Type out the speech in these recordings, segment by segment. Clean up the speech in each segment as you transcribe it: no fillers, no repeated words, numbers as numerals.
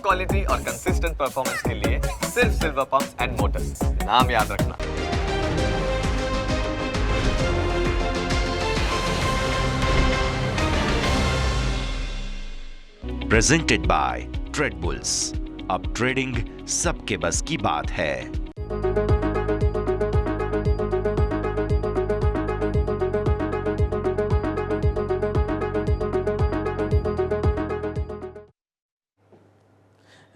Quality और consistent performance के लिए सिर्फ सिल्वर पंप्स एंड मोटर्स, नाम याद रखना। Presented by trade bulls. अब ट्रेडिंग सबके बस की बात है।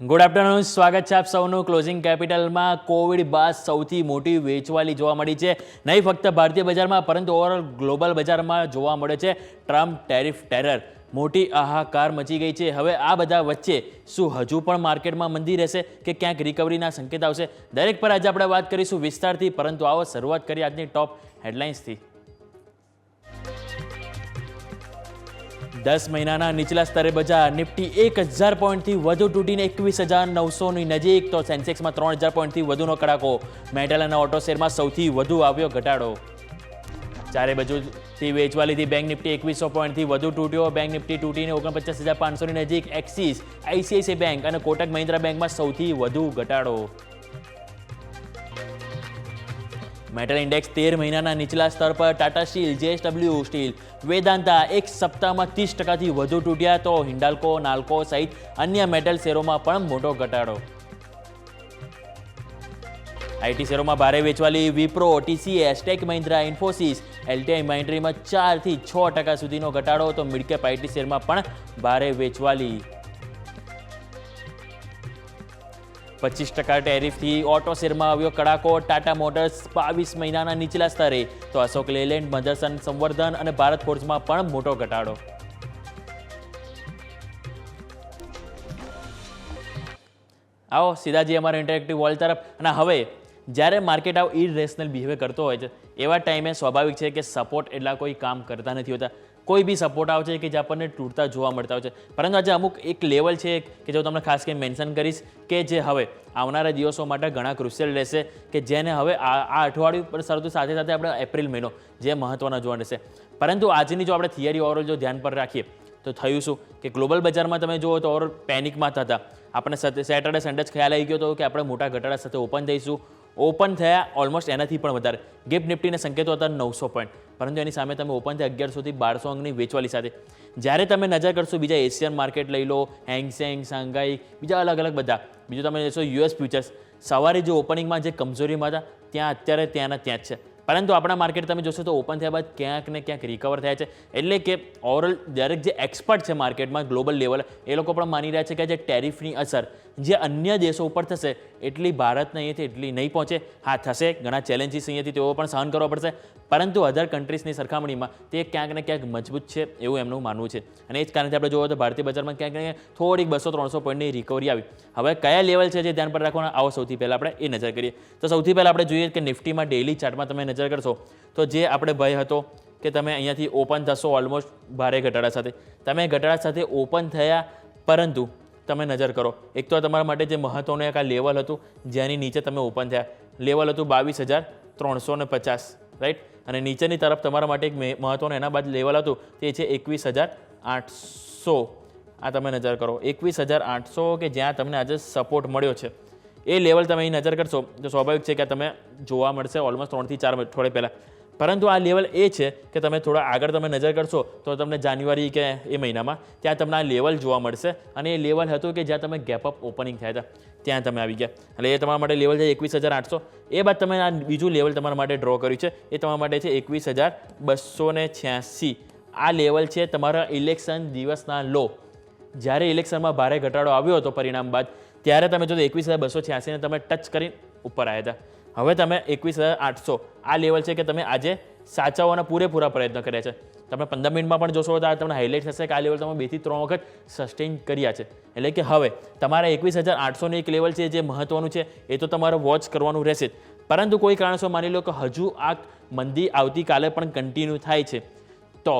ગુડ આફ્ટરનૂન, સ્વાગત છે આપ સૌનું ક્લોઝિંગ કેપિટલમાં। કોવિડ બાદ સૌથી મોટી વેચવાલી જોવા મળી છે, નહીં ફક્ત ભારતીય બજારમાં પરંતુ ઓવરઓલ ગ્લોબલ બજારમાં જોવા મળે છે ટ્રમ્પ ટેરિફ ટેરર। મોટી હાહાકાર મચી ગઈ છે। હવે આ બધા વચ્ચે શું હજુ પણ માર્કેટમાં મંદી રહેશે કે ક્યાંક રિકવરીના સંકેત આવશે? દરેક પર આજે આપણે વાત કરીશું વિસ્તારથી, પરંતુ આવો શરૂઆત કરીએ આજની ટોપ હેડલાઇન્સથી। 10 મહિનાના નીચલા સ્તરે બજાર, નિફ્ટી 1000 પોઈન્ટથી વધુ તૂટીને 21,900ની નજીક, તો સેન્સેક્સમાં 3000 પોઈન્ટથી વધુનો કડાકો। મેટલ અને ઓટો શેરમાં સૌથી વધુ આવ્યો ઘટાડો। ચારે બાજુથી વેચવાલીથી બેંક નિફ્ટી 2100 પોઈન્ટથી વધુ તૂટ્યો। બેંક નિફ્ટી તૂટીને 49,500ની નજીક। એક્સિસ, આઈસીઆઈસીઆઈ બેંક અને કોટક મહિન્દ્રા બેંકમાં સૌથી વધુ ઘટાડો। મેટલ ઇન્ડેક્સ 13 મહિનાના નીચલા સ્તર પર। Tata steel, JSW steel, Vedanta એક સપ્તાહમાં 30%થી વધુ તૂટ્યા, તો હિન્ડાલ્કો, નાલ્કો સહિત અન્ય મેટલ શેરોમાં પણ મોટો ઘટાડો। આઈટી શેરોમાં ભારે વેચવાલી। Wipro, TCS, tech Mahindra, Infosys, LTI માઇન્ડ્રીમાં 4થી 6% સુધીનો ઘટાડો, તો મિડકેપ આઈટી શેરમાં પણ ભારે વેચવાલી। 25% ટેરિફથી ઓટો શેરમાં આવ્યો કડાકો। ટાટા મોટર્સ 22 મહિનાના નીચલા સ્તરે, તો અશોક લેલેન્ડ, મધરસન સંવર્ધન અને ભારત ફોર્જમાં પણ મોટો ઘટાડો। આવો સીધા જઈએ અમારા ઇન્ટરેક્ટિવ વોલ તરફ। અને હવે જ્યારે માર્કેટ આવું ઇરેશનલ બિહેવિયર કરતો હોય છે, એવા ટાઈમે સ્વાભાવિક છે કે સપોર્ટ એટલા કોઈ કામ કરતા નથી હોતા। કોઈ બી સપોર્ટ આવે છે કે જે આપણને તૂટતા જોવા મળતા હોય છે, પરંતુ આજે અમુક એક લેવલ છે કે જો તમને ખાસ કરીને મેન્શન કરીશ કે જે હવે આવનારા દિવસો માટે ઘણા ક્રુશિયલ રહેશે, કે જેને હવે આ અઠવાડિયું પર શરૂ સાથે સાથે આપણે એપ્રિલ મહિનો જે મહત્વનો જોવા રહેશે। પરંતુ આજની જો આપણે થિયરી ઓવરઓલ જો ધ્યાન પર રાખીએ તો થયું શું કે ગ્લોબલ બજારમાં તમે જુઓ તો ઓવરઓલ પેનિકમાં હતા। આપણે સેટરડે સન્ડે જ ખ્યાલ આવી ગયો હતો કે આપણે મોટા ઘટાડા સાથે ઓપન થઈશું। ઓપન થયા ઓલમોસ્ટ એનાથી પણ વધારે। ગિફ્ટ નિફ્ટીના સંકેતો હતા 900 પોઈન્ટ, પરંતુ એની સામે તમે ઓપન થયા 1100થી 1200 અંકની વેચવાલી સાથે। જ્યારે તમે નજર કરશો બીજા એશિયન માર્કેટ લઈ લો, હેંગસેંગ, શાંઘાઈ, બીજા અલગ અલગ બધા, બીજું તમે જોશો યુએસ ફ્યુચર્સ, સવારે જે ઓપનિંગમાં જે કમજોરીમાં હતા ત્યાં અત્યારે ત્યાંના ત્યાં જ છે। પરંતુ આપણા માર્કેટ તમે જોશો તો ઓપન થયા બાદ ક્યાંક ને ક્યાંક રિકવર થયા છે। એટલે કે ઓવરઓલ દરેક જે એક્સપર્ટ છે માર્કેટમાં ગ્લોબલ લેવલ, એ લોકો પણ માની રહ્યા છે કે જે ટેરિફની અસર જે અન્ય દેશો ઉપર થશે એટલી ભારતને અહીંયાથી એટલી નહીં પહોંચે। હા થશે, ઘણા ચેલેન્જીસ અહીંયાથી તેઓ પણ સહન કરવા પડશે, પરંતુ અધર કન્ટ્રીઝની સરખામણીમાં તે ક્યાંક ને ક્યાંક મજબૂત છે એવું એમનું માનવું છે। અને એ જ કારણથી આપણે જોવો તો ભારતીય બજારમાં ક્યાંક ને ક્યાંક થોડીક 200-300 પોઈન્ટની રિકવરી આવી। હવે કયા લેવલ છે જે ધ્યાન પર રાખવાના, આવો સૌથી પહેલાં આપણે એ નજર કરીએ। તો સૌથી પહેલાં આપણે જોઈએ કે નિફ્ટીમાં ડેઇલી ચાર્ટમાં તમે નજર કરશો તો જે આપણે ભય હતો કે તમે અહીંયાથી ઓપન થશો ઓલમોસ્ટ ભારે ઘટાડા સાથે, તમે ઘટાડા સાથે ઓપન થયા, પરંતુ તમે નજર કરો એક તો તમારા માટે જે મહત્વનું એક આ લેવલ હતું જેની નીચે તમે ઓપન થયા, લેવલ હતું 22,350, રાઈટ। અને નીચેની તરફ તમારા માટે એક મહત્વનું એના બાદ લેવલ હતું તે છે 21,800। આ તમે નજર કરો 21,800 કે જ્યાં તમને આજે સપોર્ટ મળ્યો છે। એ લેવલ તમે અહીં નજર કરશો તો સ્વાભાવિક છે કે તમે જોવા મળશે ઓલમોસ્ટ 3 થી 4 અઠવાડિયા પહેલાં। પરંતુ આ લેવલ એ છે કે તમે થોડા આગળ તમે નજર કરશો તો તમને જાન્યુઆરી કે એ મહિનામાં ત્યાં તમને આ લેવલ જોવા મળશે, અને એ લેવલ હતું કે જ્યાં તમે ગેપ અપ ઓપનિંગ થયા હતા ત્યાં તમે આવી ગયા। એટલે એ તમારા માટે લેવલ છે 21,800। એ બાદ તમે આ બીજું લેવલ તમારા માટે ડ્રો કર્યું છે, એ તમારા માટે છે 21,286। આ લેવલ છે તમારા ઇલેક્શન દિવસના લો। જ્યારે ઇલેક્શનમાં ભારે ઘટાડો આવ્યો હતો પરિણામ બાદ, ત્યારે તમે જો 21,286ને તમે ટચ કરીને ઉપર આવ્યા હતા। હવે તમે 21,800 આ લેવલ છે કે તમે આજે સાચવવાના પૂરેપૂરા પ્રયત્ન કર્યા છે। તમે 15 મિનિટમાં પણ જોશો તો તમને હાઇલાઇટ થશે કે આ લેવલ તમે 2 થી 3 વખત સસ્ટેન કર્યા છે। એટલે કે હવે તમારા 21,800નું એક લેવલ છે જે મહત્વનું છે, એ તો તમારે વોચ કરવાનું રહેશે। પરંતુ કોઈ કારણસર માની લો કે હજુ આ મંદી આવતીકાલે પણ કન્ટિન્યુ થાય છે તો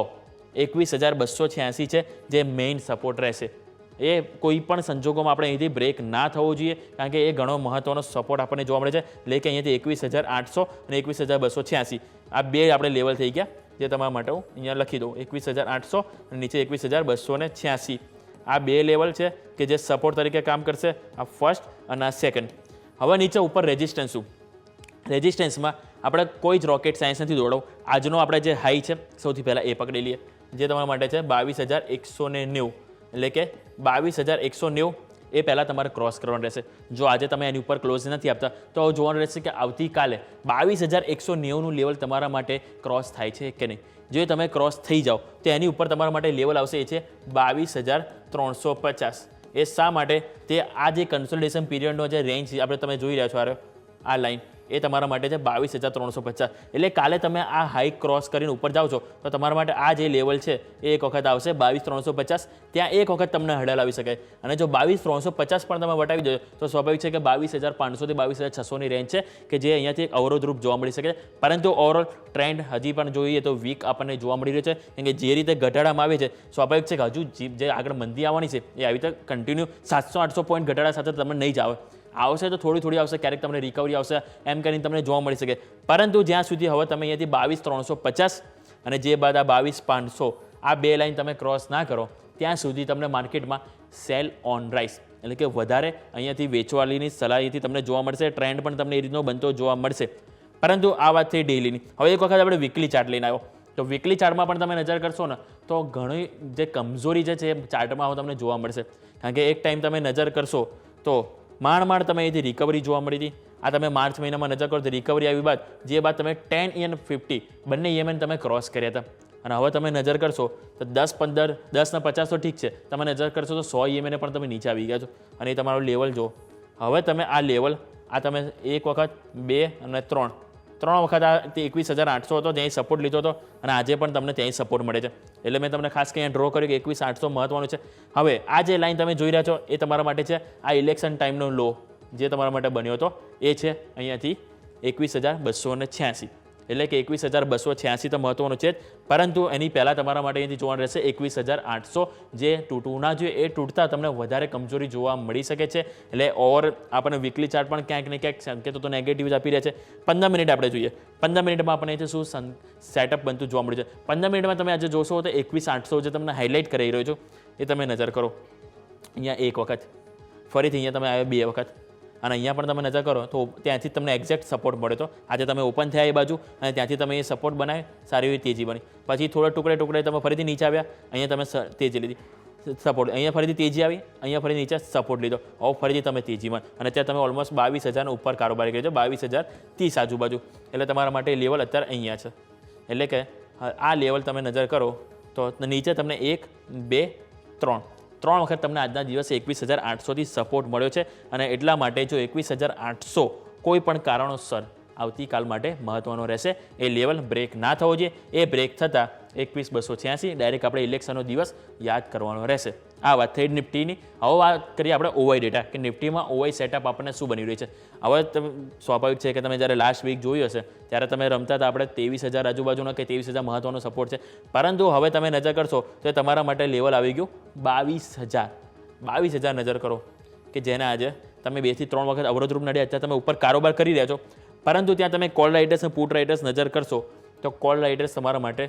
21,286 છે જે મેઇન સપોર્ટ રહેશે। એ કોઈ પણ સંજોગોમાં આપણે અહીંથી બ્રેક ના થવો જોઈએ, કારણ કે એ ઘણો મહત્વનો સપોર્ટ આપણને જોવા મળે છે। એટલે કે અહીંયાથી 21,800 અને 21,286 આ બે આપણે લેવલ થઈ ગયા, જે તમારા માટે હું અહીંયા લખી દઉં 21,800 અને નીચે 21,286। આ 2 લેવલ છે કે જે સપોર્ટ તરીકે કામ કરશે, આ ફર્સ્ટ અને આ સેકન્ડ. હવે નીચે ઉપર રેઝિસ્ટન્સ શું? રેઝિસ્ટન્સમાં આપણે કોઈ જ રોકેટ સાયન્સ નથી દોડવું. આજનો આપણે જે હાઈ છે સૌથી પહેલાં એ પકડી લઈએ, જે તમારા માટે છે 22,190, એટલે કે 22,190 એ પહેલાં તમારે ક્રોસ કરવાનું રહેશે. જો આજે તમે એની ઉપર ક્લોઝ નથી આપતા તો જોવાનું રહેશે કે આવતીકાલે 22,190નું લેવલ તમારા માટે ક્રોસ થાય છે કે નહીં. જો તમે ક્રોસ થઈ જાઓ તો એની ઉપર તમારા માટે લેવલ આવશે, એ છે 22,350. એ શા માટે? તે આ જે કન્સોલિડેશન પીરિયડનો જે રેન્જ આપણે તમે જોઈ રહ્યા છો આ લાઈન, એ તમારા માટે છે 22,350. એટલે કાલે તમે આ હાઈ ક્રોસ કરીને ઉપર જાઓ છો તો તમારા માટે આ જે લેવલ છે એ એક વખત આવશે 22,350. ત્યાં એક વખત તમને હડલ આવી શકે, અને જો 22,350 પણ તમે વટાવી દો તો સ્વાભાવિક છે કે 22,500 થી 22,600ની રેન્જ છે કે જે અહીંયાથી એક અવરોધરૂપ જોવા મળી શકે. પરંતુ ઓવરઓલ ટ્રેન્ડ હજી પણ જોઈએ તો વીક આપણને જોવા મળી રહ્યો છે, કેમ કે જે રીતે ઘટાડામાં આવે છે સ્વાભાવિક છે કે હજુ જે આગળ મંદી આવવાની છે એ આવી રીતે કન્ટિન્યુ 700-800 પોઈન્ટ ઘટાડા સાથે તમને નહીં જ આવે. આવશે તો થોડી આવશે, ક્યારેક તમને રિકવરી આવશે, એમ કરીને તમને જોવા મળી શકે. પરંતુ જ્યાં સુધી હવે તમે અહીંયાથી 22,350 અને જે બાદ આ 22,500 આ 2 લાઈન તમે ક્રોસ ના કરો ત્યાં સુધી તમને માર્કેટમાં સેલ ઓન રાઇઝ, એટલે કે વધારે અહીંયાથી વેચવાલીની સલાહ અહીંથી તમને જોવા મળશે. ટ્રેન્ડ પણ તમને એ રીતનો બનતો જોવા મળશે. પરંતુ આ વાત થઈ ડેઈલીની. હવે એક વખત આપણે વીકલી ચાર્ટ લઈને આવ્યો તો વીકલી ચાર્ટમાં પણ તમે નજર કરશો ને તો ઘણી જે કમજોરી જે છે એ ચાર્ટમાં તમને જોવા મળશે. કારણ કે એક ટાઈમ તમે નજર કરશો તો માંડ તમે અહીંથી રિકવરી જોવા મળી હતી. આ તમે માર્ચ મહિનામાં નજર કરો તો રિકવરી આવી બાદ જે બાદ તમે 10 અને 50 બંને EMA તમે ક્રોસ કર્યા હતા. અને હવે તમે નજર કરશો તો 10, 15, 10 ને 50 તો ઠીક છે, તમે નજર કરશો તો 100 EMA પણ તમે નીચે આવી ગયા છો. અને એ તમારો લેવલ જો હવે તમે આ લેવલ આ તમે એક વખત 2 અને 3 વખત આ 21,800 હતો ત્યાં સપોર્ટ લીધો હતો, અને આજે પણ તમને ત્યાં સપોર્ટ મળે છે. એટલે મેં તમને ખાસ કંઈ ડ્રો કર્યું કે 21,800 મહત્વનું છે. હવે આ જે લાઈન તમે જોઈ રહ્યા છો એ તમારા માટે છે આ ઇલેક્શન ટાઈમનો લો જે તમારા માટે બન્યો હતો, એ છે અહીંયાથી 21,286. એટલે કે 21,286 તો મહત્વનું છે જ, પરંતુ એની પહેલાં તમારા માટે અહીંથી જોવાનું રહેશે 21,800 જે તૂટવું ના જોઈએ. એ તૂટતા તમને વધારે કમજોરી જોવા મળી શકે છે. એટલે ઓવર આપણને વીકલી ચાર્ટ પણ ક્યાંક ને ક્યાંક સંકેતો તો નેગેટિવ જ આપી રહ્યા છે. 15 મિનિટ આપણે જોઈએ. 15 મિનિટમાં આપણને અહીંથી શું સેટઅપ બનતું જોવા મળ્યું છે. 15 મિનિટમાં તમે આજે જોશો તો 21,800 જે તમને હાઇલાઇટ કરી રહ્યો છો એ તમે નજર કરો. અહીંયા એક વખત, ફરીથી અહીંયા તમે આવ્યા 2 વખત, અને અહીંયા પણ તમે નજર કરો તો ત્યાંથી તમને એક્ઝેક્ટ સપોર્ટ મળ્યો હતો. આજે તમે ઓપન થયા એ બાજુ અને ત્યાંથી તમે એ સપોર્ટ બનાવી, સારી એવી તેજી બની. પછી થોડા ટુકડે તમે ફરીથી નીચે આવ્યા, અહીંયા તમે તેજી લીધી, સપોર્ટ, અહીંયા ફરીથી તેજી આવી, અહીંયા ફરી નીચે સપોર્ટ લીધો, હવે ફરીથી તમે તેજીમાં, અને ત્યાં તમે ઓલમોસ્ટ 22,000 ઉપર કારોબાર કર્યો છે, 22,030 આજુબાજુ. એટલે તમારા માટે લેવલ અત્યારે અહીંયા છે. એટલે કે આ લેવલ તમે નજર કરો તો નીચે તમને 1, 2, 3 વખત તમને આજના દિવસે 21,800થી સપોર્ટ મળ્યો છે. અને એટલા માટે જો 21,800 કોઈ પણ કારણોસર આવતીકાલ માટે મહત્વનો રહેશે. એ લેવલ બ્રેક ના થવો જોઈએ. એ બ્રેક થતાં 21,286 ડાયરેક્ટ આપણે ઇલેક્શનનો દિવસ યાદ કરવાનો રહેશે. આ વાત થઈ નિફ્ટીની. હવે વાત કરીએ આપણે ઓવાઈ ડેટા કે નિફ્ટીમાં ઓવાઈ સેટઅપ આપણને શું બની રહ્યું છે. હવે સ્વાભાવિક છે કે તમે જ્યારે લાસ્ટ વીક જોયું હશે ત્યારે તમે રમતા હતા આપણે 23,000 આજુબાજુનો કે 23,000 મહત્વનો સપોર્ટ છે. પરંતુ હવે તમે નજર કરશો તો તમારા માટે લેવલ આવી ગયું 22,000 નજર કરો કે જેને આજે તમે 2 થી 3 વખત અવરોધરૂપ નડ્યા, અત્યારે તમે ઉપર કારોબાર કરી રહ્યા છો. પરંતુ ત્યાં તમે કોલ રાઇટર્સ અને પુટ રાઇટર્સ નજર કરશો તો કોલ રાઇટર્સ તમારા માટે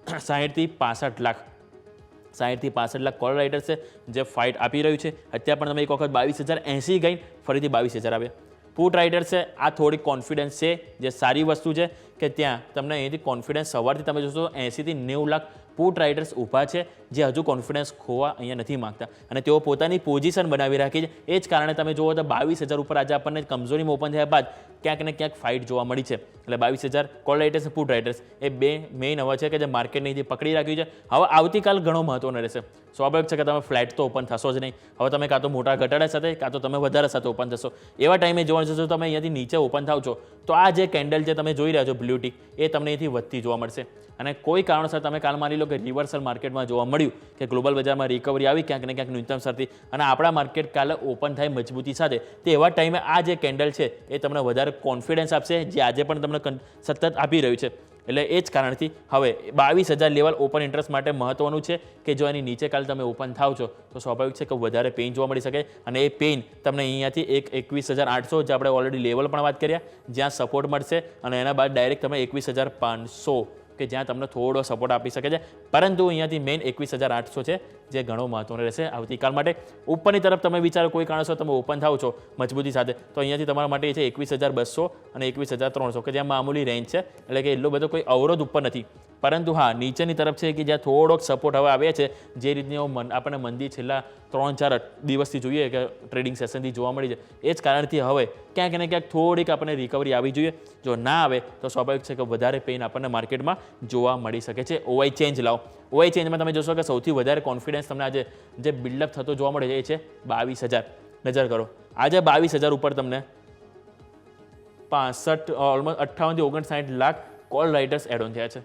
60 થી 65 લાખ કોલ રાઇટર્સ છે જે ફાઇટ આપી રહ્યું છે. અત્યારે પણ તમે એક વખત 22,080 ગઈ, ફરીથી 22,000 આવ્યા. પુટ રાઇટર્સ છે, આ થોડી કોન્ફિડન્સ છે જે સારી વસ્તુ છે કે ત્યાં તમને અહીંથી કોન્ફિડન્સ સવારથી તમે જોશો 80 થી 90 લાખ પુટ રાઇટર્સ ઊભા છે જે હજુ કોન્ફિડન્સ ખોવા અહીંયા નથી માગતા, અને તેઓ પોતાની પોઝિશન બનાવી રાખી છે. એ જ કારણે તમે જુઓ તો 22,000 ઉપર આજે આપણને કમજોરીમાં ઓપન થયા બાદ ક્યાંક ને ક્યાંક ફાઇટ જોવા મળી છે. એટલે 22,000 કોલ રાઇટર્સ અને પુટ રાઇટર્સ એ 2 મેઇન હવે છે કે જે માર્કેટને અહીંથી પકડી રાખ્યું છે. હવે આવતીકાલ ઘણો મહત્વનો રહેશે. સ્વાભાવિક છે કે તમે ફ્લેટ તો ઓપન થશો જ નહીં. હવે તમે કાં તો મોટા ઘટાડા સાથે કાં તો તમે વધારે સાથે ઓપન થશો. એવા ટાઈમે જોવાનું જશો તમે અહીંયાથી નીચે ઓપન થાવ છો તો આ જે કેન્ડલ જે તમે જોઈ રહ્યા છો બ્લુ ટીક એ તમને અહીંથી વધતી જોવા મળશે. અને કોઈ કારણસર તમે કાલ માની લો કે રિવર્સલ માર્કેટમાં જોવા મળ્યું કે ગ્લોબલ બજારમાં રિકવરી આવી ક્યાંક ને ક્યાંક ન્યૂનતમ સ્તરથી, અને આપણા માર્કેટ કાલે ઓપન થાય મજબૂતી સાથે, તો એવા ટાઈમે આ જે કેન્ડલ છે એ તમને વધારે કોન્ફિડન્સ આપશે જે આજે પણ તમને સતત આપી રહ્યું છે. એટલે એ જ કારણથી હવે 22,000 લેવલ ઓપન ઇન્ટરેસ્ટ માટે મહત્વનું છે કે જો એની નીચે કાલે તમે ઓપન થાવ છો તો સ્વાભાવિક છે કે વધારે પેઇન જોવા મળી શકે. અને એ પેઇન તમને અહીંયાથી 21,800 જે આપણે ઓલરેડી લેવલ પણ વાત કર્યા જ્યાં સપોર્ટ મળશે, અને એના બાદ ડાયરેક્ટ તમે 21,500 કે જ્યાં તમને થોડો સપોર્ટ આપી શકે છે. પરંતુ અહીંયાથી મેઇન 21,800 છે જે ઘણો મહત્વનો રહેશે આવતીકાલ માટે. ઉપરની તરફ તમે વિચારો કોઈ કારણસર તમે ઓપન થાવ છો મજબૂતી સાથે તો અહીંયાથી તમારા માટે છે 21,200 અને 21,300 કે જ્યાં મામૂલી રેન્જ છે, એટલે કે એટલો બધો કોઈ અવરોધ ઉપર નથી. પરંતુ હા, નીચેની તરફ છે કે જ્યાં થોડોક સપોર્ટ હવે આવે છે, જે રીતની આપણને મંદી છેલ્લા 3-4 દિવસથી જોઈએ કે ટ્રેડિંગ સેશનથી જોવા મળી છે, એ જ કારણથી હવે ક્યાંક ને ક્યાંક થોડીક આપણને રિકવરી આવી જોઈએ. જો ના આવે તો સ્વાભાવિક છે કે વધારે પેઇન આપણને માર્કેટમાં જોવા મળી શકે છે. ઓવાઈ ચેન્જ લાવો. ઓવાઈ ચેન્જમાં તમે જોશો કે સૌથી વધારે કોન્ફિડન્સ તમને આજે જે બિલ્ડઅપ થતો જોવા મળે છે એ છે 22,000. નજર કરો, આજે 22,000 ઉપર તમને 65 ઓલમોસ્ટ 58 થી 59 lakh call writers add on થયા છે.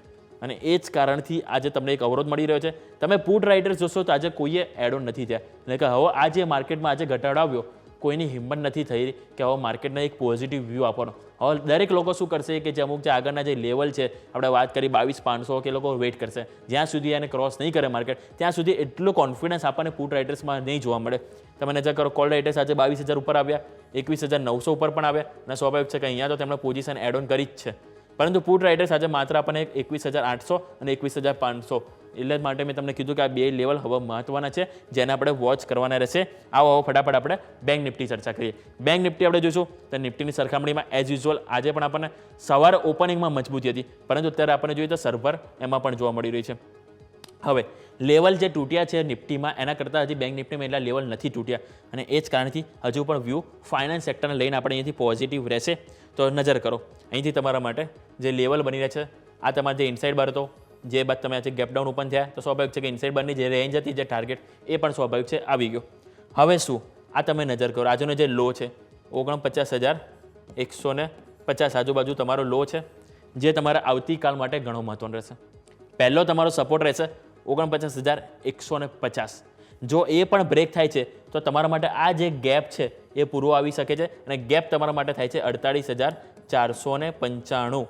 અને એ જ કારણથી આજે તમને એક અવરોધ મળી રહ્યો છે. તમે પુટ રાઇટર્સ જોશો તો આજે કોઈએ એડ ઓન નથી થયા, એટલે કે હવે આજે માર્કેટમાં આજે ઘટાડો આવ્યો, કોઈની હિંમત નથી થઈ કે હવે માર્કેટને એક પોઝિટિવ વ્યૂ આપવાનો. હવે દરેક લોકો શું કરશે કે જે અમુક જે આગળના જે લેવલ છે, આપણે વાત કરી 22,500 કે લોકો વેઇટ કરશે જ્યાં સુધી એને ક્રોસ નહીં કરે માર્કેટ, ત્યાં સુધી એટલો કોન્ફિડન્સ આપણને પુટ રાઇટર્સમાં નહીં જોવા મળે. તમે નજર કરો, કોલ રાઇટર્સ આજે 22,000 ઉપર આવ્યા, 21,900 ઉપર પણ આવ્યા, અને સ્વાભાવિક છે કે અહીંયા તો તેમણે પોઝિશન એડ ઓન કરી જ છે. પરંતુ પુટ રાઇટર્સ આજે માત્ર આપણને 21,800 અને 21,500, એટલે જ માટે મેં તમને કીધું કે આ બે લેવલ હવે મહત્વના છે જેને આપણે વોચ કરવાના રહેશે. આવો ફટાફટ આપણે બેંક નિફ્ટી ચર્ચા કરીએ. બેંક નિફ્ટી આપણે જોઈશું તો નિફ્ટીની સરખામણીમાં એઝ યુઝ્યુઅલ આજે પણ આપણને સવારે ઓપનિંગમાં મજબૂતી હતી, પરંતુ અત્યારે આપણે જોઈએ તો સર્વર એમાં પણ જોવા મળી રહી છે. હવે લેવલ જે તૂટ્યા છે નિફ્ટીમાં એના કરતાં હજી બેંક નિફ્ટીમાં એટલા લેવલ નથી તૂટ્યા, અને એ જ કારણથી હજુ પણ વ્યૂ ફાઇનાન્સ સેક્ટરને લઈને આપણે અહીંયાથી પોઝિટિવ રહેશે. તો નજર કરો, અહીંથી તમારા માટે જે લેવલ બની રહ્યા છે, આ તમારે જે ઇનસાઇડ બાર હતો, જે બાદ તમે આજે ગેપ ડાઉન ઓપન થયા તો સ્વાભાવિક છે કે ઇનસાઇડ બારની જે રેન્જ હતી, જે ટાર્ગેટ, એ પણ સ્વાભાવિક છે આવી ગયો. હવે શું, આ તમે નજર કરો, આજનો જે લો છે 49,150 આજુબાજુ તમારો લો છે, જે તમારા આવતીકાલ માટે ઘણો મહત્વનો રહેશે. પહેલો તમારો સપોર્ટ રહેશે 49,150. જો એ પણ બ્રેક થાય છે તો તમારા માટે આ જે ગેપ છે એ પૂરો આવી શકે છે, અને ગેપ તમારા માટે થાય છે 48,495.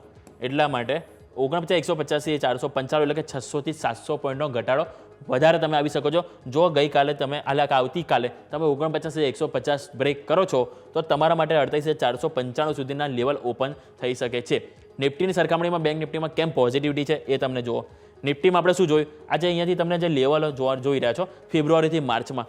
એટલા માટે 49,150 એ 495, એટલે કે 600 થી 700 પોઈન્ટનો ઘટાડો વધારે તમે આવી શકો છો. જો ગઈકાલે તમે આવતીકાલે તમે 49,150 બ્રેક કરો છો તો તમારા માટે 48,495 સુધીના લેવલ ઓપન થઈ શકે છે. નિફ્ટીની સરખામણીમાં બેંક નિફ્ટીમાં કેમ પોઝિટિવિટી છે એ તમને જુઓ. નિફ્ટીમાં આપણે શું જોયું, આજે અહીંયાથી તમને જે લેવલ જોઈ રહ્યા છો ફેબ્રુઆરીથી માર્ચમાં,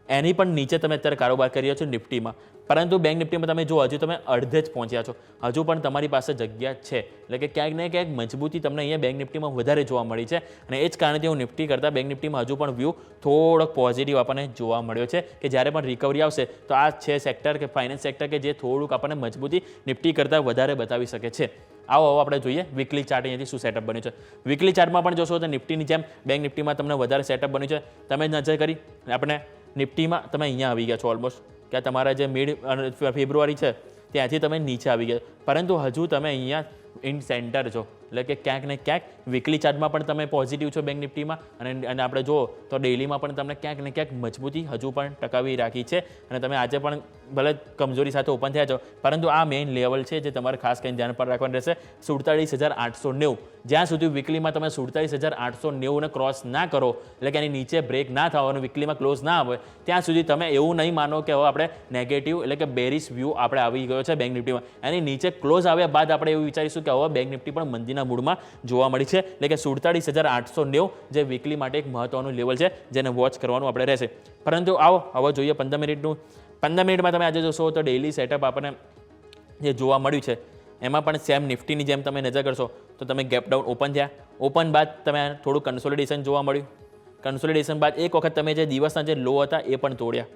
એની પણ નીચે તમે અત્યારે કારોબાર કરી રહ્યા છો નિફ્ટીમાં. પરંતુ બેંક નિફ્ટીમાં તમે જો હજુ તમે અડધે જ પહોંચ્યા છો, હજુ પણ તમારી પાસે જગ્યા છે, એટલે કે ક્યાંક ને ક્યાંક મજબૂતી તમને અહીંયા બેંક નિફ્ટીમાં વધારે જોવા મળી છે. અને એ જ કારણથી હું નિફ્ટી કરતાં બેંક નિફ્ટીમાં હજુ પણ વ્યૂ થોડોક પોઝિટિવ આપણને જોવા મળ્યો છે, કે જ્યારે પણ રિકવરી આવશે તો આ છે સેક્ટર કે ફાઇનાન્સ સેક્ટર કે જે થોડુંક આપણને મજબૂતી નિફ્ટી કરતાં વધારે બતાવી શકે છે. આવો આપણે જોઈએ વીકલી ચાર્ટ અહીંયાથી શું સેટઅપ બન્યું છે. વીકલી ચાર્ટમાં પણ જોશો તો નિફ્ટીની જેમ બેંક નિફ્ટીમાં તમને વધારે સેટઅપ બન્યું છે. તમે નજર કરી આપણે નિફ્ટીમાં તમે અહીંયા આવી ગયા છો ઓલમોસ્ટ, કે તમારા જે મિડ ફેબ્રુઆરી છે ત્યાંથી તમે નીચે આવી ગયા, પરંતુ હજુ તમે અહીંયા ઇન સેન્ટર છો, એટલે કે ક્યાંક ને ક્યાંક વીકલી ચાર્ટમાં પણ તમે પોઝિટિવ છો બેંક નિફ્ટીમાં, અને આપણે જુઓ તો ડેઇલીમાં પણ તમને ક્યાંક ને ક્યાંક મજબૂતી હજુ પણ ટકાવી રાખી છે. અને તમે આજે પણ ભલે કમજોરી સાથે ઓપન થયા છો, પરંતુ આ મેઇન લેવલ છે જે તમારે ખાસ કરીને ધ્યાન પર રાખવાનું રહેશે 47,890. જ્યાં સુધી વીકલીમાં તમે 47,890 ને ક્રોસ ના કરો, એટલે કે એની નીચે બ્રેક ના થાવ અને વીકલીમાં ક્લોઝ ના આવે, ત્યાં સુધી તમે એવું નહીં માનો કે હવે આપણે નેગેટિવ એટલે કે બેરિશ વ્યૂ આપણે આવી ગયો છે બેંક નિફ્ટીમાં. એની નીચે ક્લોઝ આવ્યા બાદ આપણે એવું વિચારીશું કે હવે બેંક નિફ્ટી પણ મંદીના મૂડમાં જોવા મળી છે, એટલે કે 47,890 જે વીકલી માટે એક મહત્વનું લેવલ છે જેને વોચ કરવાનું આપણે રહેશે. પરંતુ આવો હવે જોઈએ 15 મિનિટનું. 15 મિનિટમાં તમે આજે જોશો તો ડેઇલી સેટઅપ આપણને જે જોવા મળ્યું છે એમાં પણ સેમ નિફ્ટીની જેમ તમે નજર કરશો તો તમે ગેપ ડાઉન ઓપન થયા, ઓપન બાદ તમે થોડું કન્સોલિડેશન જોવા મળ્યું. કન્સોલિડેશન બાદ એક વખત તમે જે દિવસના જે લો હતા એ પણ તોડ્યા,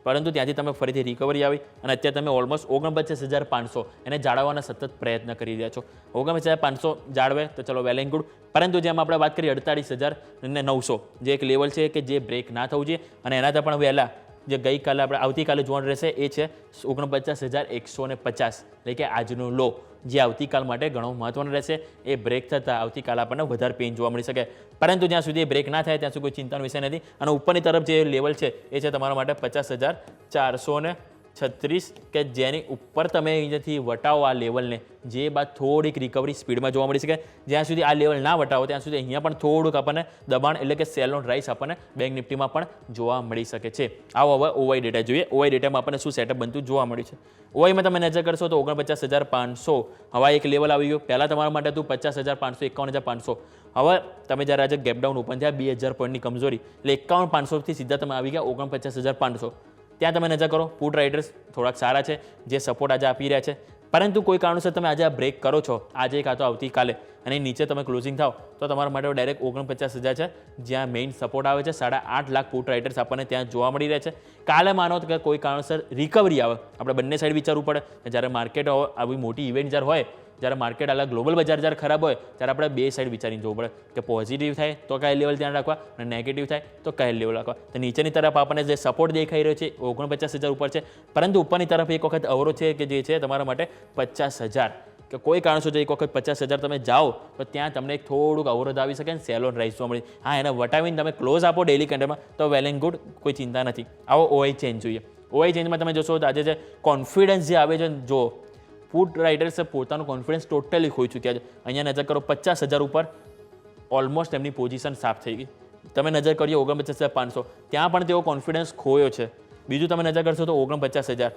પરંતુ ત્યાંથી તમે ફરીથી રિકવરી આવી અને અત્યારે તમે ઓલમોસ્ટ 49,500 એને જાળવવાના સતત પ્રયત્ન કરી રહ્યા છો. 49,500 જાળવે તો ચલો વેલ એન્ડ ગુડ, પરંતુ જેમ આપણે વાત કરી 48,900 જે એક લેવલ છે કે જે બ્રેક ના થવું જોઈએ, અને એનાથી પણ વહેલા જે ગઈકાલે આપણે આવતીકાલે જોવાનું રહેશે એ છે 49,150, એટલે કે આજનો લો જે આવતીકાલ માટે ઘણો મહત્વનો રહેશે. એ બ્રેક થતાં આવતીકાલે આપણને વધારે પેઇન જોવા મળી શકે, પરંતુ જ્યાં સુધી બ્રેક ના થાય ત્યાં સુધી કોઈ ચિંતાનો વિષય નથી. અને ઉપરની તરફ જે લેવલ છે એ છે તમારા માટે 50,436, કે જેની ઉપર તમે અહીંયાથી વટાવો આ લેવલને, જે બાદ થોડીક રિકવરી સ્પીડમાં જોવા મળી શકે. જ્યાં સુધી આ લેવલ ના વટાવો ત્યાં સુધી અહીંયા પણ થોડુંક આપણને દબાણ એટલે કે સેલ ઓન રાઇસ આપણને બેંક નિફ્ટીમાં પણ જોવા મળી શકે છે. આવો હવે ઓવાઈ ડેટા જોઈએ. ઓવાઈ ડેટામાં આપણને શું સેટઅપ બનતું જોવા મળ્યું છે. ઓવાઈમાં તમે નજર કરશો તો 49,500 હવા એક લેવલ આવી ગયું. પહેલાં તમારા માટે હતું 50,500, 51,500. હવે તમે જ્યારે આજે ગેપ ડાઉન ઓપન થયા 2000 પોઈન્ટની કમજોરી એટલે 51,500થી સીધા તમે આવી ગયા 49,500. ત્યાં તમે નજર કરો પુટ રાઇડર્સ થોડાક સારા છે જે સપોર્ટ આજે આપી રહ્યા છે, પરંતુ કોઈ કારણોસર તમે આજે આ બ્રેક કરો છો આજે કાં તો આવતીકાલે અને નીચે તમે ક્લોઝિંગ થાવ તો તમારા માટે ડાયરેક્ટ 49,000 છે જ્યાં મેઇન સપોર્ટ આવે છે. 8.5 લાખ પુટ રાઇડર્સ આપણને ત્યાં જોવા મળી રહ્યા છે. કાલે માનો કે કોઈ કારણોસર રિકવરી આવે, આપણે બંને સાઈડ વિચારવું પડે. જ્યારે માર્કેટ આવી મોટી ઇવેન્ટ જ્યારે હોય, જ્યારે માર્કેટ અલગ ગ્લોબલ બજાર જ્યારે ખરાબ હોય ત્યારે આપણે બે સાઈડ વિચારીને જોવું પડે કે પોઝિટિવ થાય તો કયા લેવલ ધ્યાન રાખવા અને નેગેટિવ થાય તો કયા લેવલ રાખવા. તો નીચેની તરફ આપણને જે સપોર્ટ દેખાઈ રહ્યો છે 49,000 ઉપર છે, પરંતુ ઉપરની તરફ એક વખત અવરોધ છે કે જે છે તમારા માટે 50,000 કે કોઈ કારણસર એક વખત 50,000 તમે જાઓ તો ત્યાં તમને એક થોડુંક અવરોધ આવી શકે અને સેલ ઓન રાઇઝ જોવા મળે. હા, એને વટાવીને તમે ક્લોઝ આપો ડેલી કેન્ડલમાં તો વેલ એન્ડ ગુડ, કોઈ ચિંતા નથી. આવો ઓઆઈ ચેન્જ જોઈએ. ઓઆઈ ચેન્જમાં તમે જોશો તો આજે જે કોન્ફિડન્સ જે આવે છે જો પુટ રાઇડર્સે પોતાનું કોન્ફિડન્સ ટોટલી ખોઈ ચૂક્યા છે. અહીંયા નજર કરો 50,000 ઉપર ઓલમોસ્ટ એમની પોઝિશન સાફ થઈ ગઈ. તમે નજર કરીએ 49,500 ત્યાં પણ તેઓ કોન્ફિડન્સ ખોયો છે. બીજું તમે નજર કરશો તો 49,000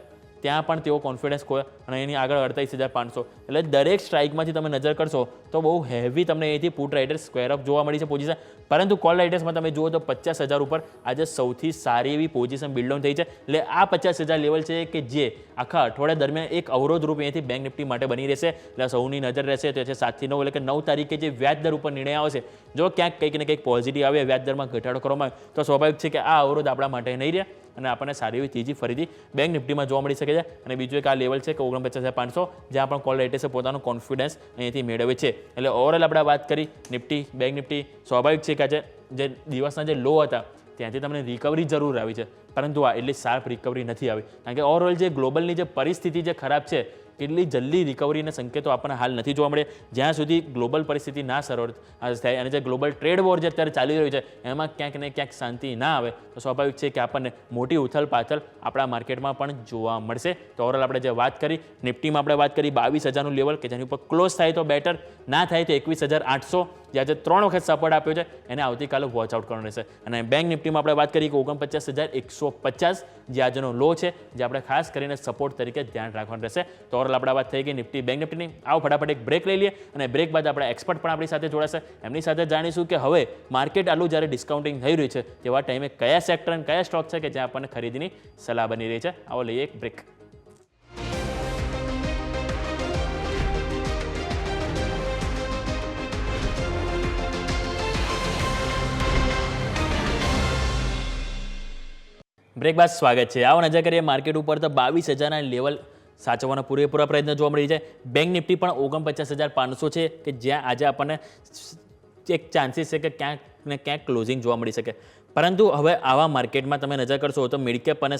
ત્યાં પણ તેઓ કોન્ફિડન્સ ખોયો અને એની આગળ 48,500. એટલે દરેક સ્ટ્રાઇકમાંથી તમે નજર કરશો તો બહુ હેવી તમને અહીંથી પુટ રાઇડર્સ સ્ક્વેર અપ જોવા મળી છે પોઝિશન, પરંતુ કોલ રાઇડર્સમાં તમે જુઓ તો 50,000 ઉપર આજે સૌથી સારી એવી પોઝિશન બિલ્ડ થઈ છે. એટલે આ 50,000 લેવલ છે કે જે આખા અઠવાડિયા દરમિયાન એક અવરોધ રૂપ અહીંથી બેંક નિફ્ટી માટે બની રહેશે. એટલે સૌની નજર રહેશે તો છે 7 થી 9 એટલે કે 9 તારીખે જે વ્યાજ દર ઉપર નિર્ણય આવશે, જો ક્યાંક કંઈક ને કંઈક પોઝિટિવ આવે, વ્યાજ દરમાં ઘટાડો કરવામાં આવે તો સ્વાભાવિક છે કે આ અવરોધ આપણા માટે નહીં રહે અને આપણને સારી એવી તેજી ફરીથી બેંક નિફ્ટીમાં જોવા મળી શકે છે. અને બીજું એક આ લેવલ છે કે 49,500 જ્યાં પણ કોલ રાઇટર્સે પોતાનું કોન્ફિડન્સ અહીંથી મેળવે છે. એટલે ઓવરઓલ આપણે વાત કરી નિફ્ટી બેંક નિફ્ટી, સ્વાભાવિક છે કે આજે જે દિવસના જે લો હતા ત્યાંથી તમને રિકવરી જરૂર આવી છે, પરંતુ આ એટલી શાર્પ રિકવરી નથી આવી કારણ કે ઓવરઓલ જે ગ્લોબલની જે પરિસ્થિતિ જે ખરાબ છે એટલી જલ્દી રિકવરીના સંકેતો આપણને હાલ નથી જોવા મળે. જ્યાં સુધી ગ્લોબલ પરિસ્થિતિ ના સરળ થાય અને જે ગ્લોબલ ટ્રેડ વોર જે અત્યારે ચાલી રહ્યું છે એમાં ક્યાંક ને ક્યાંક શાંતિ ના આવે તો સ્વાભાવિક છે કે આપણને મોટી ઉથલ પાથલ આપણા માર્કેટમાં પણ જોવા મળશે. તો ઓવરઓલ આપણે જે વાત કરી નિફ્ટીમાં આપણે વાત કરી 22,000નું લેવલ કે જેની ઉપર ક્લોઝ થાય તો બેટર, ના થાય તો 21,800 જે આજે 3 વખત સપોર્ટ આપ્યો છે એને આવતીકાલે વોચ આઉટ કરવાનું રહેશે. અને બેંક નિફ્ટીમાં આપણે વાત કરી કે 49,150 જે આજનો લો છે જે આપણે ખાસ કરીને સપોર્ટ તરીકે ધ્યાન રાખવાનું રહેશે. તો ઓવરઓલ આપણે વાત થઈ ગઈ નિફ્ટી બેંક નિફ્ટીની. આવો ફટાફટ એક બ્રેક લઈ લઈએ અને બ્રેક બાદ આપણે એક્સપર્ટ પણ આપણી સાથે જોડાશે. એમની સાથે જાણીશું કે હવે માર્કેટ આટલું જ્યારે ડિસ્કાઉન્ટિંગ થઈ રહ્યું છે તેવા ટાઈમે કયા સેક્ટર અને કયા સ્ટોક છે કે જ્યાં આપણને ખરીદીની સલાહ બની રહી છે. આવો લઈએ એક બ્રેક. બ્રેક બાદ સ્વાગત છે. આવો નજર કરીએ માર્કેટ ઉપર તો 22,000ના લેવલ સાચવવાના પૂરેપૂરા પ્રયત્ન જોવા મળી છે. બેંક નિફ્ટી પણ 49,500 છે કે જ્યાં આજે આપણને એક ચાન્સીસ છે કે ક્યાંક ને ક્યાંક ક્લોઝિંગ જોવા મળી શકે, પરંતુ હવે આવા માર્કેટમાં તમે નજર કરશો તો મિડ કેપ અને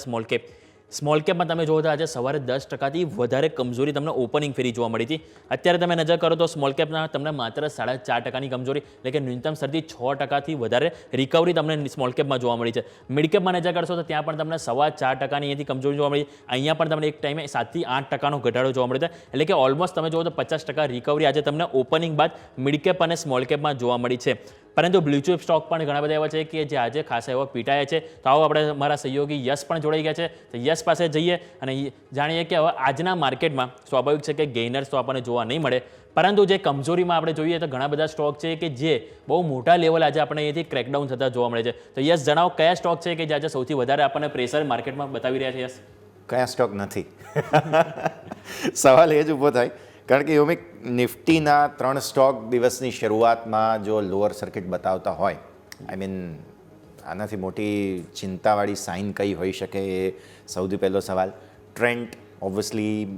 સ્મોલ કેપમાં તમે જોવો તો આજે સવારે 10%થી વધારે કમજોરી તમને ઓપનિંગ ફેરી જોવા મળી હતી. અત્યારે તમે નજર કરો તો સ્મોલ કેપના તમને માત્ર 4.5% કમજોરી એટલે કે ન્યૂનતમ સરથી 6%થી વધારે રિકવરી તમને સ્મોલ કેપમાં જોવા મળી છે. મિડ કેપમાં નજર કરશો તો ત્યાં પણ તમને 4.25%ની અહીંયાથી કમજોરી જોવા મળી. અહીંયા પણ તમને એક ટાઈમે 7 થી 8%નો ઘટાડો જોવા મળે છે. એટલે કે ઓલમોસ્ટ તમે જુઓ તો 50% રિકવરી આજે તમને ઓપનિંગ બાદ મિડ કેપ અને સ્મોલ કેપમાં જોવા મળી છે. પરંતુ બ્લુ ચિપ સ્ટોક પણ ઘણા બધા એવા છે કે જે આજે ખાસા એવા પીટાયા છે. તો આવો આપણે મારા સહયોગી યશ પણ જોડાઈ ગયા છે, તો યશ પાસે જઈએ અને જાણીએ કે હવે આજના માર્કેટમાં સ્વાભાવિક છે કે ગેઇનર્સ તો આપણને જોવા નહીં મળે, પરંતુ જે કમજોરીમાં આપણે જોઈએ તો ઘણા બધા સ્ટોક છે કે જે બહુ મોટા લેવલ આજે આપણે અહીંયાથી ક્રેકડાઉન થતા જોવા મળે છે. તો યશ જણાવો કયા સ્ટોક છે કે જે આજે સૌથી વધારે આપણને પ્રેશર માર્કેટમાં બતાવી રહ્યા છે? યશ, કયા સ્ટોક નથી સવાલ એ જ ઊભો થાય કારણ કે યોમિક નિફ્ટીના 3 સ્ટોક દિવસની શરૂઆતમાં જો લોઅર સર્કિટ બતાવતા હોય, આઈ મીન આનાથી મોટી ચિંતાવાળી સાઇન કઈ હોઈ શકે એ સૌથી પહેલો સવાલ. ટ્રેન્ડ ઓબ્વિયસલી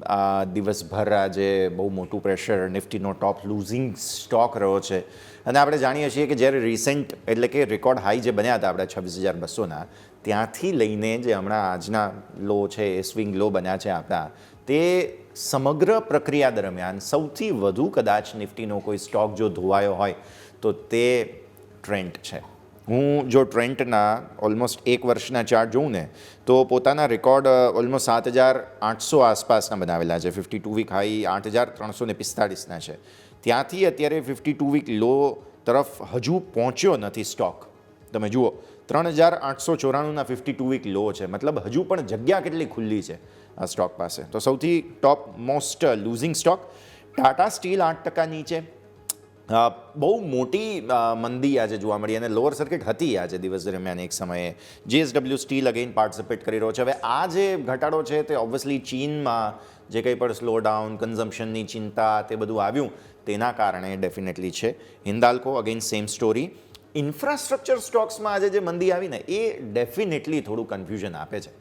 દિવસભર આજે બહુ મોટું પ્રેશર, નિફ્ટીનો ટોપ લૂઝિંગ સ્ટોક રહ્યો છે અને આપણે જાણીએ છીએ કે જ્યારે રિસેન્ટ એટલે કે રેકોર્ડ હાઈ જે બન્યા હતા આપણે 26,200ના ત્યાંથી લઈને જે હમણાં આજના લો છે એ સ્વિંગ લો બન્યા છે આપણા, તે સમગ્ર પ્રક્રિયા દરમિયાન સૌથી વધુ કદાચ નિફ્ટીનો કોઈ સ્ટોક જો ધોવાયો હોય તો તે ટ્રેન્ડ છે. હું જો ટ્રેન્ડના ઓલમોસ્ટ 1 વર્ષના ચાર્ટ જોઉં ને તો પોતાના રેકોર્ડ ઓલમોસ્ટ 7,800 આસપાસના બનાવેલા છે. 52 વીક હાઈ 8,345ના છે. ત્યાંથી અત્યારે 52 વીક લો તરફ હજુ પહોંચ્યો નથી સ્ટોક. તમે જુઓ 3,894ના 52 વીક લો છે, મતલબ હજુ પણ જગ્યા કેટલી ખુલ્લી છે આ સ્ટોક પાસે. તો સૌથી top most losing stock Tata steel 8% નીચે, બહુ મોટી મંદી આજે જોવા મળી અને લોઅર સર્કિટ હતી આજે દિવસ દરમિયાન એક સમયે. JSW સ્ટીલ અગેન પાર્ટિસિપેટ કરી રહ્યો છે. હવે આ જે ઘટાડો છે તે ઓબ્વિયસલી ચીનમાં જે કંઈ પણ સ્લો ડાઉન કન્ઝમ્પશનની ચિંતા તે બધું આવ્યું તેના કારણે ડેફિનેટલી છે. Hindalco again same story. Infrastructure સ્ટોક્સમાં આજે જે મંદી આવી ને એ ડેફિનેટલી થોડું કન્ફ્યુઝન આપે છે.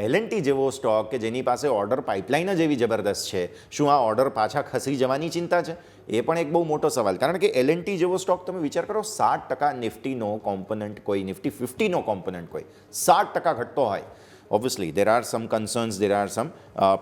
L&T જેવો સ્ટોક કે જેની પાસે ઓર્ડર પાઇપલાઇન જ એવી જબરદસ્ત છે, શું આ ઓર્ડર પાછા ખસી જવાની ચિંતા છે? એ પણ એક બહુ મોટો સવાલ. કારણ કે L&T જેવો સ્ટોક તમે વિચાર કરો 7% નિફ્ટીનો કોમ્પોનન્ટ કોઈ નિફ્ટી 50નો કોમ્પોનન્ટ કોઈ 7% ઘટતો હોય, obviously there are some concerns, there are some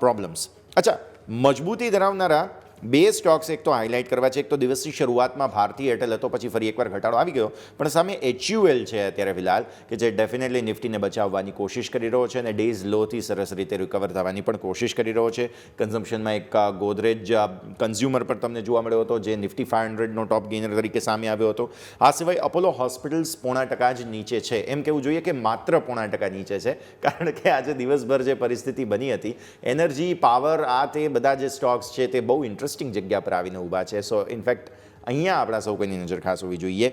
problems. અચ્છા, મજબૂતી ધરાવનારા બે સ્ટોક્સ એક તો હાઇલાઇટ કરવા છે. એક તો દિવસની શરૂઆતમાં ભારતી એરટેલ હતો, પછી ફરી એકવાર ઘટાડો આવી ગયો, પણ સામે HUL છે અત્યારે ફિલહાલ કે જે ડેફિનેટલી નિફ્ટીને બચાવવાની કોશિશ કરી રહ્યો છે અને ડેઝ લોથી સરસ રીતે રિકવર થવાની પણ કોશિશ કરી રહ્યો છે. કન્ઝમ્પશનમાં એક ગોદરેજ કન્ઝ્યુમર પર તમને જોવા મળ્યો હતો જે નિફ્ટી 500નો ટોપ ગેઇનર તરીકે સામે આવ્યો હતો. આ સિવાય અપોલો હોસ્પિટલ્સ 0.5% જ નીચે છે. એમ કહેવું જોઈએ કે માત્ર 0.5% નીચે છે, કારણ કે આજે દિવસભર જે પરિસ્થિતિ બની હતી, એનર્જી, પાવર, આ તે બધા જે સ્ટોક્સ છે તે બહુ ઇન્ટરેસ્ટિંગ જગ્યા પર આવીને ઊભા છે. સો ઇનફેક્ટ અહીંયા આપણા સૌ કોઈની નજર ખાસ હોવી જોઈએ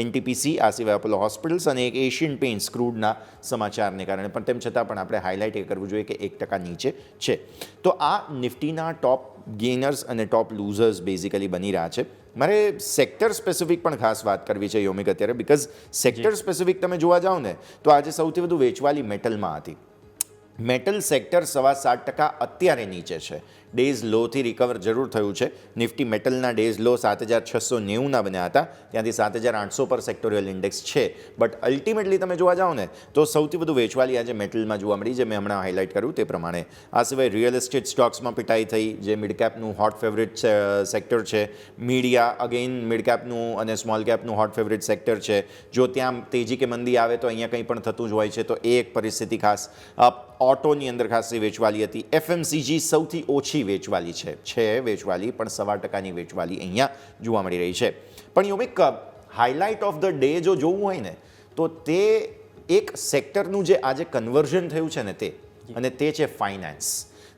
NTPC, આ સિવાય અપોલો હોસ્પિટલ્સ અને એક એશિયન પેઇન્ટ્સ ક્રૂડના સમાચારને કારણે. પણ તેમ છતાં પણ આપણે હાઇલાઇટ એ કરવું જોઈએ કે 1% નીચે છે. તો આ નિફ્ટીના ટોપ ગેઇનર્સ અને ટોપ લૂઝર્સ બેઝિકલી બની રહ્યા છે. મારે સેક્ટર સ્પેસિફિક પણ ખાસ વાત કરવી છે યોમિક અત્યારે, બિકોઝ સેક્ટર સ્પેસિફિક તમે જોવા જાઓ ને તો આજે સૌથી વધુ વેચવાલી મેટલમાં હતી. મેટલ સેક્ટર 7.25% અત્યારે નીચે છે. ડેઝ લોથી રિકવર જરૂર થયું છે. નિફ્ટી મેટલના ડેઝ લો 7,690ના બન્યા હતા, ત્યાંથી 7,800 પર સેક્ટોરિયલ ઇન્ડેક્સ છે. બટ અલ્ટિમેટલી તમે જોવા જાઓ ને તો સૌથી વધુ વેચવાલી આજે મેટલમાં જોવા મળી, જે મેં હમણાં હાઇલાઇટ કર્યું તે પ્રમાણે. આ સિવાય રિયલ એસ્ટેટ સ્ટોક્સમાં પિટાઈ થઈ, જે મિડ કેપનું હોટ ફેવરિટ સેક્ટર છે. મીડિયા અગેન મિડ કેપનું અને સ્મોલ કેપનું હોટ ફેવરિટ સેક્ટર છે. જો ત્યાં તેજી કે મંદી આવે તો અહીંયા કંઈ પણ થતું જ હોય છે, તો એ એક પરિસ્થિતિ ખાસ. ઓટોની અંદર ખાસી વેચવાલી હતી. FMCG સૌથી ઓછી વેચવાલી છે વેચવાલી પણ 1.25%ની વેચવાલી અહીંયા જોવા મળી રહી છે. પણ યોમિક, હાઇલાઇટ ઓફ ધ ડે જો જોવું હોય ને તો તે એક સેક્ટરનું જે આજે કન્વર્ઝન થયું છે ને તે, અને તે છે ફાઇનાન્સ.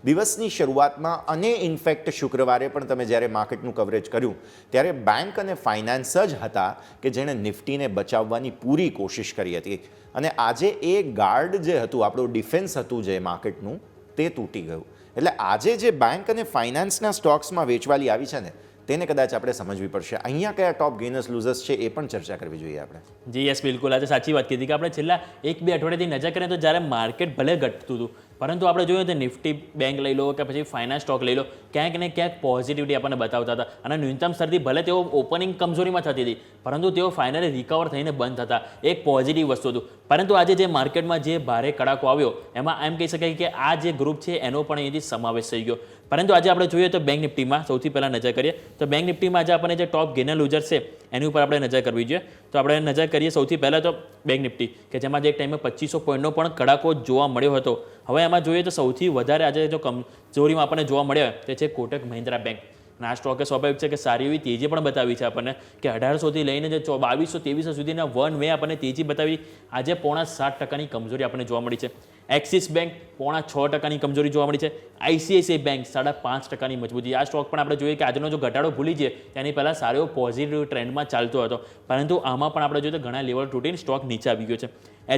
દિવસની શરૂઆતમાં અને ઇનફેક્ટ શુક્રવારે પણ તમે જ્યારે માર્કેટનું કવરેજ કર્યું ત્યારે બેંક અને ફાઇનાન્સ જ હતા કે જેણે નિફ્ટીને બચાવવાની પૂરી કોશિશ કરી હતી. અને આજે એ ગાર્ડ જે હતું, આપણું ડિફેન્સ હતું જે માર્કેટનું, તે તૂટી ગયું. એટલે આજે જે બેંક અને ફાઇનાન્સના સ્ટોક્સમાં વેચવાલી આવી છે ને તેને કદાચ આપણે સમજવી પડશે. અહીંયા કયા ટોપ ગેઇનર્સ લૂઝર્સ છે એ પણ ચર્ચા કરવી જોઈએ આપણે. જી યસ, બિલકુલ. આજે સાચી વાત કીધી કે આપણે છેલ્લા 1-2 અઠવાડિયાથી નજર કરીએ તો જ્યારે માર્કેટ ભલે ઘટતું હતું, પરંતુ આપણે જોયું તો નિફ્ટી બેંક લઈ લો કે પછી ફાઇનાન્સ સ્ટોક લઈ લો, ક્યાંક ને ક્યાંક પોઝિટિવિટી આપણને બતાવતા હતા. અને ન્યૂનતમ સ્તરથી ભલે તેઓ ઓપનિંગ કમજોરીમાં થતી હતી, પરંતુ તેઓ ફાઇનલી રિકવર થઈને બંધ થતા, એક પોઝિટિવ વસ્તુ હતું. પરંતુ આજે જે માર્કેટમાં જે ભારે કડાકો આવ્યો એમાં એમ કહી શકાય કે આ જે ગ્રુપ છે એનો પણ અહીંથી સમાવેશ થઈ ગયો. પરંતુ આજે આપણે જોઈએ તો બેંક નિફ્ટીમાં સૌથી પહેલાં નજર કરીએ તો બેંક નિફ્ટીમાં આજે આપણને જે ટોપ ગેઇનર લૂઝર છે એની ઉપર આપણે નજર કરવી જોઈએ. તો આપણે નજર કરીએ સૌથી પહેલાં તો બેંક નિફ્ટી, કે જેમાં જે એક ટાઈમે 2500 પોઈન્ટનો પણ કડાકો જોવા મળ્યો હતો. હવે એમાં જોઈએ તો સૌથી વધારે આજે જો કમજોરીમાં આપણને જોવા મળ્યો તે છે કોટક મહિન્દ્રા બેંક. અને આ સ્ટોકે સ્વાભાવિક છે કે સારી એવી તેજી પણ બતાવી છે આપણને, કે 1800થી લઈને જે 2200-2300 સુધીના વન વે આપણને તેજી બતાવી. આજે 0.7%ની કમજોરી આપણને જોવા મળી છે. એક્સિસ બેંક 0.6%ની કમજોરી જોવા મળી છે. ICICI બેંક 5.5%ની મજબૂતી. આ સ્ટોક પણ આપણે જોઈએ કે આજનો જો ઘટાડો ભૂલી જઈએ તેની પહેલાં સારો એવો પોઝિટિવ ટ્રેન્ડમાં ચાલતો હતો, પરંતુ આમાં પણ આપણે જોઈએ તો ઘણા લેવલ તૂટીને સ્ટોક નીચે આવી ગયો છે.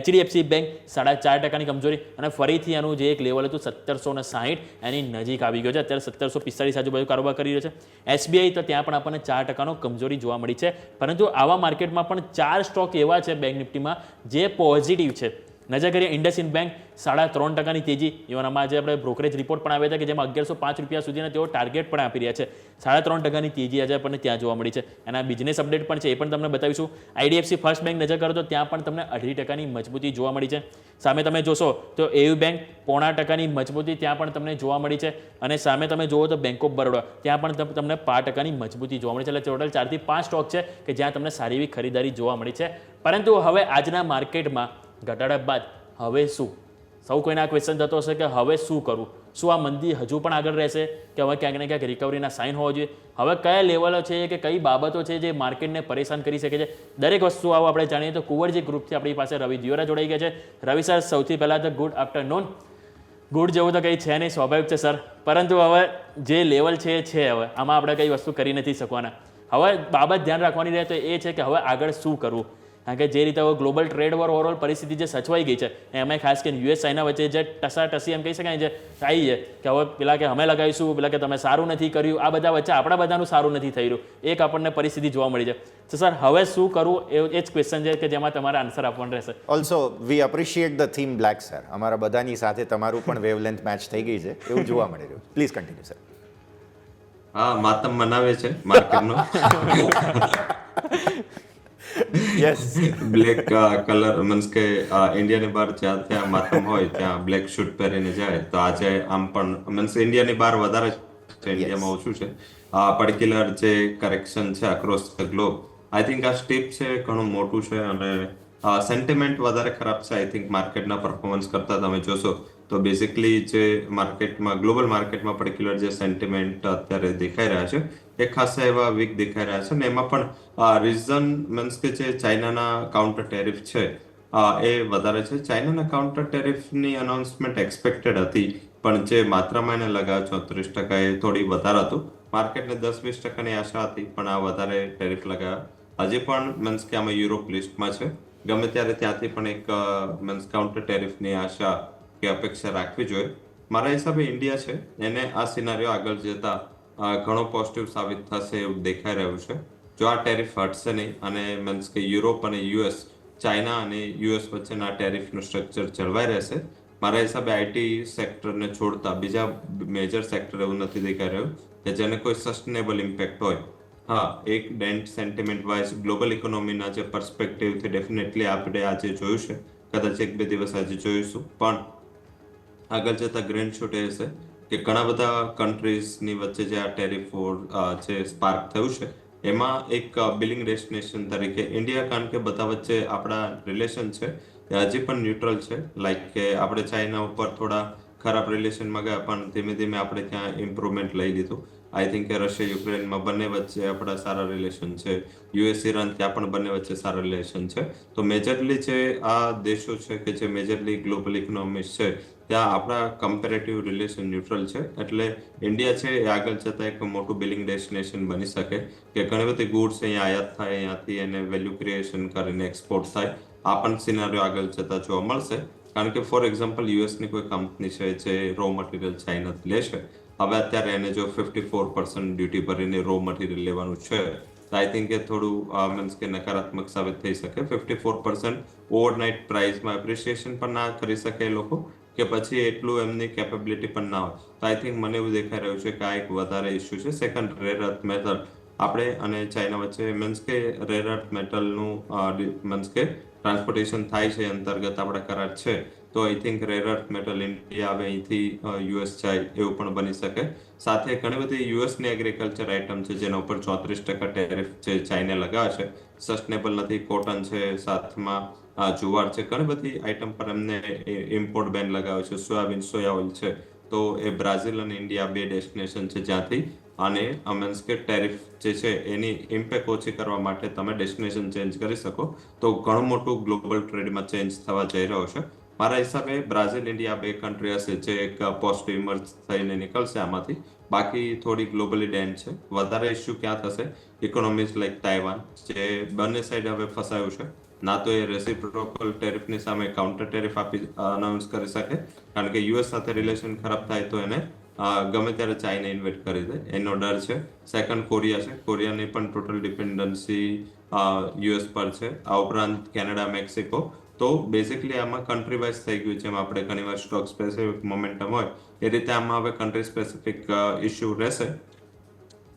HDFC બેંક 4.5%ની કમજોરી, અને ફરીથી એનું જે એક લેવલ હતું 1760 એની નજીક આવી ગયો છે. અત્યારે 1745 આજુબાજુ કારોબાર કરી રહ્યો છે. SBI તો ત્યાં પણ આપણને 4%નો કમજોરી જોવા મળી છે. પરંતુ આવા માર્કેટમાં પણ 4 સ્ટોક એવા છે બેંક નિફ્ટીમાં જે પોઝિટિવ છે. નજર કરીએ ઇન્ડસઇન્ડ બેંક 3.5%ની તેજી. ઇવન આમાં જે આપણે બ્રોકરેજ રિપોર્ટ પણ આવ્યા હતા કે જેમાં 1105 રૂપિયા સુધીના તેઓ ટાર્ગેટ પણ આપી રહ્યા છે. 3.5%ની તેજી આજે આપણને ત્યાં જોવા મળી છે. એના બિઝનેસ અપડેટ પણ છે, એ પણ તમને બતાવીશું. IDFC ફર્સ્ટ બેંક નજર કરો તો ત્યાં પણ તમને 2.5%ની મજબૂતી જોવા મળી છે. સામે તમે જોશો તો AU બેંક 0.5%ની મજબૂતી ત્યાં પણ તમને જોવા મળી છે. અને સામે તમે જુઓ તો બેંક ઓફ બરોડા, ત્યાં પણ તમને 5%ની મજબૂતી જોવા મળી છે. એટલે ટોટલ 4 થી 5 સ્ટોક છે કે જ્યાં તમને સારી એવી ખરીદારી જોવા મળી છે. પરંતુ હવે આજના માર્કેટમાં ઘટાડા બાદ હવે શું? સૌ કોઈને આ ક્વેશ્ચન થતો હશે કે હવે શું કરવું? શું આ મંદી હજુ પણ આગળ રહેશે કે હવે ક્યાંક ને ક્યાંક રિકવરીના સાઇન હોવા જોઈએ? હવે કયા લેવલો છે કે કઈ બાબતો છે જે માર્કેટને પરેશાન કરી શકે છે? દરેક વસ્તુ આવો આપણે જાણીએ તો કુંવરજી ગ્રુપથી આપણી પાસે રવિ દિયોરા જોડાઈ ગયા છે. રવિ સર, સૌથી પહેલાં તો ગુડ આફ્ટરનૂન. ગુડ જેવું તો કંઈ છે નહીં, સ્વાભાવિક છે સર, પરંતુ હવે જે લેવલ છે એ છે. હવે આમાં આપણે કઈ વસ્તુ કરી નથી શકવાના. હવે બાબત ધ્યાન રાખવાની રહે તો એ છે કે હવે આગળ શું કરવું, કારણ કે જે રીતે હવે ગ્લોબલ ટ્રેડ વોર ઓવરઓલ પરિસ્થિતિ જે સચવાઈ ગઈ છે એમાં ખાસ કરીને યુએસ ચાઇના વચ્ચે જે ટસાટસી એમ કહી શકાય જે આવી છે કે હવે પેલા કે અમે લગાવીશું, પેલા કે તમે સારું નથી કર્યું, આ બધા વચ્ચે આપણા બધાનું સારું નથી થઈ રહ્યું, એક આપણને પરિસ્થિતિ જોવા મળી છે. તો સર હવે શું કરવું એ જ ક્વેશ્ચન છે કે જેમાં તમારે આન્સર આપવાનું રહેશે. Also V appreciate the theme black sir. અમારા બધાની સાથે તમારું પણ વેવલેન્થ મેચ થઈ ગઈ છે એવું જોવા મળી રહ્યું. Please continue sir. હા, માતમ મનાવે છે માર્કેટનો. યસ, બ્લેક કલર મીન્સ કે ઇન્ડિયાની બહાર જ્યાં ત્યાં માતમ હોય ત્યાં બ્લેક શૂટ પહેરીને જાય. તો આજે આમ પણ મીન્સ ઇન્ડિયાની બહાર વધારે છે, ઇન્ડિયામાં ઓછું છે. પર્ટિક્યુલર જે કરેક્શન છે across the globe, I think આ સ્ટેપ છે ઘણું મોટું છે અને સેન્ટિમેન્ટ વધારે ખરાબ છે આઈ થિંક માર્કેટના પરફોર્મન્સ કરતા. તમે જોશો તો બેઝિકલી જે માર્કેટમાં ગ્લોબલ માર્કેટમાં પર્ટિક્યુલર જે સેન્ટિમેન્ટ અત્યારે દેખાઈ રહ્યા છે એ ખાસા એવા વીક દેખાઈ રહ્યા છે. અને એમાં પણ રીઝન મીન્સ કે જે ચાઇનાના કાઉન્ટર ટેરિફ છે એ વધારે છે. ચાઇનાના કાઉન્ટર ટેરિફની અનાઉન્સમેન્ટ એક્સપેક્ટેડ હતી, પણ જે માત્રામાં એને લગાવ્યો 34% એ થોડી વધારે હતું. માર્કેટને 10-20%ની આશા હતી, પણ આ વધારે ટેરિફ લગાવ્યા. હજી પણ મીન્સ કે આમાં યુરોપ લિસ્ટમાં છે. ગમે ત્યારે ત્યાંથી પણ એક મીન્સ કાઉન્ટર ટેરિફની આશા કે અપેક્ષા રાખવી જોઈએ. મારા હિસાબે ઇન્ડિયા છે એને આ સિનારીઓ આગળ જતા ઘણો પોઝિટિવ સાબિત થશે એવું દેખાઈ રહ્યું છે. જો આ ટેરિફ હટશે નહીં અને મીન્સ કે યુરોપ અને યુએસ, ચાઇના અને યુએસ વચ્ચેના ટેરિફનું સ્ટ્રક્ચર જળવાઈ રહેશે. મારા હિસાબે આઈટી સેક્ટરને છોડતા બીજા મેજર સેક્ટર એવું નથી દેખાઈ રહ્યું કે જેને કોઈ સસ્ટેનેબલ ઇમ્પેક્ટ હોય. હા, એક ડેન્ટ સેન્ટિમેન્ટ વાઇઝ ગ્લોબલ ઇકોનોમીના જે પર્સપેક્ટિવથી ડેફિનેટલી આપણે આજે જોયું છે, કદાચ 1-2 દિવસ આજે જોઈશું, પણ આગળ જતા ગ્રેન્ડ શૂટ એ હશે કે ઘણા બધા કન્ટ્રીઝની વચ્ચે જે આ ટેરિફ વોર જે સ્પાર્ક થયું છે એમાં એક બિલિંગ ડેસ્ટિનેશન તરીકે ઇન્ડિયા, કારણ કે બધા વચ્ચે આપણા રિલેશન છે એ હજી પણ ન્યુટ્રલ છે. લાઈક કે આપણે ચાઇના ઉપર થોડા ખરાબ રિલેશનમાં ગયા, પણ ધીમે ધીમે આપણે ત્યાં ઇમ્પ્રુવમેન્ટ લઈ લીધું. આઈ થિંક કે રશિયા યુક્રેનમાં બંને વચ્ચે આપણા સારા રિલેશન છે. યુએસ ઇરાન ત્યાં પણ બંને વચ્ચે સારા રિલેશન છે. તો મેજરલી જે આ દેશો છે કે જે મેજરલી ગ્લોબલ ઇકોનોમીઝ છે ત્યાં આપણા કમ્પેરેટિવ રિલેશન ન્યુટ્રલ છે. એટલે ઇન્ડિયા છે એ આગળ જતા એક મોટું બિલિંગ ડેસ્ટિનેશન બની શકે કે ઘણી બધી ગુડ્સ અહીંયા આયાત થાય, અહીંયાથી એને વેલ્યુ ક્રિએશન કરીને એક્સપોર્ટ થાય. આ પણ સિનારીઓ આગળ જતા જોવા મળશે. કારણ કે ફોર એક્ઝામ્પલ યુએસની કોઈ કંપની છે જે રો મટીરિયલ ચાઇનાથી લે છે, હવે અત્યારે એને જો 54% ડ્યુટી ભરીને રો મટીરિયલ લેવાનું છે, તો આઈ થિંક એ થોડું મીન્સ કે નકારાત્મક સાબિત થઈ શકે. 54% ઓવરનાઇટ પ્રાઇસમાં એપ્રિસિએશન પણ ના કરી શકે એ લોકો, કે પછી એટલું એમની કેપેબિલિટી પણ ના હોય. તો આઈ થિંક મને એવું દેખાઈ રહ્યું છે કે આ એક વધારે ઇસ્યુ છે. સેકન્ડ, રેર અર્થ મેટલ આપણે અને ચાઇના વચ્ચે મીન્સ કે રેર અર્થ મેટલનું મીન્સ કે ટ્રાન્સપોર્ટેશન થાય છે અંતર્ગત આપણા કરાર છે. તો I think rare earth metal India આવે અહીંથી યુએસ જાય એવું પણ બની શકે. સાથે ઘણી બધી યુએસની એગ્રીકલ્ચર આઇટમ છે જેના ઉપર 34% ટેરિફ જે ચાઇના લગાવે છે, સસ્ટેનેબલ નથી. કોટન છે, સાથમાં જુવાર છે, ઘણી બધી આઇટમ પર એમને ઇમ્પોર્ટ બેન લગાવે છે. સોયાબીન, સોયા ઓઇલ છે. તો એ બ્રાઝિલ અને ઇન્ડિયા બે ડેસ્ટિનેશન છે જ્યાંથી અને મીન્સ કે ટેરિફ જે છે એની ઇમ્પેક્ટ ઓછી કરવા માટે તમે ડેસ્ટિનેશન ચેન્જ કરી શકો. તો ઘણું મોટું ગ્લોબલ ટ્રેડમાં ચેન્જ થવા જઈ રહ્યો છે. મારા હિસાબે બ્રાઝિલ, ઇન્ડિયા બે કન્ટ્રી હશે જે એક પોઝિટિવ ઇમર્જ થઈને નીકળશે આમાંથી. બાકી થોડી ગ્લોબલી ડેન્ટ છે. વધારે ઇસ્યુ ક્યાં થશે? ઇકોનોમીઝ લાઈક તાઇવાન, જે બંને સાઈડ હવે ફસાયું છે. ના તો એ રેસિપ્રોકલ ટેરિફની સામે કાઉન્ટર ટેરિફ આપી અનાઉન્સ કરી શકે, કારણ કે યુએસ સાથે રિલેશન ખરાબ થાય તો એને ગમે ત્યારે ચાઇના ઇન્વેટ કરી દે એનો ડર છે. સેકન્ડ, કોરિયા છે. કોરિયાની પણ ટોટલ ડિપેન્ડન્સી યુએસ પર છે. આ ઉપરાંત કેનેડા, મેક્સિકો. તો બેઝિકલી આમાં કન્ટ્રી વાઇઝ થઈ ગયું છે. એમાં આપણે ઘણીવાર સ્ટોક સ્પેસિફિક મોમેન્ટમ હોય એ રીતે આમાં હવે કન્ટ્રી સ્પેસિફિક ઇસ્યુ રહેશે.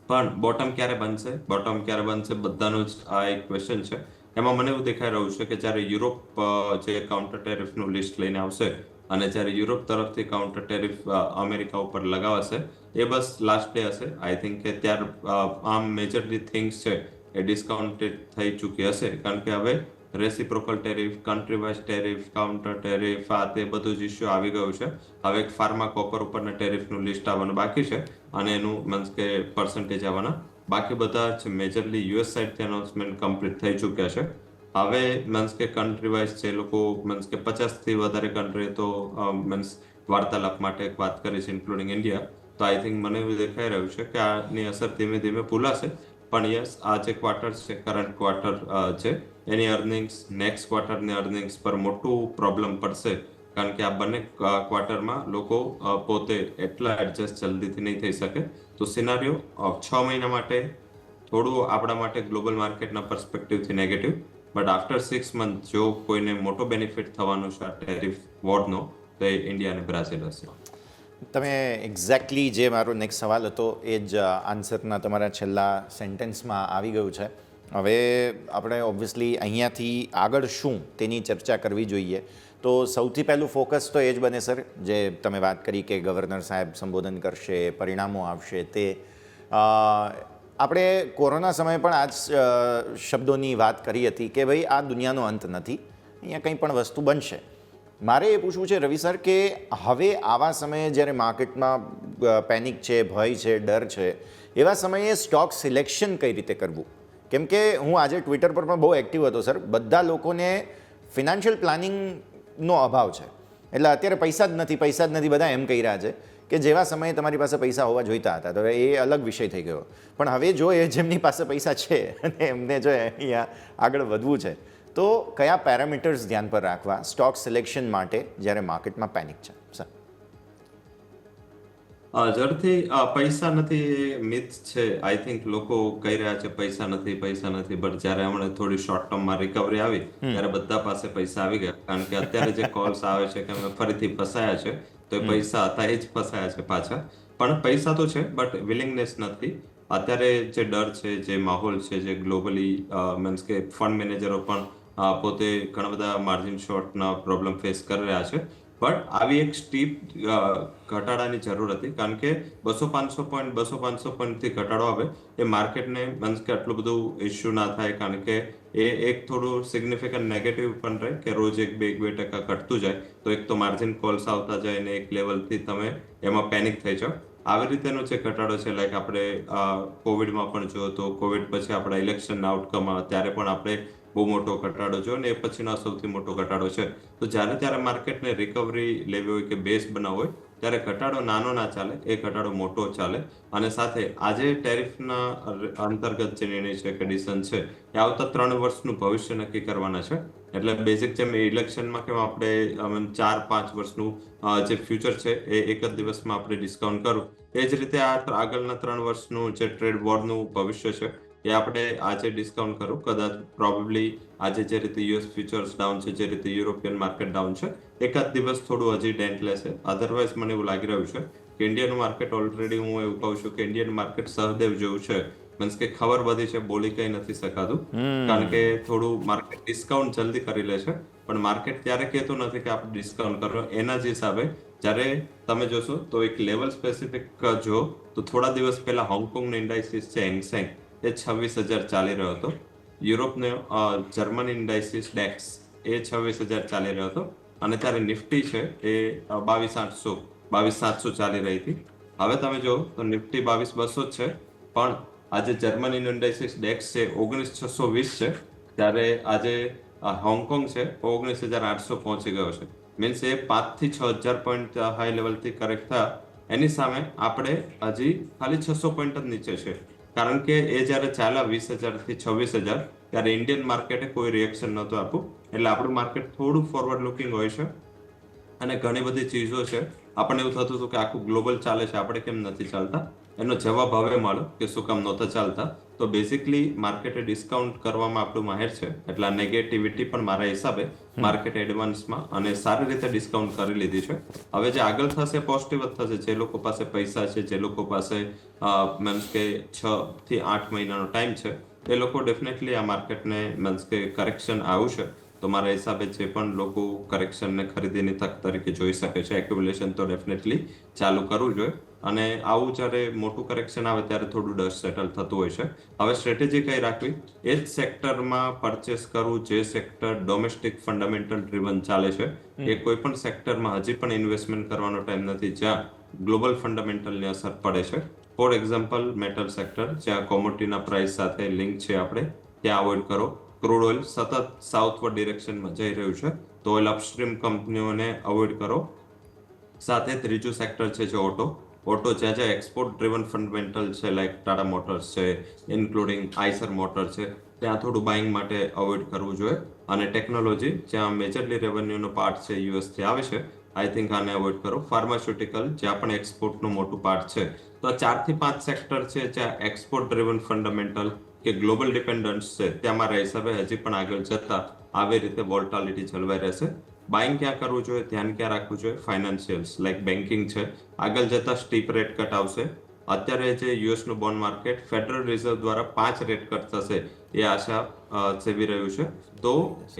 પણ બોટમ ક્યારે બનશે, બધાનો જ આ એક ક્વેશ્ચન છે. એમાં મને એવું દેખાઈ રહ્યું છે કે જ્યારે યુરોપ જે કાઉન્ટર ટેરિફનું લિસ્ટ લઈને આવશે અને જ્યારે યુરોપ તરફથી કાઉન્ટર ટેરિફ અમેરિકા ઉપર લગાવશે, એ બસ લાસ્ટ ડે હશે. આઈ થિંક કે ત્યાર આમ મેજરલી થિંગ્સ છે એ ડિસ્કાઉન્ટેડ થઈ ચૂકી હશે, કારણ કે હવે reciprocal tariff, country wise tariff, counter tariff, આ તે બધું જ ઇસ્યુ આવી ગયું છે. હવે એક ફાર્મા કોપર ઉપરના ટેરિફનું લિસ્ટ આવવાનું બાકી છે અને એનું મીન્સ કે પર્સન્ટેજ આવવાના બાકી. બધા જ મેજરલી યુએસ સાઇડથી અનાઉન્સમેન્ટ કમ્પ્લીટ થઈ ચૂક્યા છે. હવે મીન્સ કે કન્ટ્રી વાઇઝ જે લોકો મીન્સ કે 50થી વધારે કન્ટ્રી તો મીન્સ વાર્તાલાપ માટે એક વાત કરી છે ઇન્ક્લુડિંગ ઇન્ડિયા. તો આઈ થિંક મને એવું દેખાઈ રહ્યું છે કે આની અસર ધીમે ધીમે ભૂલાશે. પણ યસ આ જે ક્વાર્ટર છે કરંટ ક્વાર્ટર છે એની અર્નિંગ્સ નેક્સ્ટ ક્વાર્ટરની અર્નિંગ્સ પર મોટું પ્રોબ્લેમ પડશે, કારણ કે આ બંને ક્વાર્ટરમાં લોકો પોતે એટલા એડજસ્ટ જલ્દીથી નહીં થઈ શકે. તો સિનારીઓ 6 મહિના માટે થોડું આપણા માટે ગ્લોબલ માર્કેટના પર્સપેક્ટિવથી નેગેટિવ, બટ આફ્ટર 6 મંથ જો કોઈને મોટો બેનિફિટ થવાનો છે આ ટેરિફ વોરનો, તો એ ઇન્ડિયા અને બ્રાઝિલ હશે. તમે એક્ઝેક્ટલી જે મારો નેક્સ્ટ સવાલ હતો એ જ આન્સરના તમારા છેલ્લા સેન્ટેન્સમાં આવી ગયું છે. હવે આપણે ઓબ્વિયસલી અહીંયાથી આગળ શું તેની ચર્ચા કરવી જોઈએ. તો સૌથી પહેલું ફોકસ તો એ જ બને સર, જે તમે વાત કરી કે ગવર્નર સાહેબ સંબોધન કરશે, પરિણામો આવશે, તે આપણે કોરોના સમયે પણ આ જ શબ્દોની વાત કરી હતી કે ભાઈ આ દુનિયાનો અંત નથી, અહીંયા કંઈ પણ વસ્તુ બનશે. મારે એ પૂછવું છે રવિ સર કે હવે આવા સમયે જ્યારે માર્કેટમાં પેનિક છે, ભય છે, ડર છે, એવા સમયે સ્ટોક સિલેક્શન કઈ રીતે કરવું? કેમ કે હું આજે ટ્વિટર પર પણ બહુ એક્ટિવ હતો સર, બધા લોકોને ફિનાન્શિયલ પ્લાનિંગનો અભાવ છે, એટલે અત્યારે પૈસા જ નથી બધા એમ કહી રહ્યા છે કે જેવા સમયે તમારી પાસે પૈસા હોવા જોઈતા હતા. તો એ અલગ વિષય થઈ ગયો. પણ હવે જો એ જેમની પાસે પૈસા છે અને એમને જો અહીંયા આગળ વધવું છે, તો કયા પેરામીટર્સ ધ્યાન પર રાખવા સ્ટોક સિલેક્શન માટે જ્યારે માર્કેટમાં પેનિક છે સર? ઝડપથી પૈસા નથી એ મિથ છે. આઈ થિંક લોકો કહી રહ્યા છે પૈસા નથી, બટ જ્યારે હમણાં થોડી શોર્ટ ટર્મમાં રિકવરી આવી ત્યારે બધા પાસે પૈસા આવી ગયા, કારણ કે અત્યારે જે કોલ્સ આવે છે કે અમે ફરીથી ફસાયા છે, તો એ પૈસા હતા એ જ ફસાયા છે પાછા. પણ પૈસા તો છે બટ વિલિંગનેસ નથી. અત્યારે જે ડર છે, જે માહોલ છે, જે ગ્લોબલી મીન્સ કે ફંડ મેનેજરો પણ પોતે ઘણા બધા માર્જિન શોર્ટના પ્રોબ્લેમ ફેસ કરી રહ્યા છે. બટ આવી એક સ્ટીપ ઘટાડાની જરૂર હતી, કારણ કે 200-500 પોઈન્ટથી ઘટાડો આવે એ માર્કેટને મીન્સ કે આટલું બધું ઇશ્યુ ના થાય, કારણ કે એ એક થોડું સિગ્નિફિકન્ટ નેગેટિવ પણ રહે કે રોજ 1-2% ઘટતું જાય તો એક તો માર્જિન કોલ્સ આવતા જાય ને એક લેવલથી તમે એમાં પેનિક થઈ જાઓ. આવી રીતેનો જે ઘટાડો છે, લાઈક આપણે કોવિડમાં પણ જોયો તો કોવિડ પછી આપણા ઇલેક્શનના આઉટકમ ત્યારે પણ આપણે બહુ મોટો ઘટાડો જો ને એ પછીનો સૌથી મોટો ઘટાડો છે. તો ત્યારે માર્કેટને રિકવરી લેવી હોય કે બેઝ બનાવવો હોય ત્યારે ઘટાડો નાનો ના ચાલે, એ ઘટાડો મોટો ચાલે. અને સાથે આજે ટેરિફના અંતર્ગત જે નિર્ણય છે કે ડિસિઝન છે એ આવતા 3 વર્ષનું ભવિષ્ય નક્કી કરવાના છે. એટલે બેઝિક જેમ ઇલેક્શનમાં કેમ આપણે 4-5 વર્ષનું જે ફ્યુચર છે એ એક જ દિવસમાં આપણે ડિસ્કાઉન્ટ કરવું, એ જ રીતે આ આગળના 3 વર્ષનું જે ટ્રેડ વોરનું ભવિષ્ય છે એ આપણે આજે ડિસ્કાઉન્ટ કરું. કદાચ પ્રોબેબલી આજે જે રીતે યુએસ ફ્યુચર્સ ડાઉન છે, જે રીતે યુરોપિયન માર્કેટ ડાઉન છે, એકાદ દિવસ થોડું હજી ડેન્ટ લેશે. અધરવાઇઝ મને એવું લાગી રહ્યું છે કે ઇન્ડિયન માર્કેટ ઓલરેડી હું એવું કહું છું કે ઇન્ડિયન માર્કેટ સહદેવ જેવું છે, મીન્સ કે ખબર બધી છે, બોલી કઈ નથી શકાતું, કારણ કે થોડું માર્કેટ ડિસ્કાઉન્ટ જલ્દી કરી લે છે. પણ માર્કેટ ત્યારે કહેતું નથી કે આપણે ડિસ્કાઉન્ટ કરો. એના જ હિસાબે જ્યારે તમે જોશો તો એક લેવલ સ્પેસિફિક જો તો થોડા દિવસ પહેલા હોંગકોંગનો ઇન્ડાઇસિસ છે હેંગસેંગ એ 26,000 ચાલી રહ્યો હતો. યુરોપનો જર્મની ઇન્ડાઇસિસ ડેક્સ એ 26,000 ચાલી રહ્યો હતો, અને ત્યારે નિફ્ટી છે એ 22,700 ચાલી રહી હતી. હવે તમે જો તો નિફ્ટી 22,200 જ છે, પણ આજે જર્મની ઇન્ડાઇસિસ ડેક્સ છે 19,620 છે, ત્યારે આજે હોંગકોંગ છે 19,800 પહોંચી ગયો છે. મીન્સ એ 5,000 થી 6,000 પોઈન્ટ હાઈ લેવલથી કરેક્ટ થયા. એની સામે આપણે હજી ખાલી 600 પોઈન્ટ જ નીચે છે, કારણ કે એ જ્યારે ચાલ્યા 20,000 થી 26,000 ત્યારે ઇન્ડિયન માર્કેટે કોઈ રિએક્શન નહોતું આપ્યું. એટલે આપણું માર્કેટ થોડું ફોરવર્ડ લુકિંગ હોય છે, અને ઘણી બધી ચીજો છે આપણને એવું થતું હતું કે આખું ગ્લોબલ ચાલે છે, આપણે કેમ નથી ચાલતા. એનો જવાબ હવે મળ્યો કે શું કામ નહોતા ચાલતા. તો બેઝિકલી માર્કેટે ડિસ્કાઉન્ટ કરવામાં આપણું માહેર છે, એટલે આ નેગેટિવિટી પણ મારા હિસાબે માર્કેટ એડવાન્સમાં અને સારી રીતે ડિસ્કાઉન્ટ કરી લીધી છે. હવે જે આગળ થશે પોઝિટિવ જ થશે. જે લોકો પાસે પૈસા છે, જે લોકો પાસે મીન્સ કે 6 થી 8 મહિનાનો ટાઈમ છે, એ લોકો ડેફિનેટલી આ માર્કેટને મીન્સ કે કરેક્શન આવ્યું છે તો મારા હિસાબે જે પણ લોકો કરેક્શનને ખરીદીની તક તરીકે જોઈ શકે છે, એક્યુમ્યુલેશન તો ડેફિનેટલી ચાલુ કરવું જોઈએ. અને આવું જ્યારે મોટું કરેક્શન આવે ત્યારે થોડું ડર સેટલ થતું હોય છે. હવે સ્ટ્રેટેજી કઈ રાખવી, એ જ સેક્ટરમાં પરચેસ કરવું જે સેક્ટર ડોમેસ્ટિક ફંડામેન્ટલ ડ્રીવન ચાલે છે. એ કોઈ પણ સેક્ટરમાં હજી પણ ઇન્વેસ્ટમેન્ટ કરવાનો ટાઈમ નથી જ્યાં ગ્લોબલ ફંડામેન્ટલની અસર પડે છે. ફોર એક્ઝામ્પલ મેટલ સેક્ટર, જ્યાં કોમોડિટીના પ્રાઇસ સાથે લિંક છે આપણે, ત્યાં અવોઇડ કરો. ક્રૂડ ઓઇલ સતત સાઉથવર્ડ ડિરેક્શનમાં જઈ રહ્યું છે તો ઓઇલ અપસ્ટ્રીમ કંપનીઓને અવોઇડ કરો. સાથે ત્રીજું સેક્ટર છે જે ઓટો, ઓટો જ્યાં જ્યાં એક્સપોર્ટ ડ્રિવન ફંડામેન્ટલ છે લાઈક ટાટા મોટર્સ છે, ઇન્ક્લુડિંગ આઈસર મોટર છે, ત્યાં થોડું બાઇંગ માટે અવોઇડ કરવું જોઈએ. અને ટેકનોલોજી જ્યાં મેજરલી રેવન્યુનો પાર્ટ છે યુએસથી આવે છે, આઈ થિંક આને અવોઇડ કરો. ફાર્માસ્યુટિકલ જ્યાં પણ એક્સપોર્ટનું મોટું પાર્ટ છે, તો આ 4 થી 5 સેક્ટર છે જ્યાં એક્સપોર્ટ ડ્રિવન ફંડામેન્ટલ કે ગ્લોબલ ડિપેન્ડન્સ છે, ત્યાં મારા હિસાબે હજી પણ આગળ જતા આવી રીતે વોલ્ટાલિટી જળવાઈ રહેશે. બાઇંગ ક્યાં કરવું જોઈએ, ધ્યાન ક્યાં રાખવું જોઈએ, ફાઇનાન્શિયલ્સ લાઈક બેન્કિંગ છે, આગળ જતા સ્ટીપ રેટ કટ આવશે. અત્યારે જે યુએસનું બોન્ડ માર્કેટ ફેડરલ રિઝર્વ દ્વારા 5 રેટ કટ થશે એ આશા સેવી રહ્યું છે. તો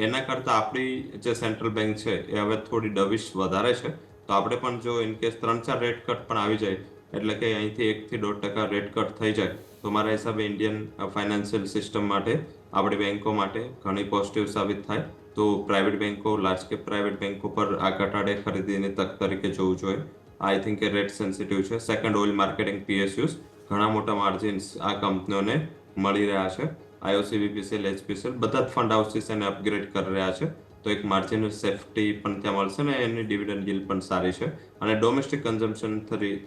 એના કરતાં આપણી જે સેન્ટ્રલ બેંક છે એ હવે થોડી ડવિશ વધારે છે. તો આપણે પણ જો ઇનકેસ 3-4 રેટ કટ પણ આવી જાય, એટલે કે અહીંથી 1 થી 1.5% રેટ કટ થઈ જાય, તો મારા હિસાબે ઇન્ડિયન ફાઇનાન્શિયલ સિસ્ટમ માટે, આપણી બેંકો માટે ઘણી પોઝિટિવ સાબિત થાય. તો પ્રાઇવેટ બેંકો, લાર્જ કેપ પ્રાઇવેટ બેંકો પર આ ઘટાડે ખરીદીની તક તરીકે જોવું જોઈએ. I think A rate sensitive છે. સેકન્ડ, ઓઇલ માર્કેટિંગ PSUs, ઘણા મોટા માર્જિન્સ આ કંપનીઓને મળી રહ્યા છે. IOC, BPCL, HPCL બધા જ ફંડ હાઉસીસ એને અપગ્રેડ કરી રહ્યા છે. તો એક માર્જિનલ સેફટી પણ ત્યાં મળશે ને એની ડિવિડન્ડ yield પણ સારી છે. અને ડોમેસ્ટિક કન્ઝમ્પશન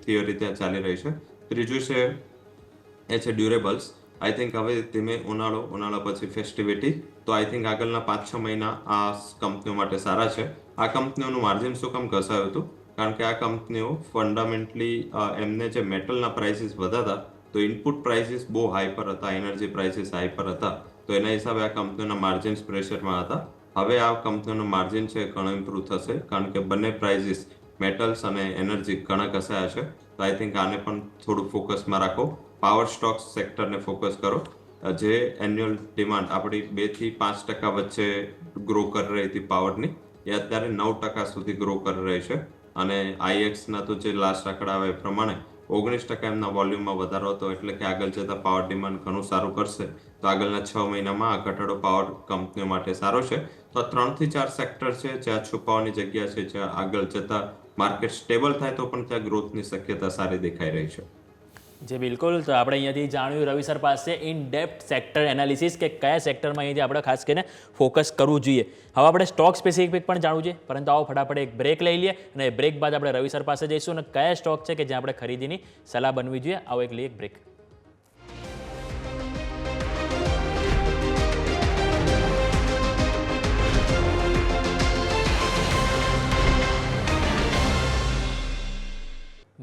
થિયરી ત્યાં ચાલી રહી છે. ત્રીજું છે એ છે ડ્યુરેબલ્સ. આઈ થિંક હવે ધીમે ઉનાળા પછી ફેસ્ટિવિટી, તો આઈ થિંક આગળના 5-6 મહિના આ કંપનીઓ માટે સારા છે. આ કંપનીઓનું માર્જિન શું કામ ઘસાયું હતું? કારણ કે આ કંપનીઓ ફંડામેન્ટલી એમને જે મેટલના પ્રાઇસીસ વધ્યા હતા, તો ઇનપુટ પ્રાઇસીસ બહુ હાઈ પર હતા, એનર્જી પ્રાઇસીસ હાઈ પર હતા, તો એના હિસાબે આ કંપનીઓના માર્જિન્સ પ્રેશરમાં હતા. હવે આ કંપનીઓનું માર્જિન છે ઘણો ઇમ્પ્રૂવ થશે, કારણ કે બંને પ્રાઇસીસ મેટલ્સ અને એનર્જી ઘણા ઘસાયા છે. તો આઈ થિંક આને પણ થોડું ફોકસમાં રાખો. પાવર સ્ટોક્સ સેક્ટરને ફોકસ કરો. જે એન્યુઅલ ડિમાન્ડ આપણી 2 થી 5% વચ્ચે ગ્રો કરી રહી હતી પાવરની, એ અત્યારે 9% સુધી ગ્રો કરી રહી છે. અને IEXના તો જે લાસ્ટ આંકડા આવે એ પ્રમાણે 19% એમના વોલ્યુમમાં વધારો હતો, એટલે કે આગળ જતા પાવર ડિમાન્ડ ઘણું સારું કરશે. તો આગળના 6 મહિનામાં આ ઘટાડો પાવર કંપનીઓ માટે સારો છે. તો 3 થી 4 સેક્ટર છે જ્યાં છુપાવાની જગ્યા છે, જ્યાં આગળ જતા માર્કેટ સ્ટેબલ થાય તો પણ ત્યાં ગ્રોથની શક્યતા સારી દેખાઈ રહી છે. જે બિલકુલ. તો આપણે અહીંયાથી જાણ્યું રવિ સર પાસે ઇન ડેપ્થ સેક્ટર એનાલિસિસ કે કયા સેક્ટરમાં અહીંયાથી આપણે ખાસ કરીને ફોકસ કરવું જોઈએ. હવે આપણે સ્ટોક સ્પેસિફિક પણ જાણવું છે, પરંતુ આવો ફટાફટ એક બ્રેક લઈ લઈએ અને બ્રેક બાદ આપણે રવિ સર પાસે જઈશું અને કયા સ્ટોક છે કે જ્યાં આપણે ખરીદીની સલાહ બનવી જોઈએ. આવો એક લઈએ બ્રેક.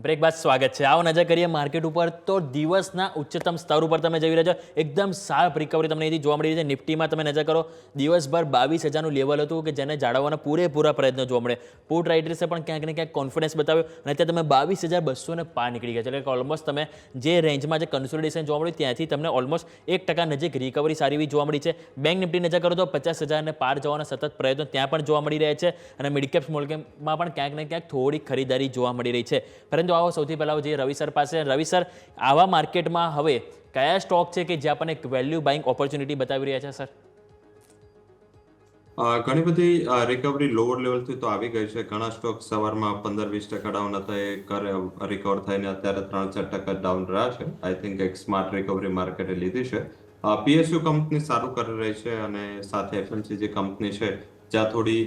બ્રેક બાદ સ્વાગત છે. આવો નજર કરીએ માર્કેટ ઉપર, તો દિવસના ઉચ્ચતમ સ્તર ઉપર તમે જોઈ રહ્યા છો એકદમ શાર્પ રિકવરી તમને અહીંથી જોવા મળી રહી છે. નિફ્ટીમાં તમે નજર કરો, દિવસભર 22,000નું લેવલ હતું કે જેને જાળવવાના પૂરેપૂરા પ્રયત્નો જોવા મળે. પુટ રાઇટર્સે પણ ક્યાંક ને ક્યાંક કોન્ફિડન્સ બતાવ્યો અને અત્યારે તમે 22,200 પાર નીકળી ગયા છે. એટલે કે ઓલમોસ્ટ તમે જે રેન્જમાં જે કન્સોલિડેશન જોવા મળ્યું ત્યાંથી તમને ઓલમોસ્ટ 1% નજીક રિકવરી સારી એવી જોવા મળી છે. બેંક નિફ્ટી નજર કરો તો 50,000ને પાર જવાના સતત પ્રયત્નો ત્યાં પણ જોવા મળી રહ્યા છે અને મિડ કેપ સ્મોલ કેપમાં પણ ક્યાંક ને ક્યાંક થોડી ખરીદારી જોવા મળી રહી છે. પરંતુ આવો સૌથી પહેલાં જઈએ રવિ સર પાસે. રવિ સર, આવા માર્કેટમાં હવે કયા સ્ટોક છે કે જે આપણને એક વેલ્યુ બાઇંગ ઓપોર્ચ્યુનિટી બતાવી રહ્યા છે સર? ઘણી બધી રિકવરી લોઅર લેવલથી તો આવી ગઈ છે. ઘણા સ્ટોક સવારમાં 15-20% ડાઉન હતા, એ રિકવર થઈને અત્યારે 3-4% ડાઉન રહ્યા છે. આઈ થિંક એક સ્માર્ટ રિકવરી માર્કેટે લીધી છે. PSU કંપની સારું કરી રહી છે અને સાથે FMCG કંપની છે જ્યાં થોડી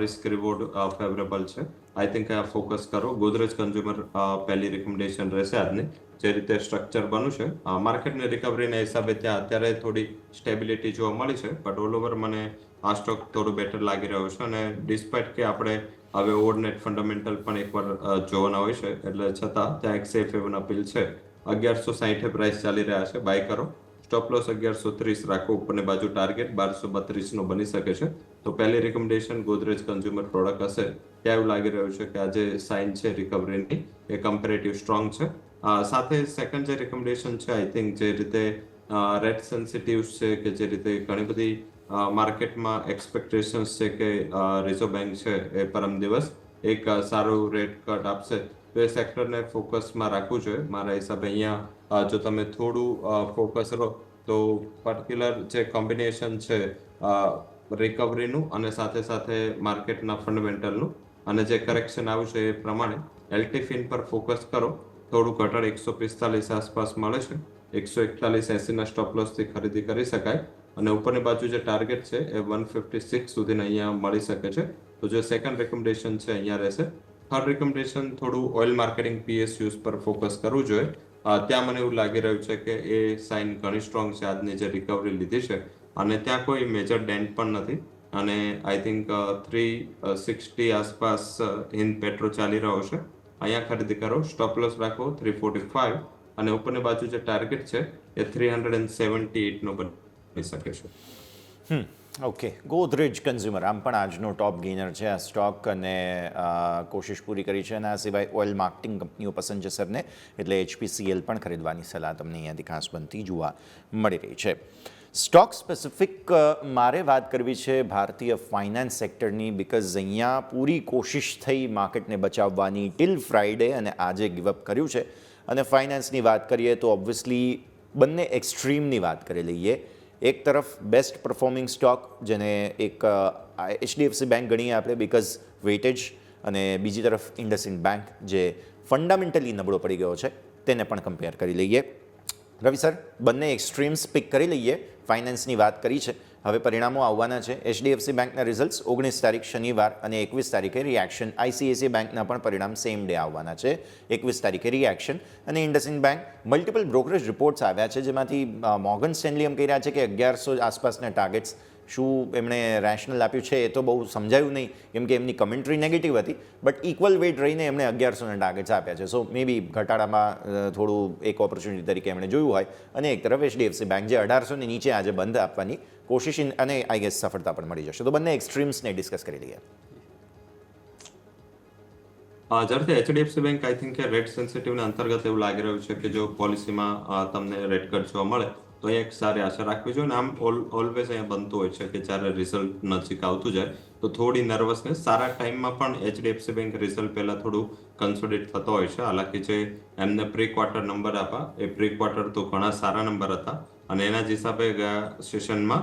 રિસ્ક રિવોર્ડ ફેવરેબલ છે. આઈ થિંક આ ફોકસ કરો. ગોદરેજ કન્ઝ્યુમર પહેલી રિકમેન્ડેશન રહેશે આજની. જે રીતે સ્ટ્રક્ચર બન્યું છે માર્કેટની રિકવરીના હિસાબે ત્યાં અત્યારે થોડી સ્ટેબિલિટી જોવા મળી છે, બટ ઓલ ઓવર મને આ સ્ટોક થોડું બેટર લાગી રહ્યો છે. અને ડિસ્પાઇટ કે આપણે હવે ઓવરનેટ ફંડામેન્ટલ પણ એકવાર જોવાના હોય છે, એટલે છતાં ત્યાં એક સેફ હેવન અપીલ છે. 1160 પ્રાઇસ ચાલી રહ્યા છે, બાય કરો. સ્ટોપ લોસ 1130 રાખો. ઉપરની બાજુ ટાર્ગેટ 1232 નો બની શકે છે. તો પહેલી રિકમેન્ડેશન ગોદરેજ કન્ઝ્યુમર પ્રોડક્ટ હશે. ત્યાં એવું લાગી રહ્યું છે કે આ જે સાઇન છે રિકવરીની એ કમ્પેરેટિવ સ્ટ્રોંગ છે. સાથે સેકન્ડ જે રિકમેન્ડેશન છે, આઈ થિંક જે રીતે રેટ સેન્સિટિવ છે, કે જે રીતે ઘણી બધી માર્કેટમાં એક્સપેક્ટેશન્સ છે કે રિઝર્વ બેંક છે એ પરમ દિવસ એક સારું રેટ કટ આપશે, તો એ સેક્ટરને ફોકસમાં રાખવું જોઈએ. મારા હિસાબે અહીંયા જો તમે થોડું ફોકસ રહો તો પર્ટિક્યુલર જે કોમ્બિનેશન છે રિકવરીનું અને સાથે સાથે માર્કેટના ફંડામેન્ટલનું અને જે કરેક્શન આવ્યું છે એ પ્રમાણે LT-FIN પર ફોકસ કરો. થોડું ઘટાડ 145 આસપાસ મળે છે. 141.80 સ્ટોપ લોસથી ખરીદી કરી શકાય અને ઉપરની બાજુ જે ટાર્ગેટ છે એ 156 સુધીના અહીંયા મળી શકે છે. તો જે સેકન્ડ રેકમેન્ડેશન છે અહીંયા રહેશે. થર્ડ રિકમેન્ડેશન થોડું ઓઇલ માર્કેટિંગ PSUs પર ફોકસ કરવું જોઈએ. ત્યાં મને એવું લાગી રહ્યું છે કે એ સાઇન ઘણી સ્ટ્રોંગ છે આજની જે રિકવરી લીધી છે અને ત્યાં કોઈ મેજર ડેન્ટ પણ નથી અને આઈ થિંક 360 આસપાસ હિન્દ પેટ્રો ચાલી રહ્યો છે. અહીંયા ખરીદી કરો, સ્ટોપ લોસ રાખો 345 અને ઉપરની બાજુ જે ટાર્ગેટ છે એ 378 નો બની શકે છે. ઓકે, ગોદરેજ કન્ઝ્યુમર આમ પણ આજનો ટોપ ગેઇનર છે આ સ્ટોક અને કોશિશ પૂરી કરી છે અને આ સિવાય ઓઇલ માર્કેટિંગ કંપનીઓ પસંદ છે સરને, એટલે HPCL પણ ખરીદવાની સલાહ તમને અહીંયાથી ખાસ બનતી જોવા મળી રહી છે. સ્ટોક સ્પેસિફિક મારે વાત કરવી છે ભારતીય ફાઇનાન્સ સેક્ટરની, બિકોઝ અહીંયા પૂરી કોશિશ થઈ માર્કેટને બચાવવાની ટિલ ફ્રાઇડે અને આજે ગિવઅપ કર્યું છે. અને ફાઇનાન્સની વાત કરીએ તો ઓબ્વિયસલી બંને એક્સ્ટ્રીમની વાત કરી લઈએ. એક તરફ બેસ્ટ પરફોર્મિંગ સ્ટોક જેને એક HDFC બેંક ગણીએ આપણે બિકોઝ વેટેજ, અને બીજી તરફ ઇન્ડસઇન્ડ બેંક જે ફંડામેન્ટલી નબળો પડી ગયો છે તેને પણ કમ્પેર કરી લઈએ. રવિ સર, બંને એક્સ્ટ્રીમ્સ પિક કરી લઈએ. ફાઇનાન્સની વાત કરી છે, હવે પરિણામો આવવાના છે. HDFC બેંકના રિઝલ્ટ્સ 19 તારીખ શનિવાર અને 21 તારીખે રિએક્શન. ICICI બેંકના પણ પરિણામ સેમ ડે આવવાના છે, 21 તારીખે રિએક્શન. અને IndusInd bank multiple brokerage reports આવ્યા છે જેમાંથી મોર્ગન સ્ટેનલી એમ કહી રહ્યા છે કે 1100 આસપાસના ટાર્ગેટ્સ. શું એમણે રેશનલ આપ્યું છે એ તો બહુ સમજાયું નહીં કેમ કે એમની કમેન્ટ્રી નેગેટિવ હતી, બટ ઇક્વલ વેટ રહીને એમણે 1100ના ટાર્ગેટ્સ આપ્યા છે. સો મે બી ઘટાડામાં થોડું એક ઓપોર્ચ્યુનિટી તરીકે એમણે જોયું હોય. અને એક તરફ HDFC બેંક જે 1800ની નીચે આજે બંધ આપવાની કોશિશ અને આઈ ગેસ સફળતા પણ મળી જશે. તો બંને એક્સ્ટ્રીમ્સને ડિસ્કસ કરી લઈએ. જ્યારે HDFC bank I think rate સેન્સિટિવના અંતર્ગત એવું લાગી રહ્યું છે કે જો પોલિસીમાં તમને રેટ કટ જોવા મળે તો એક સારી આશા રાખવી જોઈએ. આમ ઓલવેઝ અહીંયા બનતું હોય છે કે જ્યારે રિઝલ્ટ નજીક આવતું જાય તો થોડી નર્વસનેસ. સારા ટાઈમમાં પણ HDFC બેંક રિઝલ્ટ પહેલા થોડું કન્સોલિડેટ થતો હોય છે. હાલાકી જે એમને પ્રી ક્વાર્ટર નંબર આપ્યા એ પ્રી ક્વાર્ટર તો ઘણા સારા નંબર હતા અને એના જ હિસાબે ગયા સેશનમાં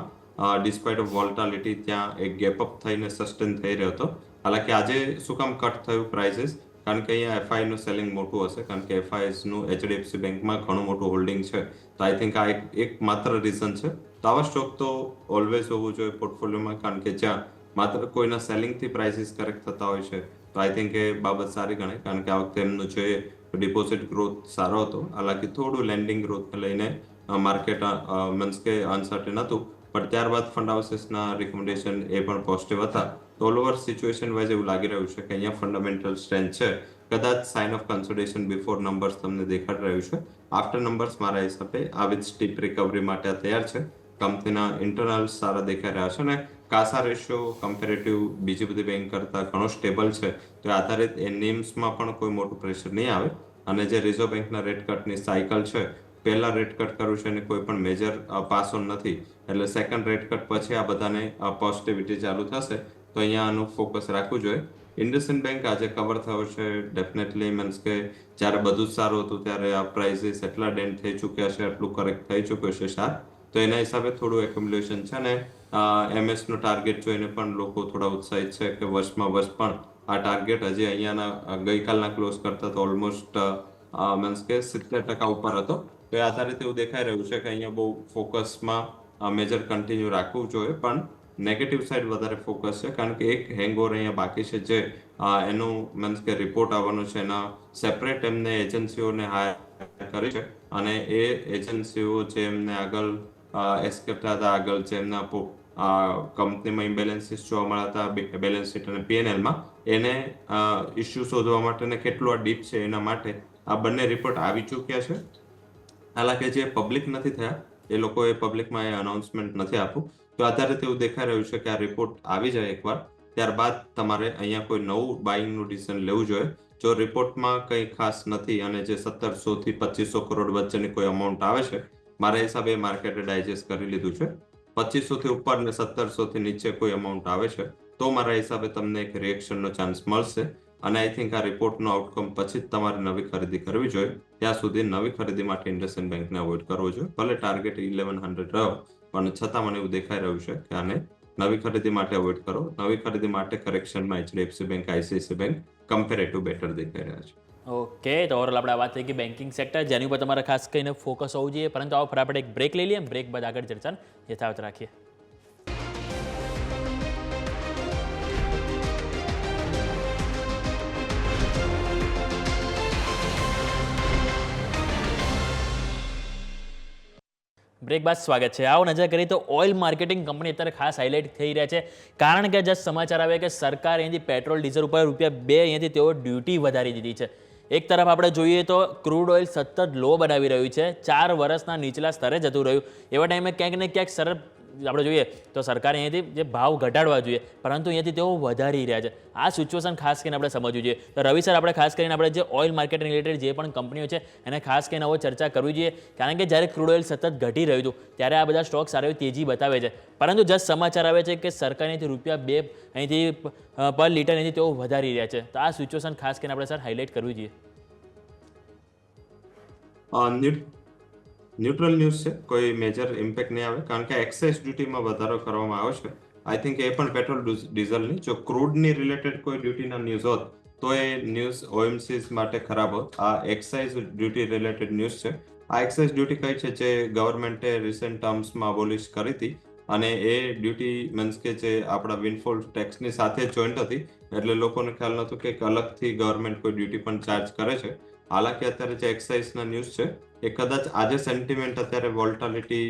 ડિસ્પાઇટ ઓફ વોલ્ટાલિટી ત્યાં એક ગેપ અપ થઈને સસ્ટેન થઈ રહ્યો હતો. હાલાકી આજે શું કામ કટ થયું પ્રાઇસીસ? કારણ કે અહીંયા FI નું સેલિંગ મોટું હશે, કારણ કે FIs નું HDFC બેંકમાં ઘણું મોટું હોલ્ડિંગ છે. તો આઈ થિંક આ એક માત્ર રીઝન છે. તો આવા સ્ટોક તો ઓલવેઝ હોવું જોઈએ પોર્ટફોલિયોમાં, કારણ કે જ્યાં માત્ર કોઈના સેલિંગથી પ્રાઇસીસ કરેક્ટ થતા હોય છે તો આઈ થિંક એ બાબત સારી ગણાય, કારણ કે આ વખતે એમનું જે ડિપોઝિટ ગ્રોથ સારો હતો. હાલાકી થોડું લેન્ડિંગ ગ્રોથને લઈને માર્કેટ મીન્સ કે અનસર્ટેન હતું, પણ ત્યારબાદ ફંડ હાઉસીસના રિકમેન્ડેશન એ પણ પોઝિટિવ હતા. તો ઓલ ઓવર સિચ્યુએશન વાઇઝ એવું લાગી રહ્યું છે કે અહીંયા ફંડામેન્ટલ સ્ટ્રેન્થ છે. કદાચ sign of consolidation before numbers તમને દેખાડી રહ્યું છે. આફ્ટર નંબર્સ મારા હિસાબે આવી સ્ટીપ રિકવરી માટે આ તૈયાર છે. કંપનીના ઇન્ટરનલ સારા દેખાઈ રહ્યા છે અને કાસા રેશિયો કમ્પેરેટિવ બીજી બધી બેંક કરતાં ઘણો સ્ટેબલ છે. તો આધારિત એ નિમ્સમાં પણ કોઈ મોટું પ્રેશર નહીં આવે. અને જે રિઝર્વ બેંકના રેટ કટની સાયકલ છે, પહેલા રેટ કટ કર્યું છે અને કોઈ પણ મેજર પાસ ઓન નથી, એટલે સેકન્ડ રેટ કટ પછી આ બધાને પોઝિટિવિટી ચાલુ થશે. તો અહીંયા આનું ફોકસ રાખવું જોઈએ. ઇન્ડસઇન્ડ બેંક આજે કવર થયો છે ડેફિનેટલી, મીન્સ કે જ્યારે બધું જ સારું હતું ત્યારે આ પ્રાઇસીસ એટલા ડેન્ટ થઈ ચૂક્યા છે, એટલું કરેક્ટ થઈ ચૂક્યું છે શાર. તો એના હિસાબે થોડું એક્યુમ્યુલેશન છે અને MS નો ટાર્ગેટ જોઈને પણ લોકો થોડા ઉત્સાહિત છે કે વર્ષમાં વર્ષ પણ આ ટાર્ગેટ હજી અહીંયાના ગઈકાલના ક્લોઝ કરતા તો ઓલમોસ્ટ મીન્સ કે 70% ઉપર હતો. તો એ આધારિત એવું દેખાઈ રહ્યું છે કે અહીંયા બહુ ફોકસમાં મેજર કન્ટિન્યુ રાખવું જોઈએ, પણ નેગેટિવ સાઇડ વધારે ફોકસ છે, કારણ કે એક હેંગઓવર અહીંયા બાકી છે જે એનું મીન્સ કે રિપોર્ટ આવવાનો છે. એના સેપરેટ એમને એજન્સીઓને હાયર કરી છે અને એ એજન્સીઓ જે એમને આગળ એસ્કેપ થયા હતા, આગળ જે એમના કંપનીમાં ઇમ્બેલેન્સીસ જોવા મળ્યા હતા બેલેન્સ શીટ અને P&Lમાં, એને ઇસ્યુ શોધવા માટે ને કેટલું આ ડીપ છે એના માટે આ બંને રિપોર્ટ આવી ચૂક્યા છે. હાલાકી જે પબ્લિક નથી થયા એ લોકોએ પબ્લિકમાં એ અનાઉન્સમેન્ટ નથી આપ્યું. તો આધારે તેવું દેખાઈ રહ્યું છે કે આ રિપોર્ટ આવી જાય એકવાર, ત્યારબાદ તમારે અહીંયા કોઈ નવું બાઇંગનું ડિસિઝન લેવું જોઈએ. જો રિપોર્ટમાં કંઈ ખાસ નથી અને જે 1700 થી 2500 કરોડ વચ્ચેની કોઈ અમાઉન્ટ આવે છે, મારા હિસાબે માર્કેટે ડાયજેસ્ટ કરી લીધું છે. 2500 થી ઉપર ને 1700 થી નીચે કોઈ અમાઉન્ટ આવે છે તો મારા હિસાબે તમને એક રિએક્શનનો ચાન્સ મળશે. અને આઈ થિંક આ રિપોર્ટનો આઉટકમ પછી જ તમારે નવી ખરીદી કરવી જોઈએ. ત્યાં સુધી નવી ખરીદી માટે ઇન્ડસઇન્ડ બેંકને અવોઇડ કરવો જોઈએ. ભલે ટાર્ગેટ 1100 રહ્યો, પણ છતાં મને એવું દેખાઈ રહ્યું છે કે આને નવી ખરીદી માટે અવોઇડ કરો. નવી ખરીદી માટે કરેક્શનમાં HDFC bank, ICICI bank comparative better દેખાઈ રહ્યા છે. ઓકે, તો ઓવરઓલ આપણે વાત થઈ કે બેન્કિંગ સેક્ટર જેની ઉપર તમારે ખાસ કરીને ફોકસ હોવું જોઈએ. પરંતુ આવો આપણે એક બ્રેક લઈ લઈએ, બ્રેક બાદ આગળ ચર્ચાને યથાવત રાખીએ. બ્રેક બાદ સ્વાગત છે. આવો નજર કરી તો ઓઇલ માર્કેટિંગ કંપની અત્યારે ખાસ હાઇલાઇટ થઈ રહ્યા છે, કારણ કે જસ્ટ સમાચાર આવ્યા કે સરકાર અહીંથી પેટ્રોલ ડીઝલ ઉપર ₹2 અહીંયાથી તેઓ ડ્યુટી વધારી દીધી છે. એક તરફ આપણે જોઈએ તો ક્રૂડ ઓઇલ સતત લો બનાવી રહ્યું છે, 4 વર્ષના નીચલા સ્તરે જતું રહ્યું. એવા ટાઈમે ક્યાંક ને ક્યાંક આપણે જોઈએ તો સરકારે અહીંયાથી જે ભાવ ઘટાડવા જોઈએ, પરંતુ અહીંયાથી તેઓ વધારી રહ્યા છે. આ સિચ્યુએશન ખાસ કરીને આપણે સમજવું જોઈએ. તો રવિ સર, આપણે ખાસ કરીને આપણે જે ઓઇલ માર્કેટ રિલેટેડ જે પણ કંપનીઓ છે એને ખાસ કરીને હવે ચર્ચા કરવી જોઈએ, કારણ કે જ્યારે ક્રૂડ ઓઇલ સતત ઘટી રહ્યું હતું ત્યારે આ બધા સ્ટોક સારી તેજી બતાવે છે, પરંતુ જસ્ટ સમાચાર આવે છે કે સરકાર અહીંથી ₹2 અહીંથી પર લીટર અહીંથી તેઓ વધારી રહ્યા છે. તો આ સિચ્યુએશન ખાસ કરીને આપણે સર હાઇલાઇટ કરવી જોઈએ. ન્યુટ્રલ ન્યૂઝ છે, કોઈ મેજર ઇમ્પેક્ટ નહીં આવે, કારણ કે એક્સાઇઝ ડ્યુટીમાં વધારો કરવામાં આવ્યો છે. આઈ થિંક એ પણ પેટ્રોલ ડીઝલની, જો ક્રૂડની રિલેટેડ કોઈ ડ્યુટીના ન્યૂઝ હોત તો એ ન્યૂઝ ઓએમસીસ માટે ખરાબ હોત. આ એક્સાઇઝ ડ્યુટી રિલેટેડ ન્યૂઝ છે. આ એક્સાઇઝ ડ્યુટી કઈ છે જે ગવર્મેન્ટે રિસેન્ટ ટર્મ્સમાં અબોલિશ કરી હતી, અને એ ડ્યુટી મીન્સ કે જે આપણા વિન્ડફોલ ટેક્સની સાથે જોઈન્ટ હતી, એટલે લોકોને ખ્યાલ નહોતો કે અલગથી ગવર્મેન્ટ કોઈ ડ્યુટી પણ ચાર્જ કરે છે. હાલાકી અત્યારે જે એક્સાઇઝના ન્યૂઝ છે એ કદાચ આજે સેન્ટિમેન્ટ અત્યારે વોલ્ટાલિટી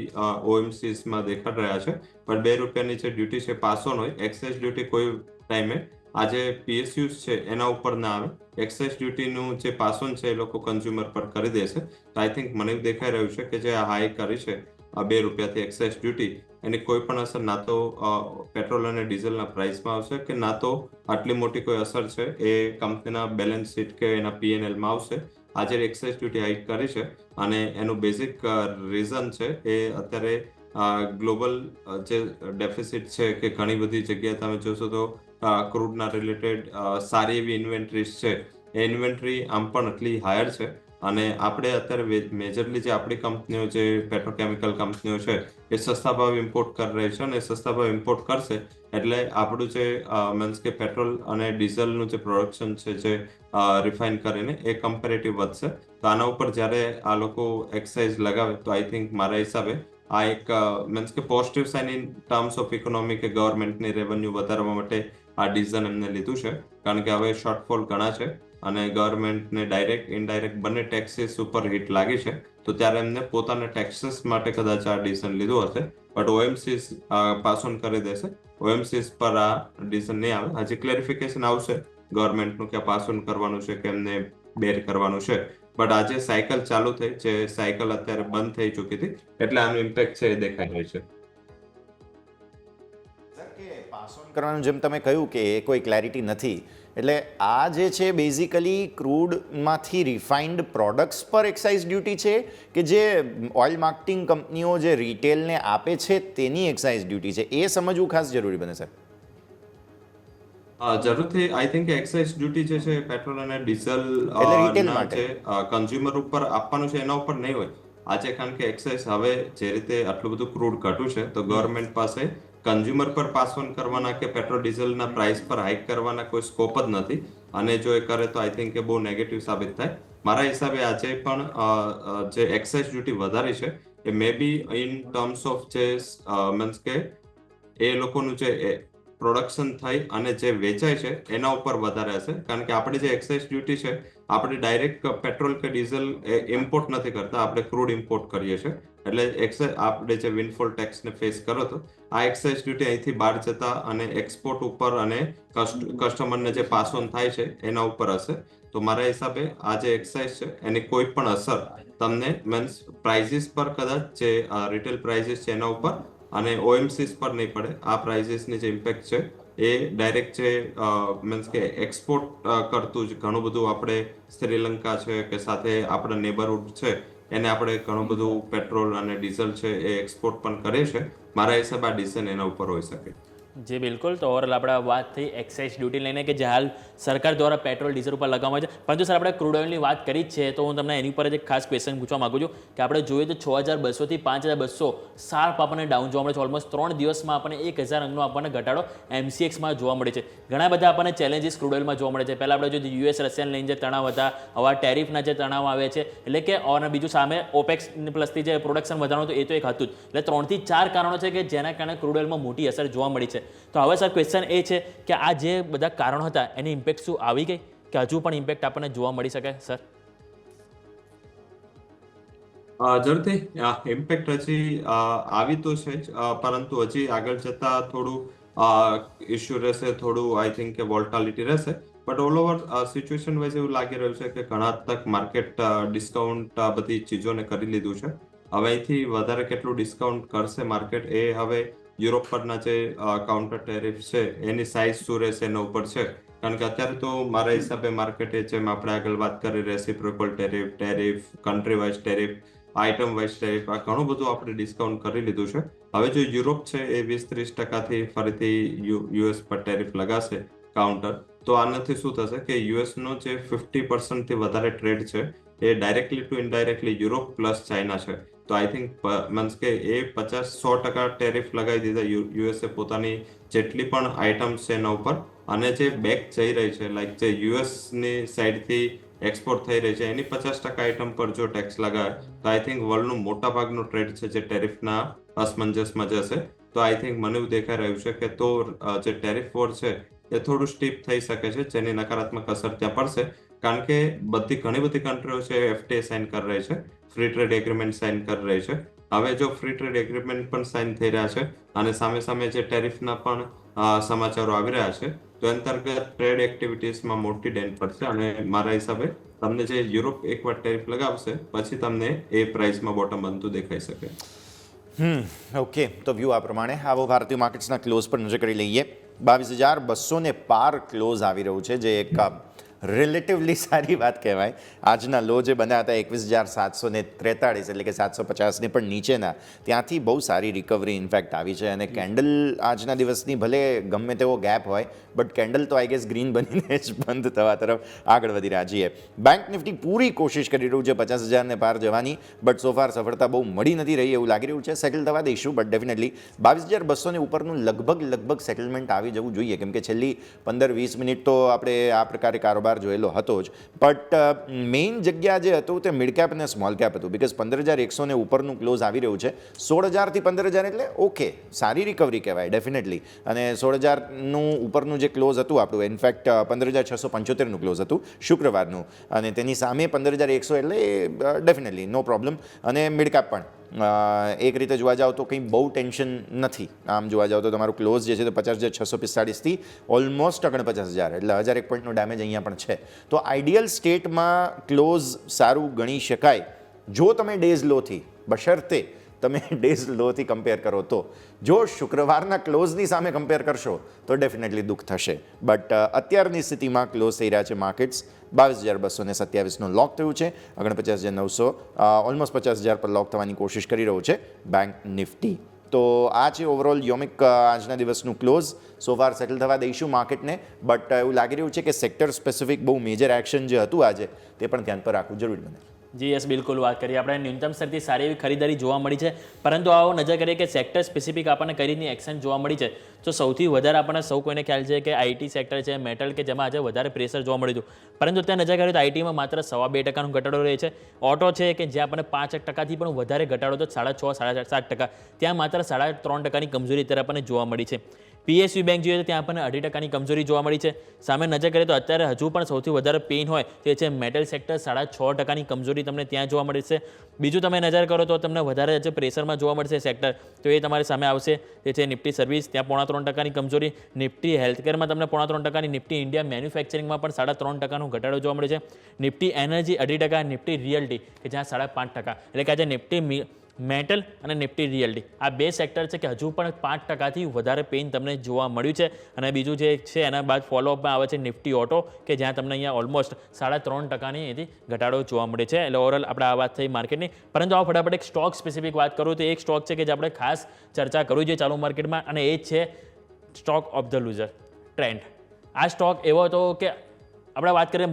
ઓએમસીસમાં દેખાડ રહ્યા છે, પણ ₹2ની જે ડ્યુટી છે પાસ ઓન હોય. એક્સાઇઝ ડ્યુટી કોઈ ટાઈમે આજે પીએસયુઝ છે એના ઉપર ના આવે. એક્સાઇઝ ડ્યુટીનું જે પાસ ઓન છે એ લોકો કન્ઝ્યુમર પર કરી દેશે. તો આઈ થિંક મને એવું દેખાઈ રહ્યું છે કે જે આ હાઈ કરી છે ₹2થી એક્સાઇઝ ડ્યુટી, એની કોઈ પણ અસર ના તો પેટ્રોલ અને ડીઝલના પ્રાઇસમાં આવશે, કે ના તો આટલી મોટી કોઈ અસર છે એ કંપનીના બેલેન્સ શીટ કે એના પીએનએલમાં આવશે. આજે એક્સાઇઝ ડ્યુટી હાઇક કરી છે, અને એનું બેઝિક રીઝન છે એ અત્યારે ગ્લોબલ જે ડેફિસિટ છે, કે ઘણી બધી જગ્યાએ તમે જોશો તો ક્રૂડના રિલેટેડ સારી એવી ઇન્વેન્ટરીઝ છે. એ ઇન્વેન્ટરી આમ પણ એટલી હાયર છે, અને આપણે અત્યારે મેજરલી જે આપણી કંપનીઓ, જે પેટ્રોકેમિકલ કંપનીઓ છે, એ સસ્તા ભાવ ઇમ્પોર્ટ કરી રહી છે, અને સસ્તા ભાવ ઇમ્પોર્ટ કરશે એટલે આપણું જે મીન્સ કે પેટ્રોલ અને ડીઝલનું જે પ્રોડક્શન છે, જે રિફાઇન કરીને, એ કમ્પેરેટિવ વધશે. તો આના ઉપર જ્યારે આ લોકો એક્સાઇઝ લગાવે તો આઈ થિંક મારા હિસાબે આ એક મીન્સ કે positive sign in terms of economy, કે ગવર્મેન્ટની રેવન્યુ વધારવા માટે આ ડિસિઝન એમને લીધું છે, કારણ કે હવે શોર્ટફોલ ઘણા છે અને ગવર્મેન્ટને ડાયરેક્ટ ઇનડાયરેક્ટ બંને ટેક્સીસ ઉપર હિટ લાગી છે. તો ત્યારે એમને પોતાના ટેક્સીસ માટે કદાચ આ ડિસિઝન લીધું હશે, બટ ઓએમસીસ પાસ ઓન કરી દેશે. ઓએમસીસ પર આ ડિસિઝન નહીં આવે. હજી ક્લેરિફિકેશન આવશે ગવર્મેન્ટનું કે પાસ ઓન કરવાનું છે કે એમને બેર કરવાનું છે, બટ આજે સાયકલ ચાલુ થઈ, જે સાયકલ અત્યારે બંધ થઈ ચૂકી હતી, એટલે આનું ઇમ્પેક્ટ છે એ દેખાઈ રહ્યું છે. પાસ ઓન કરવાનું જેમ તમે કહ્યું કે એ કોઈ ક્લેરિટી નથી, એટલે આ જે છે બેઝિકલી ક્રૂડમાંથી રિફાઇન્ડ પ્રોડક્ટ્સ પર એક્સાઇઝ ડ્યુટી છે, કે જે ઓઇલ માર્કેટિંગ કંપનીઓ જે રિટેલને આપે છે તેની એક્સાઇઝ ડ્યુટી છે, એ સમજવું ખાસ જરૂરી બને સર. જરૂરથી આઈ થિંક એક્સાઇઝ ડ્યુટી જે છે પેટ્રોલ અને ડીઝલ જે કન્ઝ્યુમર ઉપર આપવાનું છે એના ઉપર નહીં હોય આજે, કારણ કે એક્સાઇઝ હવે જે રીતે આટલું બધું ક્રૂડ ઘટ્યું છે, તો ગવર્મેન્ટ પાસે કન્ઝ્યુમર પર પાસ ઓન કરવાના કે પેટ્રોલ ડીઝલના પ્રાઇસ પર હાઇક કરવાના કોઈ સ્કોપ જ નથી, અને જો એ કરે તો આઈ થિંક એ બહુ નેગેટિવ સાબિત થાય. મારા હિસાબે આજે પણ જે એક્સાઇઝ ડ્યુટી વધારી છે એ મે બી ઇન ટર્મ્સ ઓફ જે મીન્સ કે એ લોકોનું જે પ્રોડક્શન થઈ અને જે વેચાય છે એના ઉપર વધારે હશે, કારણ કે આપણે જે એક્સાઇઝ ડ્યુટી છે આપણે ડાયરેક્ટ પેટ્રોલ કે ડીઝલ ઇમ્પોર્ટ નથી કરતા, આપણે ક્રૂડ ઇમ્પોર્ટ કરીએ છીએ. એટલે આપણે જે વિન્ડફોલ ટેક્સને ફેસ કરો તો આ એક્સાઇઝ ડ્યુટી અહીંથી બહાર જતા અને એક્સપોર્ટ ઉપર અને કસ્ટમરને જે પાસ ઓન થાય છે એના ઉપર હશે. તો મારા હિસાબે આ જે એક્સાઇઝ છે એની કોઈ પણ અસર તમને મીન્સ પ્રાઇઝીસ પર, કદાચ જે રિટેલ પ્રાઇઝીસ છે એના ઉપર અને ઓએમસીસ પર નહીં પડે. આ પ્રાઇઝીસની જે ઇમ્પેક્ટ છે એ ડાયરેક્ટ જે મીન્સ કે એક્સપોર્ટ કરતું જ ઘણું બધું, આપણે શ્રીલંકા છે કે સાથે આપણા નેબરહુડ છે એને આપણે ઘણું બધું પેટ્રોલ અને ડીઝલ છે એ એક્સપોર્ટ પણ કરે છે. મારા હિસાબે આ ડિસિઝન એના ઉપર હોઈ શકે. જી બિલકુલ. તો ઓવરઓલ આપણે વાત થઈ એક્સાઇઝ ડ્યુટી લઈને કે જે હાલ સરકાર દ્વારા પેટ્રોલ ડીઝલ ઉપર લગાવવામાં આવે છે, પરંતુ સર આપણે ક્રૂડ ઓઇલની વાત કરી જ છે, તો હું તમને એની ઉપર જ એક ખાસ ક્વેશ્ચન પૂછવા માંગુ છું કે આપણે જોઈએ તો 6200 થી 5200 શાર્પ આપણને ડાઉન જોવા મળે છે. ઓલમોસ્ટ 3 દિવસમાં આપણને 1000 અંકનો આપણને ઘટાડો એમસીએક્સમાં જોવા મળે છે. ઘણા બધા આપણને ચેલેન્જીસ ક્રૂડ ઓઇલમાં જોવા મળે છે. પહેલાં આપણે જો યુએસ રશિયન લઈને જે તણાવ હતા, હવે ટેરિફના જે તણાવ આવે છે, એટલે કે અને બીજું સામે ઓપેક્સ પ્લસથી જે પ્રોડક્શન વધારવાનું હતું એ તો એક હતું જ. એટલે 3 થી 4 કારણો છે કે જેના કારણે ક્રૂડ ઓઇલમાં મોટી અસર જોવા મળી છે. તો હવે સર ક્વેશ્ચન એ છે કે આ જે બધા કારણો હતા એની ઇમ્પેક્ટ શું આવી ગઈ, કે હજુ પણ ઇમ્પેક્ટ આપણને જોવા મળી શકે સર? જરૂરથી ઇમ્પેક્ટ હજી આવી તો છે જ, પરંતુ હજી આગળ જતા થોડું ઇશ્યુ રહેશે, થોડું આઈ થિંક કે વોલ્ટાલિટી રહેશે. But all over situation wise એવું લાગી રહ્યું છે કે ઘણા હદ તક માર્કેટ ડિસ્કાઉન્ટ બધી ચીજોને કરી લીધું છે. હવે અહીંથી વધારે કેટલું ડિસ્કાઉન્ટ કરશે માર્કેટ, એ હવે યુરોપ પરના જે કાઉન્ટર ટેરિફ છે એની સાઇઝ શું રહેશે એના ઉપર છે. કારણ કે અત્યારે તો મારા હિસાબે માર્કેટે જેમ આપણે આગળ વાત કરી reciprocal tariff, country wise tariff, item wise tariff, આ ઘણું બધું આપણે ડિસ્કાઉન્ટ કરી લીધું છે. હવે જો યુરોપ છે એ 20-30% ફરીથી યુએસ પર ટેરિફ લગાશે કાઉન્ટર, તો આનાથી શું થશે કે યુએસ નો જે 50% થી વધારે ટ્રેડ છે એ directly to indirectly Europe plus China છે. તો આઈ થિંક મીન્સ કે એ 50-100% ટેરિફ લગાવી દીધા યુએસએ પોતાની જેટલી પણ આઇટમ્સ છે એના ઉપર, અને જે બેક જઈ રહી છે લાઈક જે યુએસ ની સાઈડથી એક્સપોર્ટ થઈ રહી છે એની 50% આઇટમ પર જો ટેક્સ લગાવે તો આઈ થિંક વર્લ્ડનું મોટા ભાગનું ટ્રેડ છે જે ટેરિફના અસમંજસમાં જશે. તો આઈ થિંક મને એવું દેખાઈ રહ્યું છે કે તો જે ટેરિફ વોર છે એ થોડું સ્ટીપ થઈ શકે છે, જેની નકારાત્મક અસર ત્યાં પડશે. કારણ કે ઘણી બધી કન્ટ્રીઓ છે એફટીએ સાઇન કરી રહી છે, ફ્રી ટ્રેડ એગ્રીમેન્ટ સાઇન કરી રહી છે. હવે જો ફ્રી ટ્રેડ એગ્રીમેન્ટ પણ સાઇન થઈ રહ્યા છે અને સામે સામે જે ટેરિફના પણ સમાચારો આવી રહ્યા છે, તો અંતર્ગત ટ્રેડ એક્ટિવિટીઝમાં મોટી ડેન્ટ પડશે. અને મારા હિસાબે તમને જે યુરોપ એકવાર ટેરિફ લગાવશે પછી તમને એ પ્રાઇસમાં બોટમ બનતું દેખાઈ શકે. ઓકે, તો વ્યૂ આ પ્રમાણે. આવો ભારતીય માર્કેટ્સના ક્લોઝ પર નજર કરી લઈએ. 22,200 પાર ક્લોઝ આવી રહ્યું છે, જે એક રિલેટિવલી સારી વાત કહેવાય. આજના લો જે બન્યા હતા 21,743, એટલે કે 750 પણ નીચેના, ત્યાંથી બહુ સારી રિકવરી ઇનફેક્ટ આવી છે. અને કેન્ડલ આજના દિવસની ભલે ગમે તેવો ગેપ હોય, બટ કેન્ડલ તો આઈ ગેસ ગ્રીન બનીને જ બંધ થવા તરફ આગળ વધી રહ્યા છીએ. બેંક નિફ્ટી પૂરી કોશિશ કરી રહ્યું છે 50,000ને પાર જવાની, બટ સોફાર સફળતા બહુ મળી નથી રહી એવું લાગી રહ્યું છે. સેટલ થવા દઈશું, બટ ડેફિનેટલી 22,200 ઉપરનું લગભગ સેટલમેન્ટ આવી જવું જોઈએ, કેમ કે છેલ્લી 15-20 મિનિટ તો આપણે આ પ્રકારે કારોબાર જોયેલો હતો જ. બટ મેઇન જગ્યા જે હતું તે મિડ કેપ અને સ્મોલ કેપ હતું, બિકોઝ 15,100 ઉપરનું ક્લોઝ આવી રહ્યું છે. 16,000 થી 15,000 એટલે ઓકે, સારી રિકવરી કહેવાય ડેફિનેટલી. અને 16,000નું ઉપરનું જે ક્લોઝ હતું આપણું, ઇનફેક્ટ 15,675નું ક્લોઝ હતું શુક્રવારનું, અને તેની સામે 15,100 એટલે ડેફિનેટલી નો પ્રોબ્લેમ. અને મિડ કેપ પણ એક રીતે જોવા જાઓ તો કંઈ બહુ ટેન્શન નથી. આમ જોવા જાઓ તો તમારું ક્લોઝ જે છે તો 50,645થી ઓલમોસ્ટ 49,000, એટલે 1,001 પોઈન્ટનો ડેમેજ અહીંયા પણ છે. તો આઈડિયલ સ્ટેટમાં ક્લોઝ સારું ગણી શકાય જો તમે ડેઝ લોથી, બશર્તે તમે ડેઝ લોથી કમ્પેર કરો તો. જો શુક્રવારના ક્લોઝની સામે કમ્પેર કરશો તો ડેફિનેટલી દુઃખ થશે. બટ અત્યારની સ્થિતિમાં ક્લોઝ થઈ રહ્યા છે માર્કેટ્સ 22,227નું લોક થયું છે. 49,900 ઓલમોસ્ટ 50,000 પર લોક થવાની કોશિશ કરી રહ્યો છે બેંક નિફ્ટી. તો આ છે ઓવરઓલ યોમિક આજના દિવસનું ક્લોઝ. સોફાર સેટલ થવા દઈશું માર્કેટને, બટ એવું લાગી રહ્યું છે કે સેક્ટર સ્પેસિફિક બહુ મેજર એક્શન જે હતું આજે તે પણ ધ્યાન પર રાખવું જરૂરી બને. જી યસ, બિલકુલ વાત કરીએ. આપણે ન્યૂનતમ સ્તરથી સારી એવી ખરીદારી જોવા મળી છે, પરંતુ આવો નજર કરીએ કે સેક્ટર સ્પેસિફિક આપણને કઈ રીતની એક્શન જોવા મળી છે. તો સૌથી વધારે આપણને સૌ કોઈને ખ્યાલ છે કે આઈટી સેક્ટર છે, મેટલ, કે જેમાં આજે વધારે પ્રેશર જોવા મળ્યું હતું. પરંતુ ત્યાં નજર કરીએ તો આઈટીમાં માત્ર 2.5% ઘટાડો રહે છે. ઓટો છે કે જ્યાં આપણને 5% પણ વધારે ઘટાડો તો 6.5-7%, ત્યાં માત્ર 3.5% કમજોરી અત્યારે આપણને જોવા મળી છે. પીએસયુ બેંક જોઈએ તો ત્યાં આપણને 2.5% કમજોરી જોવા મળી છે. સામે નજર કરીએ તો અત્યારે હજુ પણ સૌથી વધારે પેઇન હોય તે છે મેટલ સેક્ટર, 6.5% કમજોરી તમને ત્યાં જોવા મળે છે. બીજું તમે નજર કરો તો તમને વધારે જે પ્રેશરમાં જોવા મળશે સેક્ટર, તો એ તમારી સામે આવશે, તે છે નિફ્ટી સર્વિસ, ત્યાં 3.5% કમજોરી. નિફ્ટી હેલ્થકેરમાં તમને 3.5%, નિફ્ટી ઇન્ડિયા મેન્યુફેક્ચરિંગમાં પણ 3.5% ઘટાડો જોવા મળે છે. નિફ્ટી એનર્જી 2.5%, નિફ્ટી રિયલ્ટી કે જ્યાં 5.5%, એટલે કે આજે નિફ્ટી મેટલ અને નિફ્ટી રિયલ્ટી આ બે સેક્ટર છે કે હજુ પણ 5%થી વધારે પેઇન તમને જોવા મળ્યું છે. અને બીજું જે છે એના બાદ ફોલોઅપમાં આવે છે નિફ્ટી ઓટો, કે જ્યાં તમને અહીંયા ઓલમોસ્ટ 3.5%ની એથી ઘટાડો જોવા મળે છે. એટલે ઓવરઓલ આપણે આ વાત થઈ માર્કેટની. પરંતુ આ ફટાફટ એક સ્ટોક સ્પેસિફિક વાત કરું તો એક સ્ટોક છે કે જે આપણે ખાસ ચર્ચા કરવી જોઈએ ચાલુ માર્કેટમાં, અને એ છે stock of the loser, Trent. આ સ્ટોક એવો હતો કે આપણે વાત કરીએ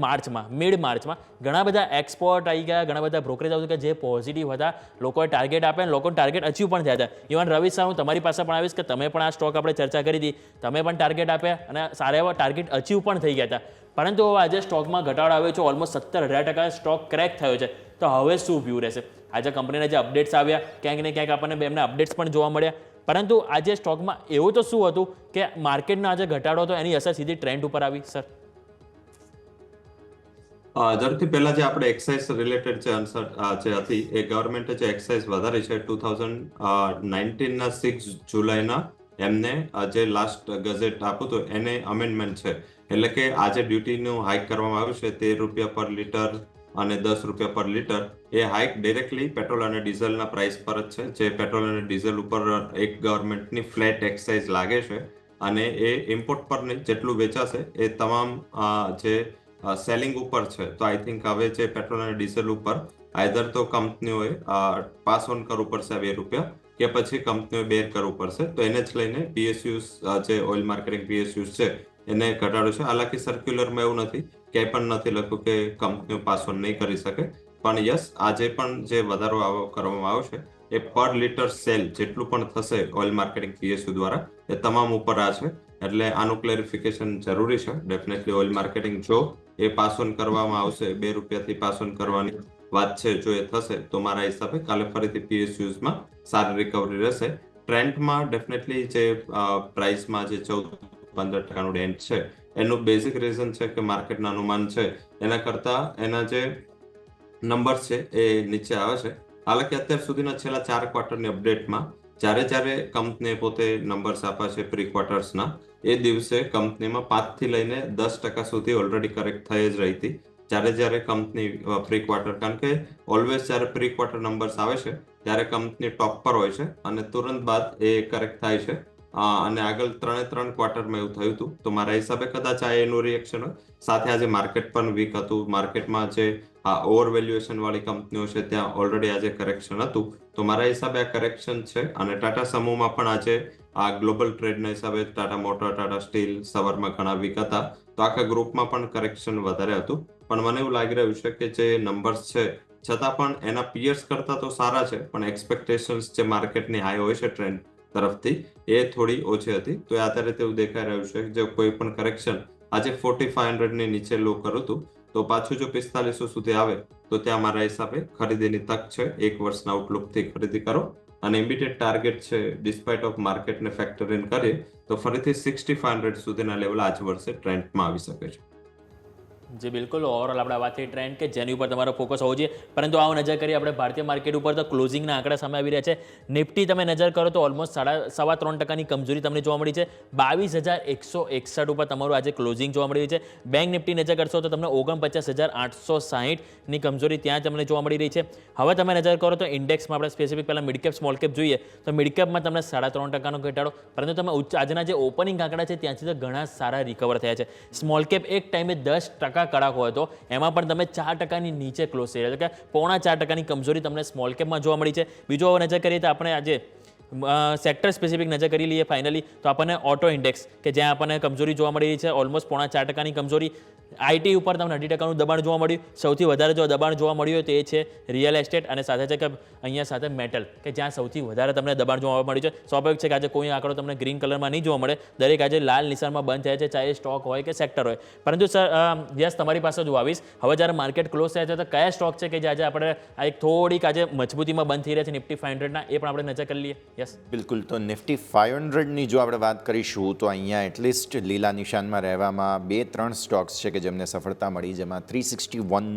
મિડ માર્ચમાં ઘણા બધા એક્સપોર્ટ આવી ગયા, ઘણા બધા બ્રોકરેજ આવ્યું કે જે પોઝિટિવ હતા, લોકોએ ટાર્ગેટ આપ્યા અને લોકોને ટાર્ગેટ અચીવ પણ થયા હતા. ઇવન રવિ સર, હું તમારી પાસે પણ આવીશ કે તમે પણ આ સ્ટોક આપણે ચર્ચા કરી હતી, તમે પણ ટાર્ગેટ આપ્યા અને સારા એવા ટાર્ગેટ અચીવ પણ થઈ ગયા હતા. પરંતુ હવે આજે સ્ટોકમાં ઘટાડો આવ્યો છે, ઓલમોસ્ટ 17-18% સ્ટોક ક્રેક થયો છે. તો હવે શું વ્યૂ રહેશે? આજે કંપનીના જે અપડેટ્સ આવ્યા, ક્યાંક ને ક્યાંક આપણને એમના અપડેટ્સ પણ જોવા મળ્યા, પરંતુ આજે સ્ટોકમાં એવું તો શું હતું કે માર્કેટનો આજે ઘટાડો હતો એની અસર સીધી ટ્રેન્ડ ઉપર આવી? સર ઝડપથી પહેલા જે આપણે એક્સાઇઝ રિલેટેડ જે હતી એ ગવર્મેન્ટે જે એક્સાઇઝ વધારી છે 2019ના 6 જુલાઈના એમને જે લાસ્ટ ગઝેટ આપ્યું હતું એને અમેન્ડમેન્ટ છે, એટલે કે આજે ડ્યુટીનું હાઇક કરવામાં આવ્યું છે 13 રૂપિયા પર લીટર અને 10 રૂપિયા પર લીટર. એ હાઇક ડિરેક્ટલી પેટ્રોલ અને ડીઝલના પ્રાઇસ પર જ છે. જે પેટ્રોલ અને ડીઝલ ઉપર એક ગવર્મેન્ટની ફ્લેટ એક્સાઇઝ લાગે છે અને એ ઇમ્પોર્ટ પર નહીં, જેટલું વેચાશે એ તમામ જે સેલિંગ ઉપર છે. તો આઈ થિંક હવે જે પેટ્રોલ અને ડીઝલ ઉપર આઈધર તો કંપનીઓએ પાસ ઓન કરવું પડશે 2 રૂપિયા કે પછી કંપનીઓએ બેર કરવું પડશે. તો એને જ લઈને પીએસયુઝ જે ઓઇલ માર્કેટિંગ પીએસયુઝ છે એને ઘટાડ્યો છે. હાલાકી સર્ક્યુલરમાં એવું નથી, ક્યાંય પણ નથી લખ્યું કે કંપનીઓ પાસ ઓન નહીં કરી શકે. પણ યસ, આજે પણ જે વધારો કરવામાં આવ્યો છે એ પર લીટર સેલ જેટલું પણ થશે ઓઇલ માર્કેટિંગ પીએસયુ દ્વારા એ તમામ ઉપર આ છે. એટલે આનું ક્લેરિફિકેશન જરૂરી છે. ડેફિનેટલી ઓઇલ માર્કેટિંગ જો એ પાસ ઓન કરવામાં આવશે, 2 રૂપિયાથી પાસ ઓન કરવાની વાત છે, જો એ થશે તો મારા હિસાબે કાલે ફરીથી પીએસયુઝમાં સારી રિકવરી રહેશે. ટ્રેન્ડમાં ડેફિનેટલી જે પ્રાઇસમાં જે 14-15% ડેન્ટ છે એનું બેઝિક રીઝન છે કે માર્કેટના અનુમાન છે એના કરતા એના જે નંબર્સ છે એ નીચે આવે છે. હાલાકી અત્યાર સુધીના છેલ્લા 4 ક્વાર્ટરની અપડેટમાં જ્યારે કંપનીએ પોતે નંબર્સ આપ્યા છે પ્રી ક્વાર્ટર્સના, એ દિવસે કંપનીમાં 5 થી લઈને 10% સુધી ઓલરેડી કરેક્ટ થઈ જ રહી હતી. જ્યારે કંપની પ્રી ક્વાર્ટર, કારણ કે ઓલવેઝ જ્યારે પ્રી ક્વાર્ટર નંબર્સ આવે છે ત્યારે કંપની ટોપ પર હોય છે અને તુરંત બાદ એ કરેક્ટ થાય છે. અને આગળ 3 ક્વાર્ટરમાં એવું થયું હતું. તો મારા હિસાબે કદાચ આ એનું રિએક્શન હોય. સાથે આજે માર્કેટ પણ વીક હતું. માર્કેટમાં જે ઓવર વેલ્યુએશન વાળી કંપનીઓ છે ત્યાં ઓલરેડી આજે કરેક્શન હતું. તો મારા હિસાબે આ કરેક્શન છે. અને ટાટા સમૂહમાં પણ આજે આ ગ્લોબલ ટ્રેડના હિસાબે ટાટા મોટર, ટાટા સ્ટીલ સવારમાં ઘણા વીક હતા. તો આખા ગ્રુપમાં પણ કરેક્શન વધારે હતું. પણ મને એવું લાગી રહ્યું છે કે જે નંબર્સ છે છતાં પણ એના પિયર્સ કરતા તો સારા છે, પણ એક્સપેક્ટેશન્સ જે માર્કેટની હાઈ હોય છે ટ્રેન્ડ તરફથી એ થોડી ઓછી હતી. તો એ આધારે તેવું દેખાઈ રહ્યું છે કે જે કોઈ પણ કરેક્શન આજે 4500 ની નીચે લો કરું હતું તો પાછું જો 4500 સુધી આવે તો ત્યાં મારા હિસાબે ખરીદીની તક છે. 1 વર્ષના આઉટલુકથી ખરીદી કરો અને ઇમિડિયેટ ટાર્ગેટ છે ડિસ્પાઇટ ઓફ માર્કેટને ફેક્ટર ઇન કરીએ તો ફરીથી 6500 સુધીના લેવલ આજ વર્ષે ટ્રેન્ડમાં આવી શકે છે. જે બિલકુલ ઓવરઓલ આપણે વાત થઈ ટ્રેન્ડ કે જેની ઉપર તમારો ફોકસ હોવો જોઈએ. પરંતુ આવો નજર કરીએ આપણે ભારતીય માર્કેટ ઉપર તો ક્લોઝિંગના આંકડા સામે આવી રહ્યા છે. નિફ્ટી તમે નજર કરો તો ઓલમોસ્ટ 3.25% કમજોરી તમને જોવા મળી છે. 22,161 ઉપર તમારું આજે ક્લોઝિંગ જોવા મળી રહી છે. બેંક નિફ્ટી નજર કરશો તો તમને 49,860ની કમજોરી ત્યાં તમને જોવા મળી રહી છે. હવે તમે નજર કરો તો ઇન્ડેક્સમાં આપણે સ્પેસિફિક પહેલાં મિડ કેપ સ્મોલ કેપ જોઈએ તો મિડ કેપમાં તમને 3.5% ઘટાડો. પરંતુ તમે આજના જે ઓપનિંગ આંકડા છે ત્યાંથી તો ઘણા સારા રિકવર થયા છે. સ્મોલ કેપ એક ટાઈમે 10% કડાકો હતો, એમાં પણ તમે 4%ની નીચે ક્લોઝ થઈ રહ્યા છે, કે 4.5%ની કમજોરી તમને સ્મોલ કેપમાં જોવા મળી છે. બીજો હવે નજર કરીએ તો આપણે આજે સેક્ટર સ્પેસિફિક નજર કરી લઈએ ફાઇનલી તો આપણને ઓટો ઇન્ડેક્સ કે જ્યાં આપણને કમજોરી જોવા મળી રહી છે, ઓલમોસ્ટ 4.5%ની કમજોરી. આઈટી ઉપર તમને 18%નું દબાણ જોવા મળ્યું. સૌથી વધારે જો દબાણ જોવા મળ્યું તો એ છે રિયલ એસ્ટેટ અને સાથે છે કે અહીંયા સાથે મેટલ કે જ્યાં સૌથી વધારે તમને દબાણ જોવા મળ્યું છે. સ્વાભાવિક છે કે આજે કોઈ આંકડો તમને ગ્રીન કલરમાં નહીં જોવા મળે, દરેક આજે લાલ નિશાનમાં બંધ થયા છે, ચાહે સ્ટોક હોય કે સેક્ટર હોય. પરંતુ સર યસ તમારી પાસે જો આવીશ હવે જ્યારે માર્કેટ ક્લોઝ થયા છે તો કયા સ્ટોક છે કે જે આજે આપણે આ એક થોડીક આજે મજબૂતીમાં બંધ થઈ રહ્યા છે નિફ્ટી 500ના, એ પણ આપણે નજર કરી લઈએ. યસ બિલકુલ. તો નિફ્ટી 500ની જો આપણે વાત કરીશું તો અહીંયા એટલીસ્ટ લીલા નિશાનમાં રહેવામાં 2-3 સ્ટોક્સ છે કે જેમને સફળતા મળી, જેમાં 361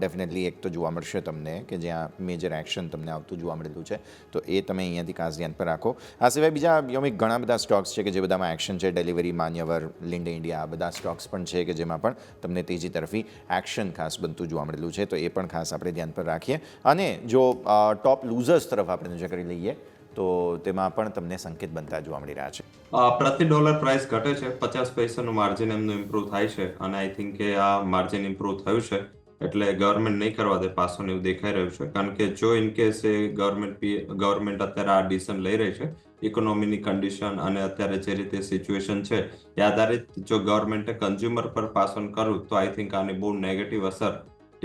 ડેફિનેટલી એક તો જોવા મળશે તમને કે જ્યાં મેજર એક્શન તમને આવતું જોવા મળેલું છે. તો એ તમે અહીંયાથી ખાસ ધ્યાન પર રાખો. આ સિવાય બીજા યોમિક ઘણા બધા સ્ટોક્સ છે કે જે બધામાં એક્શન છે. ડિલિવરી, માન્યવર, લિન્ડ ઇન્ડિયા, આ બધા સ્ટોક્સ પણ છે કે જેમાં પણ તમને તેજી તરફી એક્શન ખાસ બનતું જોવા મળેલું છે. તો એ પણ ખાસ આપણે ધ્યાન પર રાખીએ. અને જો ટોપ લૂઝર્સ તરફ આપણે નજર કરી લઈએ તો તેમાં પણ તમને સંકેત બનતા જોવા મળી રહ્યા છે. પ્રતિ ડોલર પ્રાઇસ ઘટે છે, 50 પૈસાનું માર્જિન એમનું ઇમ્પ્રૂવ થાય છે અને આઈ થિંક કે આ માર્જિન ઇમ્પ્રૂવ થયું છે એટલે ગવર્મેન્ટ નહીં કરવા દે પાછું એવું દેખાઈ રહ્યું છે. કારણ કે જો ઇન કેસ એ ગવર્મેન્ટ અત્યારે આ ડિસિઝન લઈ રહી છે ઇકોનોમીની કન્ડિશન અને અત્યારે જે રીતે સિચ્યુએશન છે એ આધારિત જો ગવર્મેન્ટે કન્ઝ્યુમર પર પાસ ઓન કરવું તો આઈ થિંક આની બહુ નેગેટિવ અસર